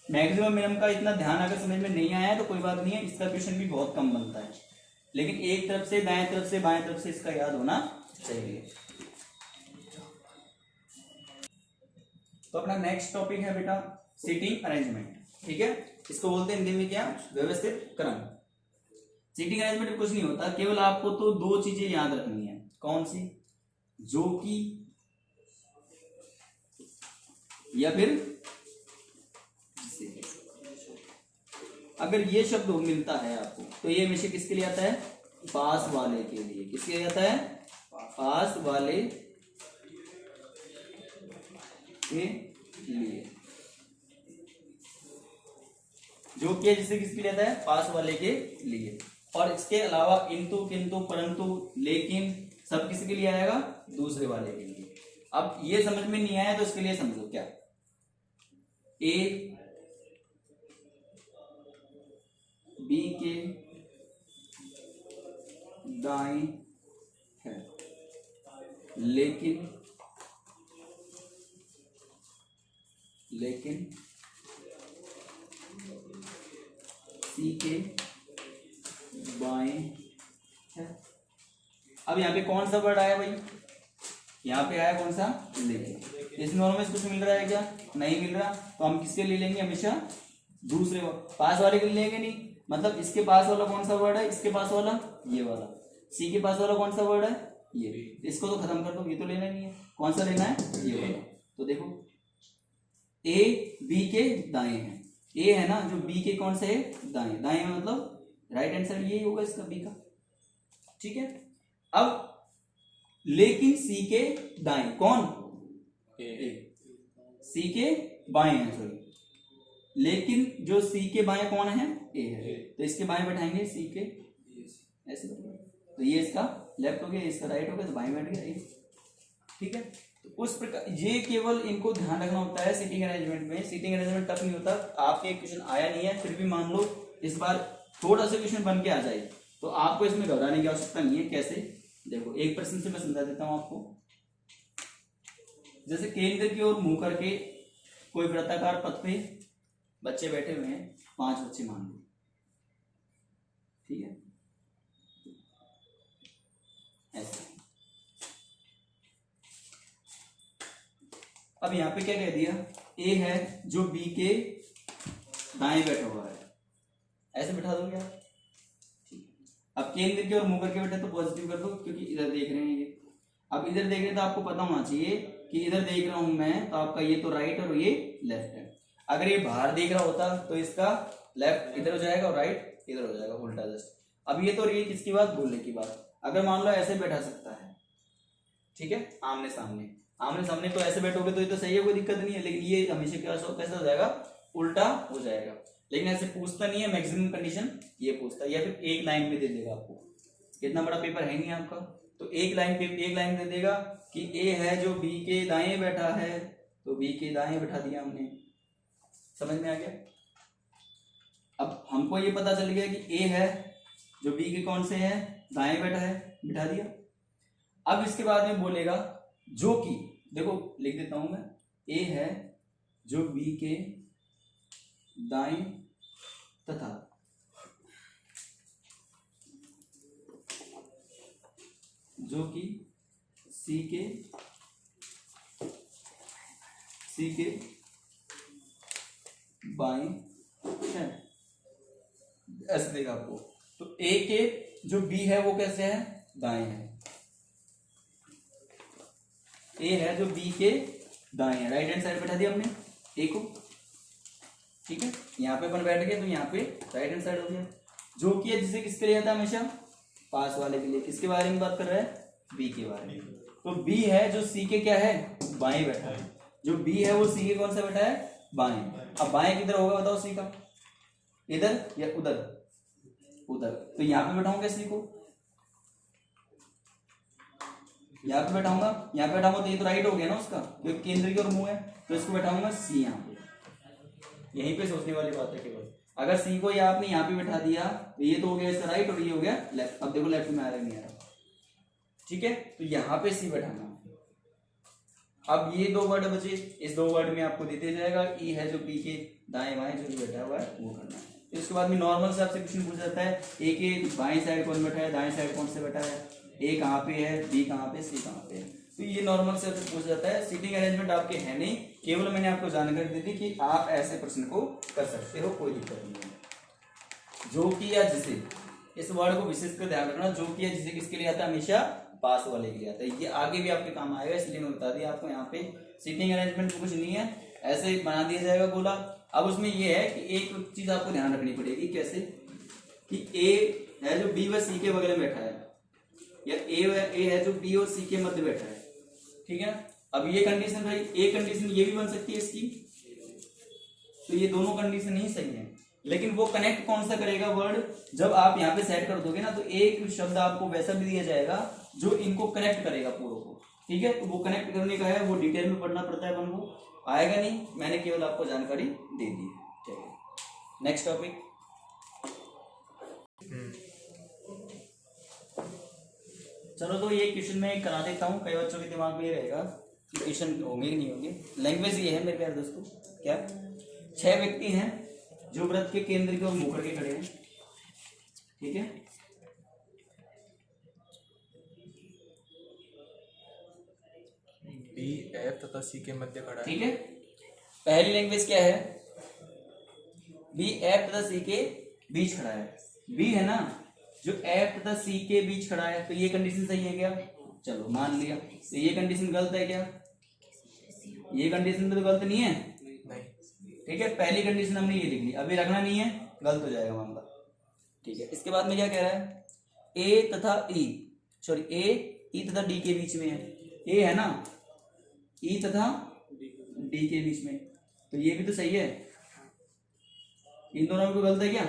मैक्सिमम मिनिमम का इतना ध्यान अगर समझ में नहीं आया तो कोई बात नहीं है, इसका क्वेश्चन भी बहुत कम बनता है, लेकिन एक तरफ से दाएं तरफ से बाएं तरफ से इसका याद होना चाहिए। तो अपना नेक्स्ट टॉपिक है बेटा सीटिंग अरेंजमेंट, ठीक है, इसको बोलते हैं हिंदी में क्या, व्यवस्थित क्रम। सीटिंग अरेंजमेंट में कुछ नहीं होता, केवल आपको तो 2 चीजें याद रखनी है, कौन सी, जो कि या फिर जिसे। अगर ये शब्द मिलता है आपको तो ये हमेशा किसके लिए आता है, पास वाले के लिए, किसके लिए आता है, पास वाले के लिए, जो कि जिसे किसके लिए आता है, पास वाले के लिए। और इसके अलावा इंतु किंतु परंतु लेकिन सब किसके लिए आएगा, दूसरे वाले के लिए। अब ये समझ में नहीं आया तो इसके लिए समझो क्या, ए बी के दाएं है, लेकिन सी के बाएं है। अब यहाँ पे कौन सा वर्ड आया भाई, यहाँ पे आया कौन सा, लेकिन। इसमें दोनों में कुछ मिल रहा है क्या, नहीं मिल रहा, तो हम किसके ले लेंगे, हमेशा दूसरे पास वाले के लेंगे नहीं, मतलब इसके पास वाला कौन सा वर्ड है, इसके पास वाला ये वाला, सी के पास वाला कौन सा वर्ड है ये, इसको तो खत्म कर दो, ये तो लेना नहीं है, कौन सा लेना है ये वाला। तो देखो ए बी के दाएं है, ए है ना, जो बी के कौन से है, दाएं, दाएं मतलब राइट हैंड साइड यही होगा इसका बी का, ठीक है। अब लेकिन सी के दाएं कौन, ए, सी के बाएं है, सॉरी, लेकिन जो सी के बाएं कौन है, ए है, तो इसके बाएं बैठाएंगे सी के, ऐसे तो ये इसका लेफ्ट हो गया, इसका राइट हो गया, तो बाएं बैठ गया ए, ठीक है। तो उस प्रकार ये केवल इनको ध्यान रखना होता है सीटिंग अरेंजमेंट में। सीटिंग अरेंजमेंट टफ नहीं होता, आपके क्वेश्चन आया नहीं है फिर भी मान लो इस बार थोड़ा सा क्वेश्चन बन के आ जाए तो आपको इसमें घबराने की आवश्यकता नहीं है। कैसे, देखो एक प्रश्न से मैं समझा देता हूं आपको। जैसे केंद्र की ओर मुंह करके कोई वृत्ताकार पथ पे बच्चे बैठे हुए हैं, 5 बच्चे मान लो, ठीक है, ऐसे। अब यहां पे क्या कह दिया, ए है जो बी के दाएं बैठा हुआ है, ऐसे बिठा दोगे आप, ठीक। अब केंद्र की ओर मुंह करके बैठे तो पॉजिटिव कर दो, क्योंकि इधर देख रहे हैं ये। अब इधर देख रहे हैं तो आपको पता होना चाहिए कि इधर देख रहा हूं मैं, तो आपका ये तो राइट और ये लेफ्ट है। अगर ये बाहर देख रहा होता तो इसका लेफ्ट इधर हो जाएगा और राइट इधर हो जाएगा, उल्टा जस्ट। अब ये तो रही किसकी बात, बोलने की बात। अगर मान लो ऐसे बैठा सकता है, ठीक है, आमने सामने, आमने सामने तो ऐसे बैठोगे तो ये तो सही है, कोई दिक्कत नहीं है। लेकिन ये हमेशा कैसा हो जाएगा, उल्टा हो जाएगा। लेकिन ऐसे पूछता नहीं है, मैक्सिमम कंडीशन ये पूछता है, या फिर एक लाइन में दे देगा आपको। इतना बड़ा पेपर है नहीं आपका, तो एक लाइन दे देगा कि ए है जो बी के दाएं बैठा है, तो बी के दाएं बैठा दिया हमने। समझ में आ गया? अब हमको ये पता चल गया कि ए है जो बी के कौन से है, दाएं बैठा है, बिठा दिया। अब इसके बाद में बोलेगा जो कि, देखो लिख देता हूं मैं, ए है जो बी के दाएं तथा जो कि सी के बाएं है, ऐसे देगा आपको। तो ए के जो बी है वो कैसे है, दाएं है। ए है जो बी के दाएं है, राइट हैंड साइड बैठा दिया हमने ए को, ठीक है। यहाँ पे अपन बैठ गए तो यहाँ पे राइट हैंड साइड हो गया। जो कि है जिसे किसके लिए आता है, हमेशा पास वाले के लिए। किसके बारे में बात कर रहा है, बी के बारे में। तो बी है जो सी के क्या है, बाएं बैठा है। जो बी है वो सी के कौन सा बैठा है, बाएं। अब बाएं किधर होगा बताओ सी का, इधर या उधर, उधर। तो यहाँ पे बैठाऊंगा सी को, यहाँ पे बैठाऊंगा, यहाँ पे बैठाऊंगा तो ये तो राइट हो गया ना उसका, क्योंकि केंद्र की ओर मुंह है। तो इसको बैठाऊंगा सी यहाँ पे। यहीं पे सोचने वाली बात है केवल। अगर सी को या आपने यहाँ पे बैठा दिया तो ये तो हो गया इसका राइट और ये हो गया लेफ्ट। अब देखो लेफ्ट में आ रहा है नहीं आ रहा, ठीक है। तो यहाँ पे सी बैठाना। अब ये दो वर्ड बचे, इस दो वर्ड में आपको देते जाएगा। ई है जो बी के दाएं बाएं जो भी बैठा हुआ है वो करना है। इसके बाद में नॉर्मल से आपसे क्वेश्चन पूछा जाता है, ए के बाएं साइड कौन बैठा है, दाएं साइड कौन से बैठा है, ए कहाँ पे है, बी कहाँ पे, सी कहाँ पे है। तो ये नॉर्मल से आपसे पूछा जाता है। सीटिंग अरेंजमेंट आपके है नहीं, केवल मैंने आपको जानकारी दे दी कि आप ऐसे प्रश्न को कर सकते हो, कोई दिक्कत नहीं है। जो कि या जिसे, इस वर्ड को विशेष कर ध्यान रखना। जो कि या जिसे किसके लिए आता है, हमेशा पास वाले के लिए आता है। ये आगे भी आपके काम आएगा, इसलिए मैं बता दिया आपको। यहाँ पे सीटिंग अरेंजमेंट कुछ नहीं है, ऐसे बना दिया जाएगा गोला। अब उसमें ये है कि एक चीज आपको ध्यान रखनी पड़ेगी, कैसे कि ए है जो बी व सी के बगल में बैठा है, या ए है जो बी और सी के मध्य बैठा है, ठीक है। अब ये कंडीशन भाई, एक कंडीशन ये भी बन सकती है इसकी, तो ये दोनों कंडीशन ही सही है। लेकिन वो कनेक्ट कौन सा करेगा वर्ड, जब आप यहाँ पे सेट कर दोगे ना, तो एक शब्द आपको वैसा भी दिया जाएगा जो इनको कनेक्ट करेगा पूरों को, ठीक है। तो वो कनेक्ट करने का है, वो डिटेल में पढ़ना पड़ता है, अपन को आएगा नहीं, मैंने केवल आपको जानकारी दे दी है। चलिए नेक्स्ट टॉपिक। चलो तो ये क्वेश्चन मैं करा देता हूँ, कई बच्चों के दिमाग में ये रहेगा कि क्वेश्चन होंगे कि नहीं होंगे। लैंग्वेज ये है मेरे प्यारे दोस्तों, क्या 6 व्यक्ति हैं जो वृत्त के केंद्र की ओर मुंह करके खड़े हैं, ठीक है। बी एफ तथा सी के मध्य खड़ा है, ठीक है। पहली लैंग्वेज क्या है, बी एफ तथा सी के बीच खड़ा है। बी है ना जो एफ तथा सी के बीच खड़ा है, तो ये कंडीशन सही है क्या, चलो मान लिया। तो ये कंडीशन गलत है क्या, ये कंडीशन तो गलत नहीं है, नहीं, ठीक है। पहली कंडीशन हमने ये लिख ली, अभी रखना नहीं है, गलत हो जाएगा मामला, ठीक है। इसके बाद में क्या कह रहा है, ए तथा ई, सॉरी ए ई तथा डी के बीच में है। ए है ना ई तथा डी के बीच में, तो ये भी तो सही है। इन दोनों में कोई गलत है क्या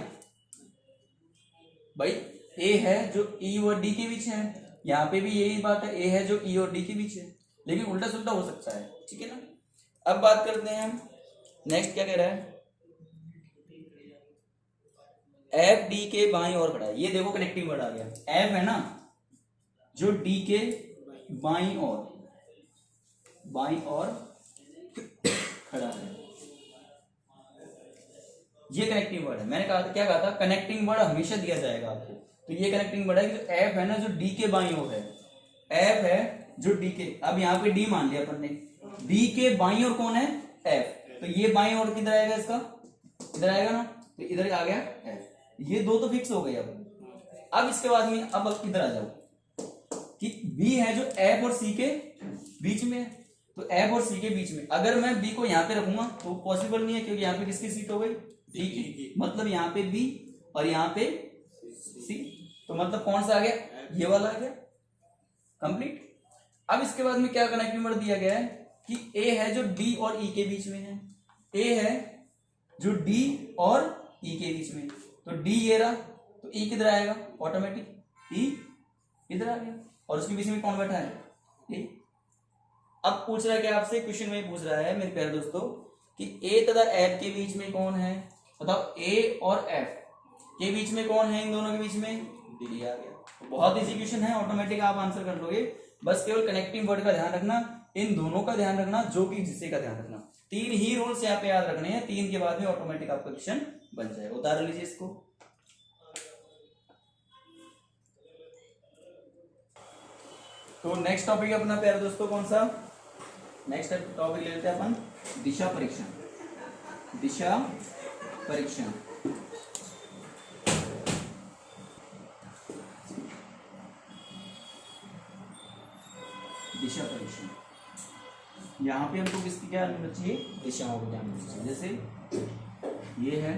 भाई, ए है जो ई और डी के बीच है, यहाँ पे भी यही बात है, ए है जो ई और डी के बीच है, लेकिन उल्टा सुल्टा हो सकता है, ठीक है ना। अब बात करते हैं हम नेक्स्ट, क्या कह रहा है, एफ डी के बाईं ओर खड़ा है। ये देखो कनेक्टिंग वर्ड आ गया, एफ है ना जो डी के बाईं ओर खड़ा है, ये कनेक्टिंग वर्ड है। मैंने कहा क्या कहा था, कनेक्टिंग वर्ड हमेशा दिया जाएगा आपको। तो ये कनेक्टिंग वर्ड है कि जो एफ है ना जो डी के बाईं ओर है, एफ है जो डी के, अब यहाँ पे डी मान लिया अपन ने, डी के बाईं ओर कौन है, एफ। तो ये बाईं ओर किधर आएगा, इसका इधर आएगा ना, तो इधर आ गया एफ। ये दो तो फिक्स हो गए। अब इसके बाद में अब इधर आ जाओ कि बी है जो एफ और सी के बीच में है, तो एफ और सी के बीच में अगर मैं बी को यहाँ पे रखूंगा तो पॉसिबल नहीं है, क्योंकि यहाँ पे किसकी सीट हो गई, डी की, मतलब यहाँ पे बी और यहाँ पे सी, तो मतलब कौन सा आ गया, ये वाला आ गया, कंप्लीट। अब इसके बाद में क्या कनेक्टिंग वर्ड दिया गया है कि ए है जो डी और ई के बीच में है, ए है जो डी और ई के बीच में, तो डी ये रहा, तो ई किधर आएगा, ऑटोमेटिक ई इधर आ गया, और उसके बीच में कौन बैठा है, ए। अब पूछ रहा है क्या आपसे, क्वेश्चन में पूछ रहा है मेरे प्यारे दोस्तों कि ए तथा एफ के बीच में कौन है, बताओ ए और एफ के बीच में कौन है, इन दोनों के बीच में डी आ गया। तो बहुत इजी क्वेश्चन है, ऑटोमेटिक आप आंसर कर लोगे, बस केवल कनेक्टिंग वर्ड का ध्यान रखना, इन दोनों का ध्यान रखना, जो कि जिससे का ध्यान रखना, तीन ही रूल्स यहाँ पे याद रखने हैं, तीन के बाद में ऑटोमेटिक आपका क्वेश्चन बन जाएगा। उतार लीजिए इसको। तो नेक्स्ट टॉपिक है अपना प्यारे दोस्तों कौन सा, नेक्स्ट टॉपिक ले लेते हैं अपन दिशा परीक्षण। दिशा परीक्षण दिशा परीक्षण, यहाँ पे हमको किसकी क्या होना चाहिए, दिशाओं को ध्यान रखना चाहिए। जैसे ये है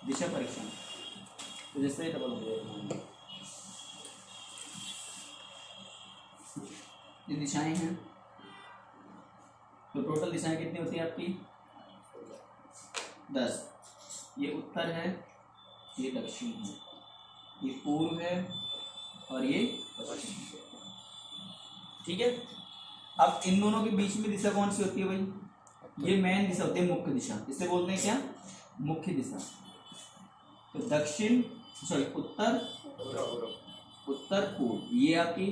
दिशा परीक्षण, तो जैसे डबल हो जाएगा, ये दिशाएं हैं, तो टोटल दिशाएं कितनी होती है आपकी 10। ये उत्तर है, ये दक्षिण है, ये पूर्व है और ये पश्चिम है, ठीक है। अब इन दोनों के बीच में दिशा कौन सी होती है भाई, ये मेन दिशा होती है, मुख्य दिशा, इसे बोलते हैं क्या, मुख्य दिशा। तो दक्षिण सॉरी उत्तर पूर्व, ये आपकी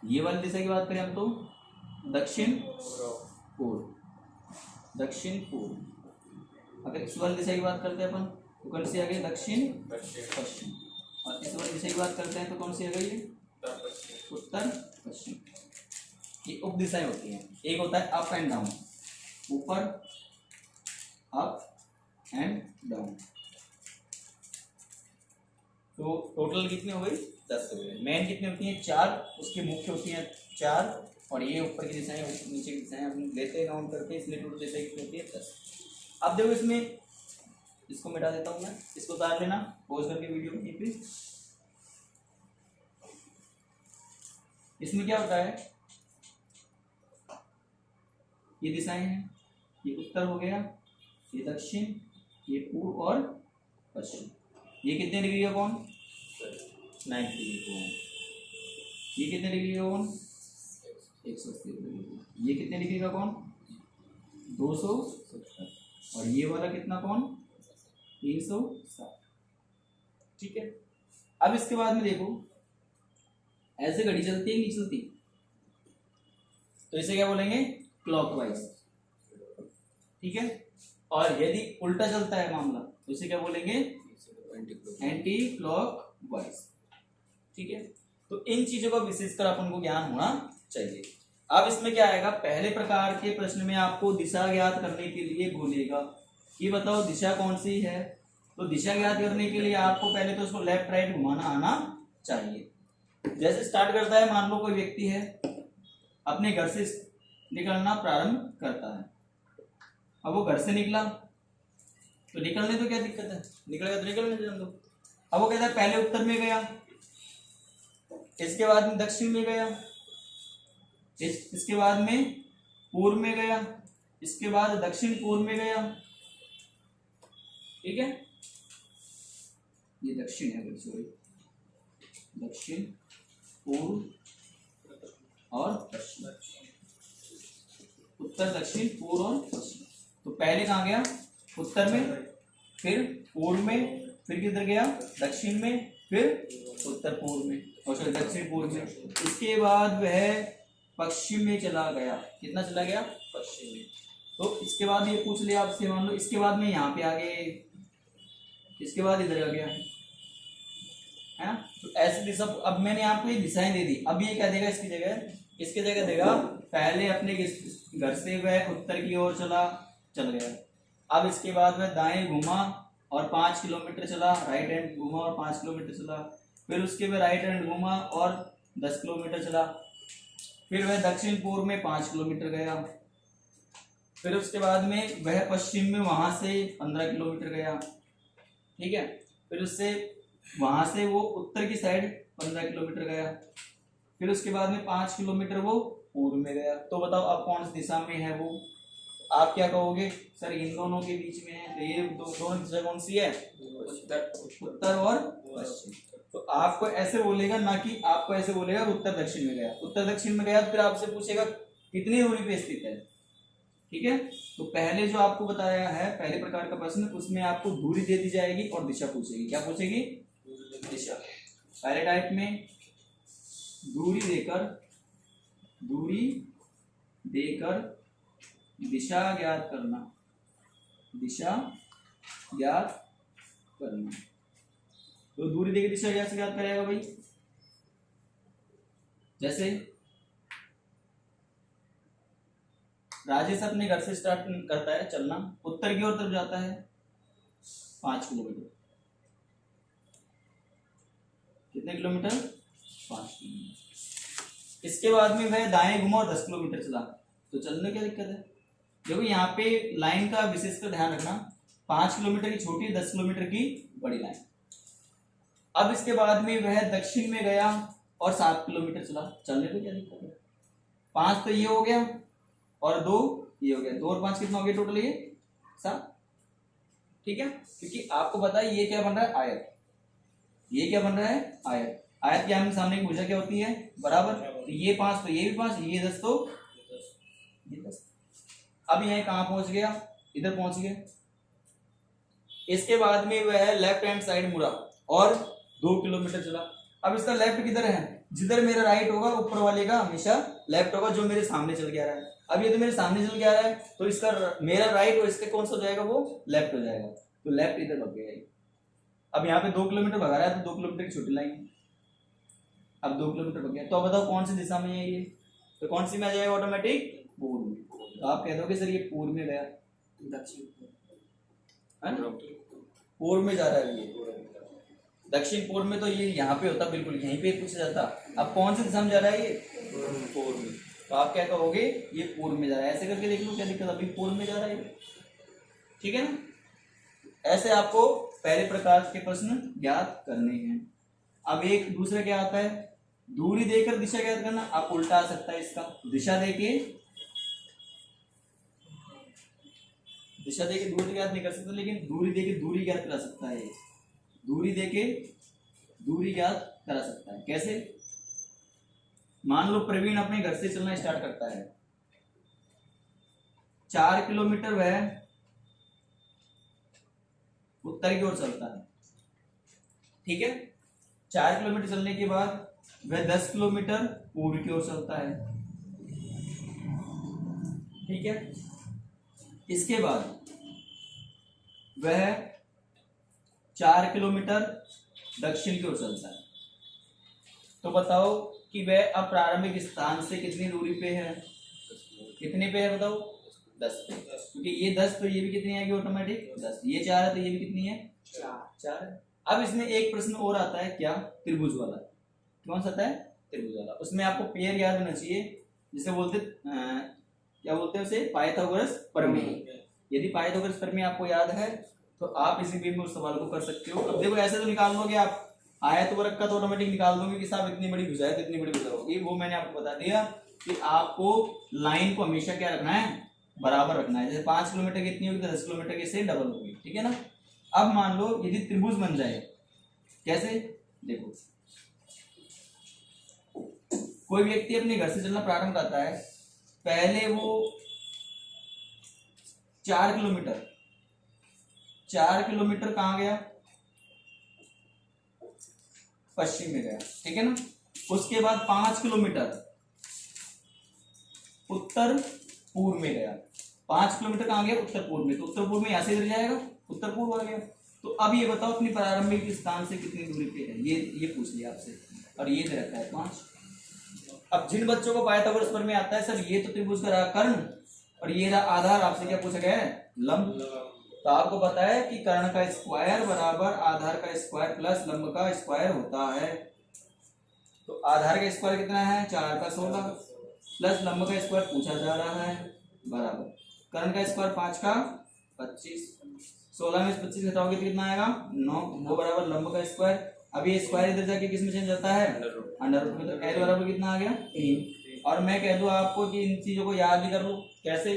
ये वाली दिशा की बात करें हम तो दक्षिण पूर्व, दक्षिण पूर्व। अगर इस वाली दिशा की बात करते हैं अपन तो कौन सी आ गई, दक्षिण पश्चिम, और इस वाली दिशा की बात करते हैं तो कौन सी आ गई, उत्तर पश्चिम। ये उप दिशाएं होती हैं, एक होता है अप एंड डाउन, ऊपर अप एंड डाउन। तो टोटल कितनी हो गई, 10 हो गई। मेन कितनी होती हैं, 4, उसकी मुख्य होती हैं 4, और ये ऊपर की दिशाएं नीचे की दिशाएं हम लेते हैं काउंट करते हैं, इसलिए टोटल दिशा कितनी होती है 10। अब देखो इसमें इसको मिटा देता हूँ मैं, इसको उतार लेना पॉज करके वीडियो यहीं पे। इसमें क्या होता है, ये दिशाएं हैं, ये उत्तर हो गया, ये दक्षिण, ये पूर्व और पश्चिम। ये कितने डिग्री का कोण, 90 डिग्री कोण। ये कितने डिग्री का कोण, 180 डिग्री। ये कितने डिग्री का कोण, 270, और ये वाला कितना कोण, 360, ठीक है। अब इसके बाद में देखो ऐसे घड़ी चलती है नहीं चलती, तो इसे क्या बोलेंगे, क्लॉकवाइज, ठीक है। और यदि उल्टा चलता है मामला तो इसे क्या बोलेंगे, एंटी क्लॉकवाइज, ठीक है। तो इन चीजों का विशेषकर अपन को ज्ञान होना चाहिए। अब इसमें क्या आएगा, पहले प्रकार के प्रश्न में आपको दिशा ज्ञात करने के लिए बोलेगा कि बताओ दिशा कौन सी है, तो दिशा ज्ञात करने के लिए आपको पहले तो उसको लेफ्ट राइट घुमाना आना चाहिए। जैसे स्टार्ट करता है, मान लो कोई व्यक्ति है अपने घर से निकलना प्रारंभ करता है, अब वो घर से निकला तो निकलने तो क्या दिक्कत है, निकलेगा तो निकलने दो। अब वो कहता है पहले उत्तर में गया, इसके बाद में दक्षिण में गया, इसके बाद में पूर्व में गया, इसके बाद दक्षिण पूर्व में गया, ठीक है। ये दक्षिण है, सॉरी, दक्षिण पूर्व और पश्चिम, उत्तर दक्षिण पूर्व और पश्चिम। तो पहले कहाँ गया, उत्तर में, फिर पूर्व में, फिर किधर गया, दक्षिण में, फिर उत्तर पूर्व में, और सॉरी दक्षिण पूर्व में। इसके बाद वह पश्चिम में चला गया, कितना चला गया, पश्चिम में। तो इसके बाद ये पूछ लिया आपसे, मान लो इसके बाद में यहाँ पे आ गए, इसके बाद इधर आ गया, है ना। तो ऐसी दिशा, अब मैंने आपको ये दिशाएं दे दी, अब ये क्या देगा इसकी जगह, इसकी जगह देगा पहले अपने घर से वह उत्तर की ओर चल गया। अब इसके बाद वह दाएं घूमा और 5 किलोमीटर चला, राइट हैंड घूमा और 5 किलोमीटर चला। फिर उसके बाद राइट हैंड घूमा और 10 किलोमीटर चला। फिर वह दक्षिण पूर्व में 5 किलोमीटर गया। फिर उसके बाद में वह पश्चिम में वहां से 15 किलोमीटर गया, ठीक है। फिर उससे वहां से वो उत्तर की साइड 15 किलोमीटर गया। फिर उसके बाद में 5 किलोमीटर वो पूर्व में गया। तो बताओ अब कौन सी दिशा में है वो? आप क्या कहोगे? सर इन दोनों के बीच में है, तो ये दोनों दिशा कौन सी है? उत्तर और पश्चिम। तो आपको ऐसे बोलेगा, ना कि आपको ऐसे बोलेगा उत्तर दक्षिण में गया। उत्तर दक्षिण में गया फिर आपसे पूछेगा कितनी दूरी पे स्थित है, ठीक है। तो पहले जो आपको बताया है पहले प्रकार का प्रश्न, उसमें आपको दूरी दे दी जाएगी और दिशा पूछेगी। क्या पूछेगी? दिशा। पहले टाइप में दूरी देकर दिशा ज्ञात करना, तो दूरी देकर दिशा कैसे ज्ञात करेगा भाई? जैसे राजेश अपने घर से स्टार्ट करता है चलना, उत्तर की ओर तरफ जाता है 5 किलोमीटर। कितने किलोमीटर? 5 किलोमीटर। इसके बाद में वह दाएं घुमा और 10 किलोमीटर चला। तो चलने क्या दिक्कत है? देखो यहाँ पे लाइन का विशेषकर ध्यान रखना, 5 किलोमीटर की छोटी, 10 किलोमीटर की बड़ी लाइन। अब इसके बाद में वह दक्षिण में गया और 7 किलोमीटर चला। चलने को क्या दिक्कत है? 5 तो ये हो गया और 2 ये हो गया। 2 और 5 कितना हो गया टोटल? ये 7, ठीक है। क्योंकि आपको पता है ये क्या बन रहा है? आयत। ये क्या बन रहा है? आयत। आयत के आमने सामने की भुजा क्या होती है? बराबर। तो ये 5 तो ये भी 5, ये 10 तो ये 10। अब यह कहां पहुंच गया? इधर पहुंच गया। इसके बाद में वह लेफ्ट हैंड साइड मुड़ा और 2 किलोमीटर चला। अब इसका लेफ्ट किधर है? जिधर मेरा राइट होगा ऊपर वाले का हमेशा लेफ्ट होगा, जो मेरे सामने चल के आ रहा है। अब ये तो मेरे सामने चल के आ रहा है, तो इसका मेरा राइट और इसके कौन सा हो जाएगा? वो लेफ्ट हो जाएगा। तो लेफ्ट इधर भग गया। अब यहाँ पे 2 किलोमीटर भगा रहा है, तो 2 किलोमीटर की छोटी लाइन। अब 2 किलोमीटर भग गया। तो अब बताओ कौन सी दिशा में है ये? तो कौन सी में आ जाएगा ऑटोमेटिक? पूर्व में। तो आप कह दोगे सर ये पूर्व में गया, दक्षिण पूर्व में जा रहा है ये। दक्षिण पूर्व में तो ये यहाँ पे होता, बिल्कुल यहीं पे पूछा जाता। अब कौन सी दिशा में जा रहा है ये? पूर्व में। तो आप क्या कहोगे? ये पूर्व में जा रहा है। ऐसे करके देख लो, क्या दिक्कत? अभी पूर्व में जा रहा है, ठीक है ना। ऐसे आपको पहले प्रकार के प्रश्न ज्ञात करने हैं। अब एक दूसरा क्या आता है? दूरी देकर दिशा ज्ञात करना। आप उल्टा आ सकता है इसका, दिशा देके दूरी ज्ञात नहीं कर सकता, लेकिन दूरी देके दूरी ज्ञात करा सकता है। दूरी देके दूरी ज्ञात करा सकता है। कैसे? मान लो प्रवीण अपने घर से चलना स्टार्ट करता है, 4 किलोमीटर वह उत्तर की ओर चलता है, ठीक है। 4 किलोमीटर चलने के बाद वह 10 किलोमीटर पूर्व की ओर चलता है, ठीक है। इसके बाद वह 4 किलोमीटर दक्षिण की ओर चलता है। तो बताओ कि वह अब प्रारंभिक स्थान से कितनी दूरी पे है? कितने पे है बताओ? 10 पे। क्योंकि ये 10 तो ये भी कितनी आएगी ऑटोमेटिक? 10। ये 4 है तो ये भी कितनी है? 4 है। अब इसमें एक प्रश्न और आता है, क्या? त्रिभुज वाला। कौन सा आता है? त्रिभुज वाला। उसमें आपको पेयर याद होना चाहिए, जिसे बोलते क्या बोलते हैं उसे? पाइथागोरस प्रमेय। यदि पाइथागोरस प्रमेय आपको याद है तो आप इसी वे में उस सवाल को कर सकते हो। अब देखो ऐसे तो निकाल लोगे आप, आयत वर्ग का तो ऑटोमेटिक निकाल दोगे कि साहब इतनी बड़ी भुजा है तो इतनी बड़ी भुजा होगी। वो मैंने आपको बता दिया कि आपको लाइन को हमेशा क्या रखना है? बराबर रखना है। जैसे 5 किलोमीटर कितनी होगी तो 10 किलोमीटर के से डबल होगी, ठीक है ना। अब मान लो यदि त्रिभुज बन जाए, कैसे? देखो कोई व्यक्ति अपने घर से चलना प्रारंभ करता है, पहले वो 4 किलोमीटर कहां गया? पश्चिम में गया, ठीक है ना। उसके बाद 5 किलोमीटर उत्तर पूर्व में गया। 5 किलोमीटर कहां गया? उत्तर पूर्व में। तो उत्तर पूर्व में यहां से इधर जाएगा, उत्तर पूर्व आ गया। तो अब ये बताओ अपनी प्रारंभिक स्थान से कितनी दूरी पे है? ये पूछ लिया आपसे, और ये दे रखा है 5। अब जिन बच्चों को पाइथागोरस प्रमेय आता है सर, ये तो त्रिभुज का रहा कर्ण और ये रहा आधार, आपसे क्या पूछा गया है, लंब। तो आपको पता है कि कर्ण का स्क्वायर बराबर आधार का स्क्वायर प्लस लंब का स्क्वायर होता है। तो आधार का स्क्वायर कितना है, 4 का 16 प्लस लंब का स्क्वायर पूछा जा रहा है बराबर कर्ण का स्क्वायर 5 का 25, 16 में से 25 घटाओगे तो कितना आएगा 9, वो बराबर लंब का स्क्वायर। अब ये स्क्वायर इधर जाके किस में चेंज जाता है, अंडर रूट में। तो एल बराबर कितना आ गया 3। और मैं कह दूं आपको कि इन चीजों को याद भी कर लो, कैसे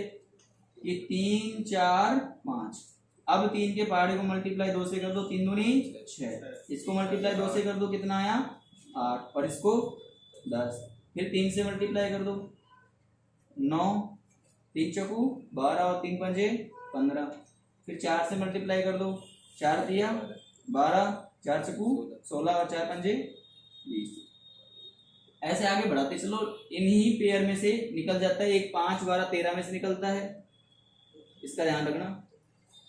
कि 3 4 5। अब 3 के पहाड़े को मल्टीप्लाई 2 से कर दो, 3 दूनी 6, इसको मल्टीप्लाई 2 से कर दो कितना आया 8, और इसको 10, फिर 3 से मल्टीप्लाई कर दो 9, 3 चौकू 12 और 3 पंजे 15, फिर 4 से मल्टीप्लाई कर दो, 4 दिया 12, 4 चौकू 16 और 4 पंजे 20। ऐसे आगे बढ़ाते चलो, इन्हीं पेयर में से निकल जाता है एक 5 12 13 में से निकलता है, इसका ध्यान रखना।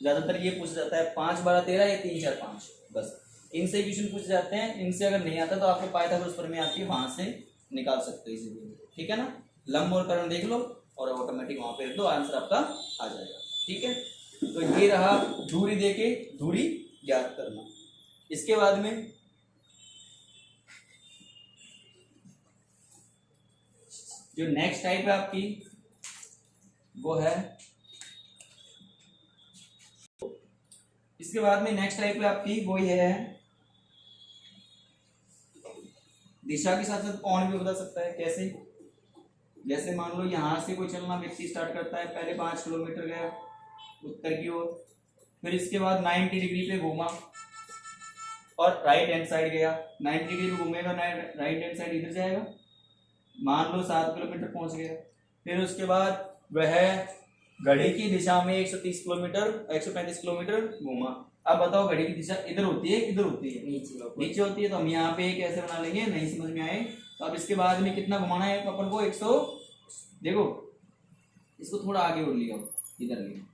ज्यादातर ये पूछ जाता है 5 12 13 या 3 4 5, बस इनसे क्वेश्चन पूछ जाते हैं। इनसे अगर नहीं आता तो आपको पाइथागोरस प्रमेय आती है, वहां से निकाल सकते हो इजीली, ठीक है ना। लंब और कर्ण देख लो और ऑटोमेटिक वहां पे रख दो, आंसर आपका आ जाएगा, ठीक है। तो ये रहा दूरी देके दूरी ज्ञात करना। इसके बाद में जो नेक्स्ट टाइप है आपकी वो है, इसके बाद में नेक्स्ट टाइप है आपकी वो ये है, दिशा के साथ साथ कोण भी बता सकता है। कैसे, जैसे मान लो यहां से कोई चलना व्यक्ति स्टार्ट करता है, पहले 5 किलोमीटर गया उत्तर की ओर, फिर इसके बाद 90 डिग्री पे घूमा और राइट हैंड साइड गया, 90 डिग्री पे घूमेगा, राइट हैंड साइड इधर जाएगा, मान लो 7 किलोमीटर पहुंच गया। फिर उसके बाद वह घड़ी की दिशा में 130 किलोमीटर 135 किलोमीटर घूमा। अब बताओ घड़ी की दिशा इधर होती है किधर होती है, नीचे होती है। तो हम यहाँ पे एक ऐसे बना लेंगे, नहीं समझ में आए तो अब इसके बाद में कितना घुमाना है अपन को 100, देखो इसको थोड़ा आगे और लिया इधर लिया।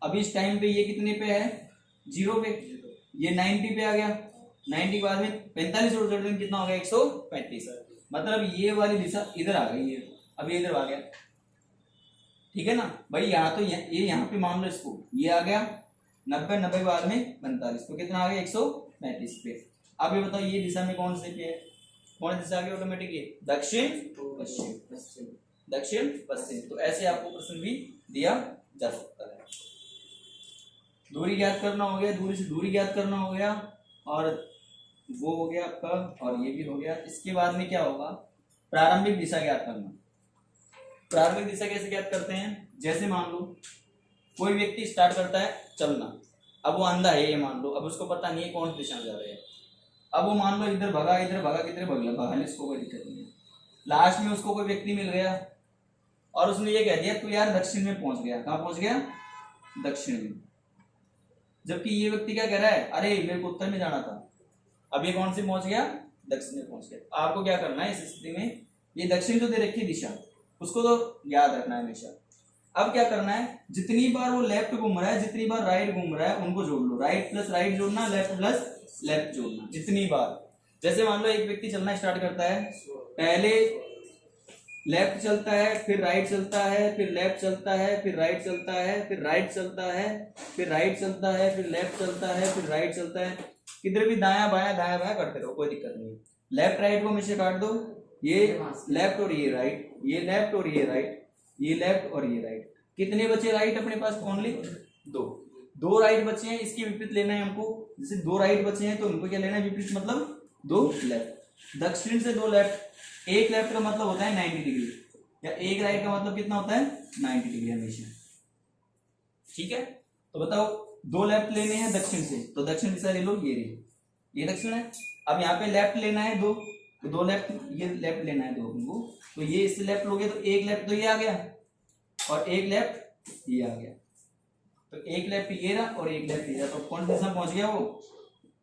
अब इस टाइम पे ये कितने पे है 0 पे, ये 90 पे आ गया, 90 के बाद में 45 और जोड़ देंगे कितना हो गया 135, मतलब ये वाली दिशा इधर आ गई है, अब ये इधर आ गया, ठीक है ना भाई। यहाँ तो ये यहाँ पे मान लो इसको ये आ गया 90 90 के बाद में 45, तो कितना आ गया 135 पे। अब ये बताओ ये दिशा में कौन से पे है, कौन दिशा आ गई ऑटोमेटिक, ये दक्षिण पश्चिम, दक्षिण पश्चिम। तो ऐसे आपको प्रश्न भी दिया जा सकता है। दूरी ज्ञात करना हो गया, दूरी से दूरी ज्ञात करना हो गया, और वो हो गया आपका, और ये भी हो गया। इसके बाद में क्या होगा, प्रारंभिक दिशा ज्ञात करना। प्रारंभिक दिशा कैसे ज्ञात करते हैं, जैसे मान लो कोई व्यक्ति स्टार्ट करता है चलना, अब वो अंधा है ये मान लो, अब उसको पता नहीं है कौन सी दिशा में जा रहा है। अब वो मान लो इधर भगा किधर भगला, इसको कोई दिक्कत नहीं है। लास्ट में उसको कोई व्यक्ति मिल गया और उसने ये कह दिया तू यार दक्षिण में पहुंच गया, कहाँ पहुंच गया दक्षिण में, जबकि ये व्यक्ति क्या कह रहा है अरे मेरे को उत्तर में जाना था। अब ये कौन से पहुंच गया, दक्षिण में पहुंच गया। आपको क्या करना है इस स्थिति में, ये दक्षिण जो दे रखी दिशा उसको तो याद रखना है हमेशा। अब क्या करना है, जितनी बार वो लेफ्ट घूम रहा है जितनी बार राइट घूम रहा है उनको जोड़ लो, राइट प्लस राइट जोड़ना, लेफ्ट प्लस लेफ्ट जोड़ना जितनी बार। जैसे मान लो एक व्यक्ति चलना स्टार्ट करता है, पहले लेफ्ट चलता है, फिर राइट चलता है, फिर लेफ्ट चलता है, फिर राइट चलता है, फिर राइट चलता है, फिर राइट चलता है, फिर लेफ्ट चलता है, फिर राइट चलता है। किधर भी दायां बायां करते रहो, कोई दिक्कत नहीं। लेफ्ट राइट को हमेशा काट दो, ये लेफ्ट और ये राइट, ये लेफ्ट और ये राइट, ये लेफ्ट और ये राइट। कितने बचे राइट अपने पास, ओनली 2 राइट बचे हैं, इसकी विपरीत लेना है हमको। जैसे 2 राइट बचे हैं तो उनको क्या लेना है विपरीत, मतलब 2 लेफ्ट। दक्षिण से 2 लेफ्ट, एक लेफ्ट का मतलब होता है 90 डिग्री, या एक राइट का मतलब कितना होता है 90 डिग्री हमेशा, ठीक है। तो बताओ 2 लेफ्ट लेने हैं दक्षिण से, तो दक्षिण दिशा ले लो, ये रही, ये दक्षिण है। अब यहाँ पे लेफ्ट लेना है 2, तो 2 लेफ्ट, ये लेफ्ट लेना है 2 हमको, तो ये इससे लेफ्ट लोगे तो एक लेफ्ट तो ये आ गया और एक लेफ्ट ये आ गया, तो एक लेफ्ट ये रहा और एक लेफ्ट ये रहा, तो कौन दिशा पहुंच गया वो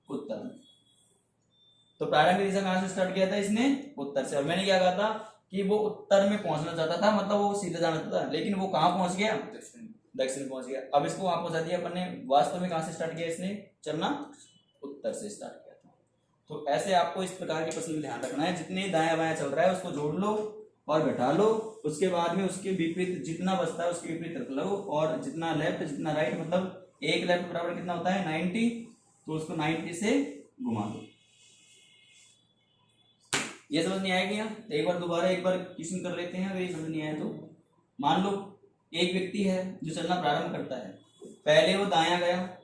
उत्तर में। तो प्रारंभिक दिशा कहां से स्टार्ट किया था इसने, उत्तर से। और मैंने क्या कहा था कि वो उत्तर में पहुंचना चाहता था, मतलब वो सीधा जाना चाहता था, लेकिन वो कहां पहुंच गया, दक्षिण पहुंच गया। अब इसको वहां पहुंचा दिया अपन ने, वास्तव में कहां से स्टार्ट किया इसने चलना, उत्तर से स्टार्ट किया था। तो ऐसे आपको इस प्रकार के प्रश्न में ध्यान रखना है, जितने दाया बाया चल रहा है उसको जोड़ लो और घटा लो, उसके बाद में उसके विपरीत जितना बचता है उसके विपरीत रख लो, और जितना लेफ्ट जितना राइट, मतलब एक लेफ्ट बराबर कितना होता है 90, तो उसको 90 से घुमा दो। ये समझ नहीं आएगी यहाँ, एक बार दोबारा एक बार क्वेश्चन कर लेते हैं, अगर ये समझ नहीं आया तो। मान लो एक व्यक्ति है जो चलना प्रारंभ करता है, पहले वो दायां गया,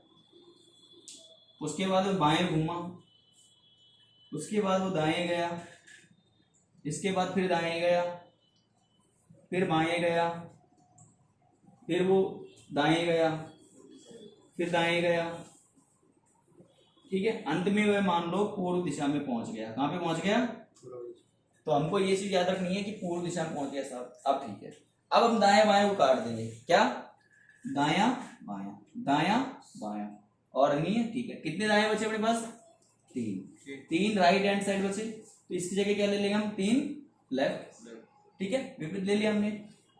उसके बाद वो बाएं घूमा, उसके बाद वो दाएं गया, इसके बाद फिर दाएं गया, फिर बाएं गया, फिर वो दाएं गया, फिर दाएं गया, ठीक है। अंत में वह मान लो पूर्व दिशा में पहुंच गया। कहाँ पे पहुंच गया? तो हमको ये चीज याद रखनी है कि पूर्व दिशा में पहुंच गया साहब। अब ठीक है, अब हम दाएं बाएं को काट देंगे। क्या? दायां बायां, दायां बायां, और नहीं है, ठीक है। कितने दाएं बचे अपने पास? 3 राइट हैंड साइड बचे, तो इसकी जगह क्या ले लेंगे हम? 3 लेफ्ट, ठीक है, विपरीत ले लिया हमने।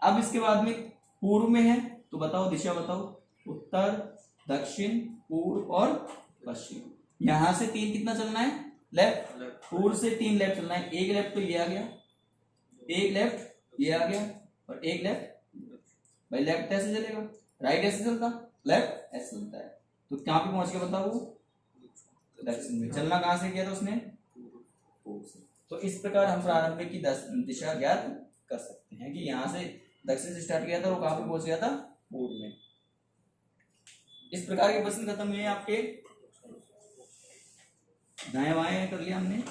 अब इसके बाद में पूर्व में है, तो बताओ दिशा बताओ, उत्तर, दक्षिण, पूर्व और पश्चिम। यहां से 3 कितना चलना है? लेफ्ट। पूर्व से 3 लेफ्ट चलना है। एक लेफ्ट तो ये आ गया, एक लेफ्ट ये आ गया, और एक लेफ्ट। भाई लेफ्ट ऐसे चलेगा, राइट ऐसे चलता, लेफ्ट ऐसे चलता है, तो कहां पे पहुंच गया बताओ? वो दक्षिण में। चलना कहां से किया था उसने? पूर्व से। तो इस प्रकार हम प्रारंभिक की दिशा ज्ञात कर सकते हैं कि यहाँ से दक्षिण से स्टार्ट किया था, वो कहां पे पहुंच गया था? पूर्व में। इस प्रकार के प्रश्न खत्म हुए आपके। दाएं बाएं कर लिया हमने।